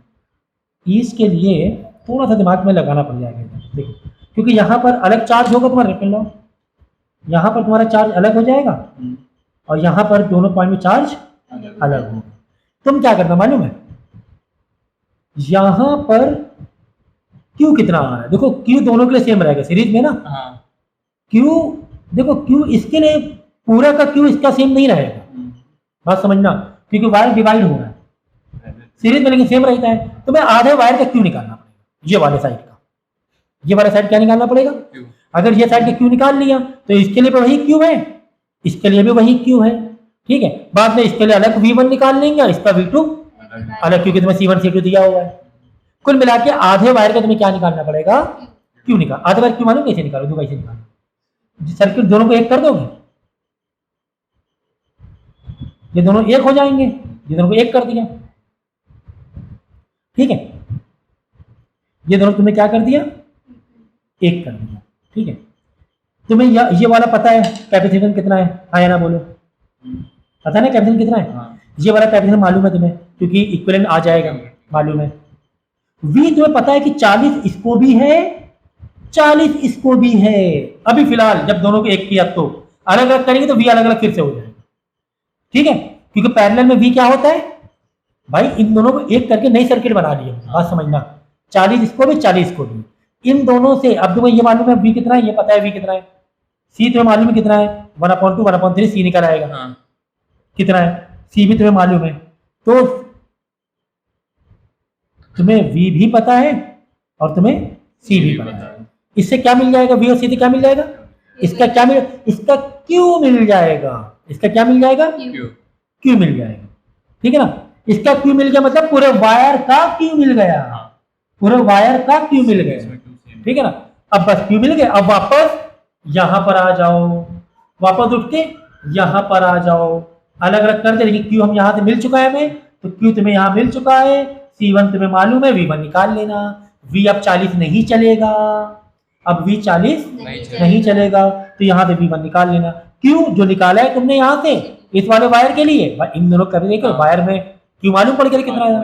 ईच के लिए थोड़ा सा दिमाग में लगाना पड़ जाएगा, देखो, क्योंकि यहाँ पर अलग चार्ज होगा तुम्हारा, रिपल लो, यहाँ पर तुम्हारा चार्ज अलग हो जाएगा, और यहाँ पर दोनों पॉइंट में चार्ज अलग होगा। तुम क्या करना मालूम है, यहाँ पर क्यू कितना आ रहा है, देखो क्यू दोनों के लिए सेम रहेगा सीरीज में ना, क्यू देखो, क्यू इसके लिए पूरा का क्यू इसका सेम नहीं रहेगा, बात समझना, क्योंकि वायर डिवाइड हो रहा है सीरीज में, लेकिन सेम रहता है। तो मैं आधे वायर का क्यू निकालना पड़ेगा, ये वाले साइड का, ये वाला साइड क्या निकालना पड़ेगा, अगर ये साइड का क्यू निकाल लिया तो इसके लिए भी वही क्यू है, इसके लिए भी वही क्यू है, ठीक है। बाद में इसके लिए अलग V1 निकाल लेंगे, इसका V2 अलग, क्योंकि तुम्हें C1 C2 दिया हुआ है। कुल मिला के आधे वायर का तुम्हें क्या निकालना पड़ेगा, क्यू निकाल, आधे वायर क्यू मालूम कैसे निकालो, दो कैसे निकालो, सर्किट दोनों को एक कर दोगे, ये दोनों एक हो जाएंगे, ये दोनों को एक कर दिया, ठीक है, ये दोनों तुमने क्या कर दिया, एक कर दिया, ठीक है। तुम्हें ये वाला पता है कैपेसिटेंस कितना है, हाँ या ना बोलो, पता है ना कैपेसिटेंस कितना है, ये वाला कैपेसिटेंस मालूम है तुम्हें, क्योंकि इक्विवेलेंट आ जाएगा, मालूम है। वी तुम्हें पता है कि 40 इसको भी है, 40 इसको भी है। अभी फिलहाल जब दोनों को एक किया तो अलग अलग करेंगे तो वी अलग अलग फिर से हो जाएगा, ठीक है, क्योंकि पैरेलल में वी क्या होता है भाई, इन दोनों को एक करके नई सर्किट बना ली है, बात समझना, 40 इसको भी 40 इसको भी, इन दोनों से। अब तुम्हें ये मालूम है वी कितना है, ये पता है वी कितना है, सी तुम्हें मालूम है कितना है, 1/2 1/3 सी निकल आएगा, कितना है, सी भी तुम्हें मालूम है, तो तुम्हें वी भी पता है और तुम्हें सी भी पता है। इससे क्या मिल जाएगा, वी और सी से क्या मिल जाएगा, इसका क्या मिल, इसका क्यू मिल जाएगा, इसका क्या मिल जाएगा, क्यू मिल जाएगा, ठीक है ना। इसका क्यू मिल गया मतलब पूरे वायर का क्यू मिल गया, पूरे वायर का क्यू मिल गया, ठीक है ना। अब बस क्यू मिल गया, अब वापस यहां पर आ जाओ, वापस उठ के यहां पर आ जाओ, अलग अलग कर दे, लेकिन क्यू हम यहां से मिल चुका है हमें, तो क्यू तुम्हें यहां मिल चुका है, C1 तुम्हें मालूम है, V1 निकाल लेना। V अब 40 नहीं चलेगा, अब V 40 नहीं चलेगा, तो यहाँ से V1 निकाल लेना। क्यों जो निकाला है तुमने यहाँ से इस वाले वायर के लिए, इन दोनों कर देखो वायर में क्यों मालूम पड़ गया कितना आया,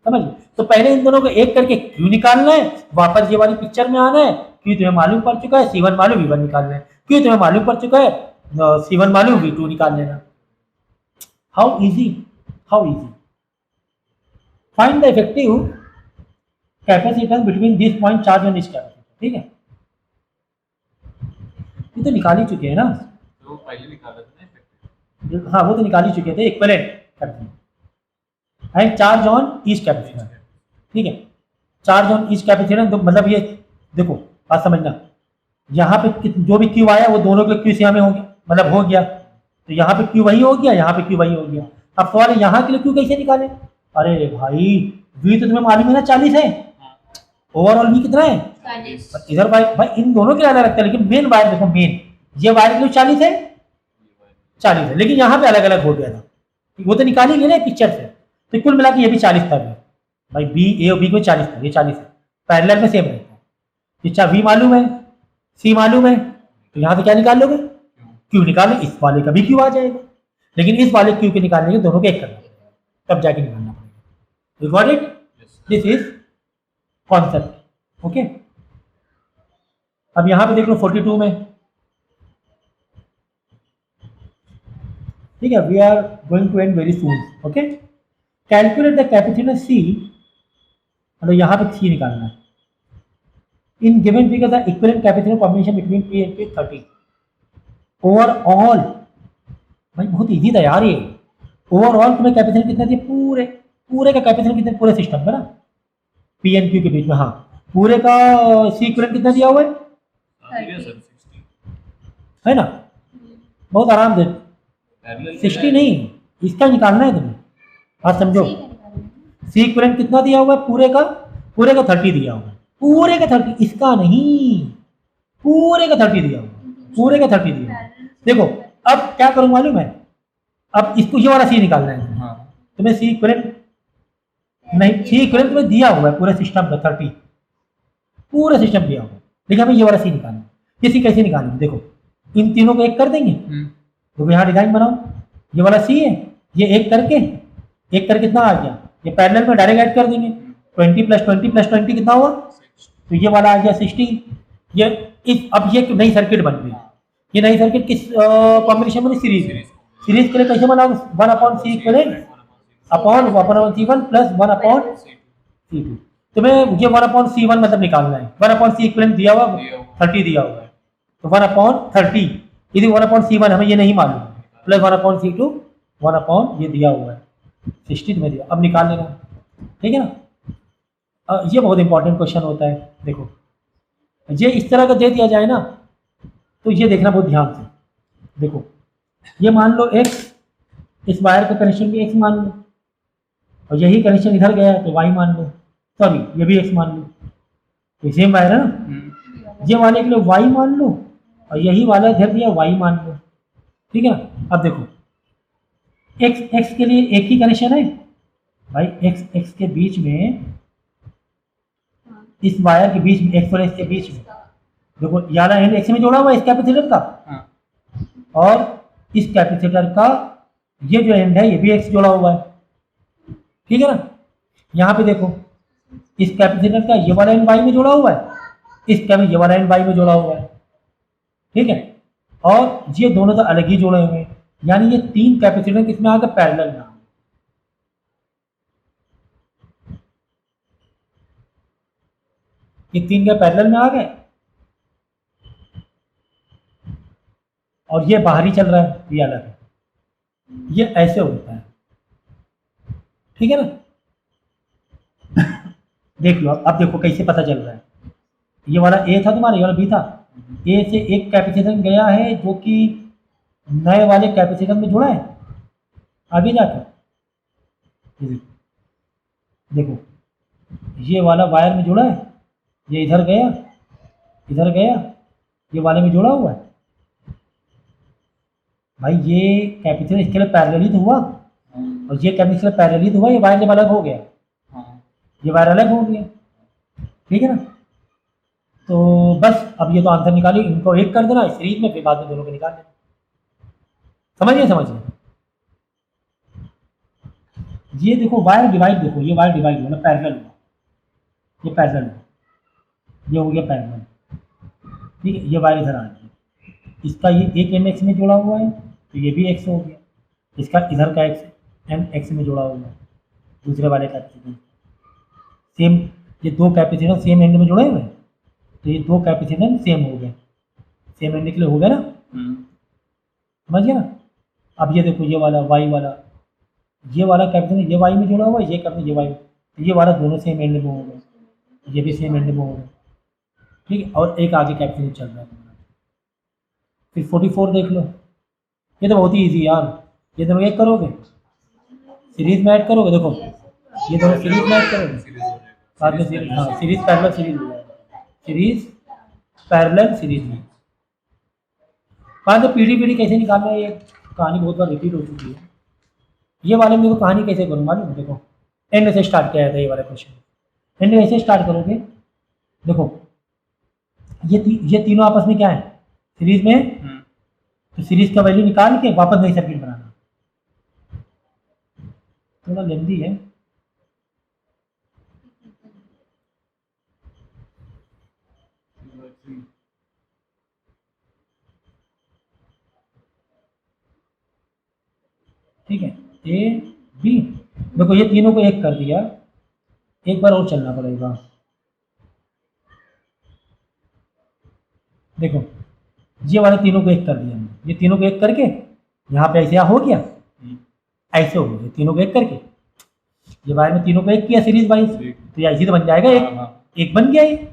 समझ। तो पहले इन दोनों को एक करके क्यों निकालना है, वापस ये वाली पिक्चर में आना है। क्यों तुम्हें मालूम पड़ चुका है C1 मालूम V1 निकालना है, क्यों तुम्हें मालूम पड़ चुका है C1 मालूम V2 निकाल लेना। How easy, how easy. Find the effective capacitance between this point charge and this capacitor. ठीक है, ये तो निकाल ही चुके हैं ना, तो पहले निकाला था ना। हाँ वो तो निकाल ही चुके थे, इक्विवेलेंट करते हैं and charge on each capacitor. ठीक है, चार्ज ऑन ईच कैपेसिटर, तो मतलब ये देखो बात समझना, यहाँ पे जो भी क्यू आया वो दोनों के क्यू से हमें हो गया, मतलब हो गया, तो यहाँ पे क्यू वही हो गया, यहाँ पे क्यू वही हो गया। अब सवाल है यहाँ के लिए क्यू कैसे निकाले। अरे भाई वी तो तुम्हें मालूम है ना 40 है, ओवरऑल वी कितना है 40। इधर भाई इन दोनों के अलग लगता है, लेकिन मेन वायर देखो, मेन ये वायर के लिए 40 है, 40 है, लेकिन यहाँ पे अलग अलग हो गया था, वो तो निकाल ही लिया ना पिक्चर से, तो कुल मिला के ये भी 40 था भाई, बी ए और बी को 40 था, ये 40 है, पैरेलल में सेम रहता है। ये वी मालूम है, सी मालूम है, तो यहाँ से क्या निकाल लोगे, क्यू निकालो, इस वाले का भी क्यू आ जाएगा, लेकिन इस वाले क्यू के निकालने के दोनों को एक करना पड़ेगा, तब जाके निकालना पड़ेगा। You got it, this is concept. Okay, अब यहाँ पे देख लो 42 में, ठीक है, we are going to end very soon. Okay, calculate the capacitor C, मतलब यहाँ पे सी निकालना है। In given figure the equivalent capacitor combination between P and P 30 overall. भाई बहुत इजी था यार ये, ओवरऑल तुम्हें कैपेसिटर कितना दिया, पूरे पूरे का कैपेसिटर कितना, पूरे सिस्टम का ना P and Q के बीच में, हाँ पूरे का सी इक्विवेलेंट कितना दिया हुआ है, 60 है ना, बहुत आराम से 60 नहीं, इसका निकालना है तुम्हें, हाँ समझो। सी इक्विवेलेंट कितना दिया हुआ है, पूरे का 30 दिया हुआ है, पूरे का 30, इसका नहीं, पूरे का 30 दिया हुआ है, पूरे का 30 दिया हुआ है। देखो अब क्या करूं मालूम है, अब इसको ये वाला सी निकालना है हाँ तुम्हें, सी इक्विवेलेंट नहीं, सी इक्विवेलेंट तुम्हें दिया हुआ है पूरे सिस्टम का 30, पूरे सिस्टम दिया हुआ है, लेकिन हमें ये वाला सी निकालना है। ये सी कैसे निकालेंगे, देखो इन तीनों को एक कर देंगे, तो यहाँ डिजाइन बनाओ, ये वाला सी है, ये एक करके कितना आ गया, ये पैरेलल में डायरेक्ट ऐड कर देंगे, 20 + 20 + 20 कितना हुआ, तो ये वाला आ गया 60। ये अब ये नई सर्किट बन गई, ये नई सर्किट किस कॉम्बिनेशन में, सीरीज के लिए कैसे बनाओगे, 1/C equivalent upon 1/C1 + 1/C2। तुम्हें ये 1/C1 मतलब निकालना है, 1/C इक्विवेलेंट दिया हुआ 30 दिया हुआ है, तो 1/30, यदि 1/C1 हमें ये नहीं मालूम, प्लस 1/C2 1 ये दिया हुआ है 60 तुम्हें दिया, अब निकाल लेना, ठीक है ना। ये बहुत इंपॉर्टेंट क्वेश्चन होता है। देखो ये इस तरह का दे दिया जाए ना, तो ये देखना बहुत ध्यान से। देखो ये मान लो x, इस वायर का कनेक्शन भी x मान लो, और यही कनेक्शन इधर गया है तो y मान लो, सॉरी ये भी x मान लो, तो सेम वायर है ना, ये वाले के लिए y मान लो, और यही वाला इधर दिया y मान लो, ठीक है ना। अब देखो x के लिए एक ही कनेक्शन है भाई, x के बीच में, इस वायर के बीच में, x और x के बीच में, देखो यारा एंड x में जोड़ा हुआ है इस कैपेसिटर का, और इस कैपेसिटर का ये जो एंड है ये भी x जोड़ा हुआ है, ठीक है ना। यहाँ पे देखो इस कैपेसिटर का ये वाला एंड y में जोड़ा हुआ है, इस ये वाला एंड y में जोड़ा हुआ है, ठीक है, और ये दोनों तो अलग ही जोड़े हुए हैं, यानी ये 3 कैपेसिटर किसमें आ गए, पैरेलल में। ये 3 के पैरेलल में आ गए, और ये बाहरी चल रहा है, ये अलग है, ये ऐसे होता है, ठीक है ना। देख लो अब देखो कैसे पता चल रहा है, ये वाला ए था तुम्हारा, ये वाला बी था, ए से एक कैपेसिटर गया है जो कि नए वाले कैपेसिटर में जुड़ा है, आगे जाकर देखो ये वाला वायर में जुड़ा है, ये इधर गया, ये वाले में जुड़ा हुआ है भाई, ये कैपेसिटर इसके लिए पैरेलल ही तो हुआ, और ये कैपेसिटर पैरेलल ही तो हुआ, ये वायर जब अलग हो गया, ये वायर अलग हो गया, ठीक है ना। तो बस अब ये तो आंसर निकालिए, इनको एक कर देना सीरीज में, फिर बाद में दोनों को निकाल देना। समझिए समझिए, ये देखो वायर डिवाइड, देखो ये वायर डिवाइड हुआ ना, पैरेलल हुआ, ये पैरेलल हुआ, ये हो गया पैरेलल, ठीक है। ये वायर इधर आ गया, इसका ये एक एंड एक्स में जुड़ा हुआ है, तो ये भी एक्स हो गया, इसका इधर का एक्स एंड एक्स में जुड़ा हुआ है, दूसरे वाले कैपेसिटेंस सेम, ये दो कैपेसिटेंस सेम एंड में जुड़े हुए हैं, तो ये दो कैपेसिटेंस सेम हो गए, सेम एंड के लिए हो गया ना, समझ गया ना। अब ये देखो ये वाला वाई वाला, ये वाला कैपेसिटेंस ये वाई में जुड़ा हुआ है, ये कैपेसिटेंस ये वाई में, तो ये वाला दोनों सेम एंड में हो गए, ये भी सेम एंड में हो गए, ठीक है। और एक आगे कैपेसिटेंस चल रहा है। फिर 44 देख लो, ये तो बहुत ही ईजी यार, ये दोनों एक करोगे सीरीज में ऐड करोगे, देखो ये दोनों सीरीज में ऐड करोगे, सीरीज हो जाएगा, बाद में सीरीज, हाँ सीरीज पैरेलल सीरीज हो जाएगा, सीरीज पैरेलल सीरीज में। बाद में पीडी कैसे निकालना है, ये कहानी बहुत बार रिपीट हो चुकी है। ये वाले में देखो कहानी कैसे करूँ मालूम है, देखो एंड से स्टार्ट किया था ये वाला क्वेश्चन, एंड कैसे स्टार्ट करोगे, देखो ये तीनों आपस में क्या है सीरीज में, तो सीरीज का वैल्यू निकाल के वापस नई सर्किट बनाना, थोड़ा लेंदी है। ठीक है, ए बी, देखो ये तीनों को एक कर दिया, एक बार और चलना पड़ेगा, देखो ये वाले तीनों को एक कर दिया हमने, ये तीनों को एक करके यहाँ पे ऐसे हो गया, ऐसे हो गया तीनों को एक करके, ये वायर में तीनों को एक किया सीरीज वाइज, तो ये ऐसे तो बन जाएगा एक बन गया ये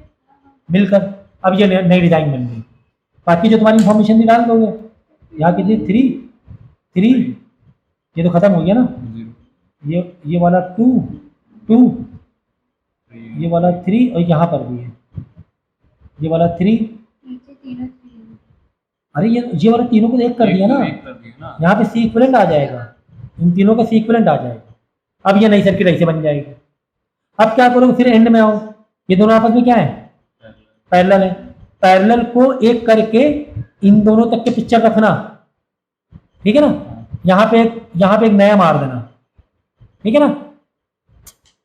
मिलकर। अब ये नई डिजाइन बन गई, बाकी जो तुम्हारी इंफॉर्मेशन डाल दोगे, यहाँ कितनी 3 ये तो खत्म हो गया ना, ये वाला 2 ये वाला 3 और यहाँ पर भी है ये वाला 3, अरे ये वाला तीनों को एक कर दिया ना, यहाँ पे सी इक्विवेलेंट आ जाएगा, इन तीनों का सी इक्विवेलेंट आ जाएगा। अब ये नई सर्किट ऐसे बन जाएगी। अब क्या करोगे, फिर एंड में आओ, ये दोनों आपस में क्या है पैरेलल है, पैरेलल को एक करके इन दोनों तक के पिक्चर रखना, ठीक है ना। यहाँ पे एक नया मार देना, ठीक है ना,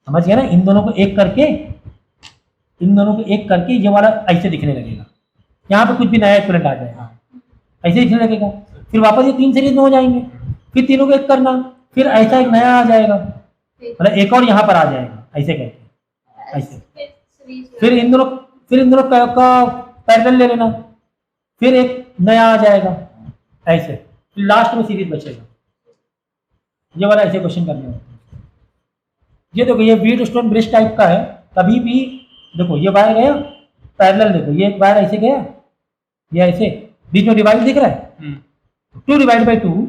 समझ गया ना। इन दोनों को एक करके ये वाला ऐसे दिखने लगेगा, यहाँ पे कुछ भी नया इक्विवेलेंट आ जाएगा, ऐसे दिखने लगेगा। फिर वापस ये 3 सीरीज में हो जाएंगे, फिर तीनों को एक करना, फिर ऐसा एक नया आ जाएगा, मतलब एक और यहाँ पर आ जाएगा ऐसे करके ऐसे, फिर इन दोनों का पैरेलल ले लेना, फिर एक नया आ जाएगा ऐसे, फिर लास्ट में सीरीज बचेगा। ये वाला ऐसे क्वेश्चन करने होते हैं। ये देखो ये व्हीट स्टोन ब्रिज टाइप का है, कभी भी देखो ये वायर गया पैरेलल, देखो ये एक वायर ऐसे गया, ये ऐसे बीच में डिवाइड दिख रहा है 2/2,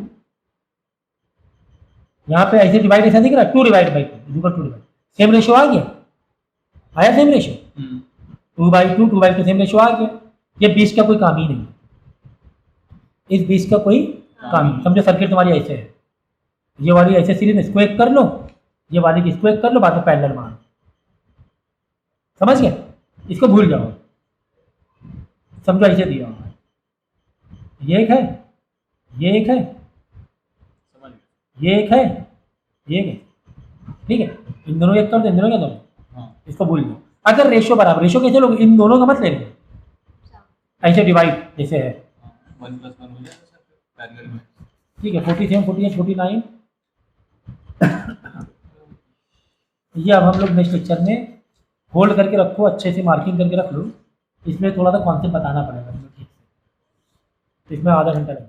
यहाँ पे ऐसे डिवाइड ऐसा दिख रहा है 2/2 सेम रेशियो आ गया, आया सेम रेशियो 2/2 सेम रेशियो आ गया। ये 20 का कोई काम ही नहीं, इस 20 का कोई काम नहीं। समझो सर्किट तुम्हारी ऐसे है, ये वाली ऐसे सीरीज में इसको एक कर लो, ये वाली की इसको एक कर लो, बाद में पैरेलल मार, समझ गए, इसको भूल जाओ, समझो ऐसे दिया हुआ है, ये एक है, ये एक है, ये एक है, ये एक है, ठीक है। इन दोनों एक कर दो, इन दोनों क्या दोनों, इसको भूल लो। अगर रेशियो बराबर, रेशियो कैसे लोगे, इन दोनों का मत ले लेंगे, ऐसे डिवाइड जैसे है 1 + 1 हो जाएगा सर पैरेलल में, ठीक है। 47 48 49 ये अब हम लोग नेक्स्ट लेक्चर में होल्ड करके रखो, अच्छे से मार्किंग करके रख लो, इसमें थोड़ा सा कॉन्सेप्ट बताना पड़ेगा ठीक से, तो इसमें आधा घंटा लगेगा।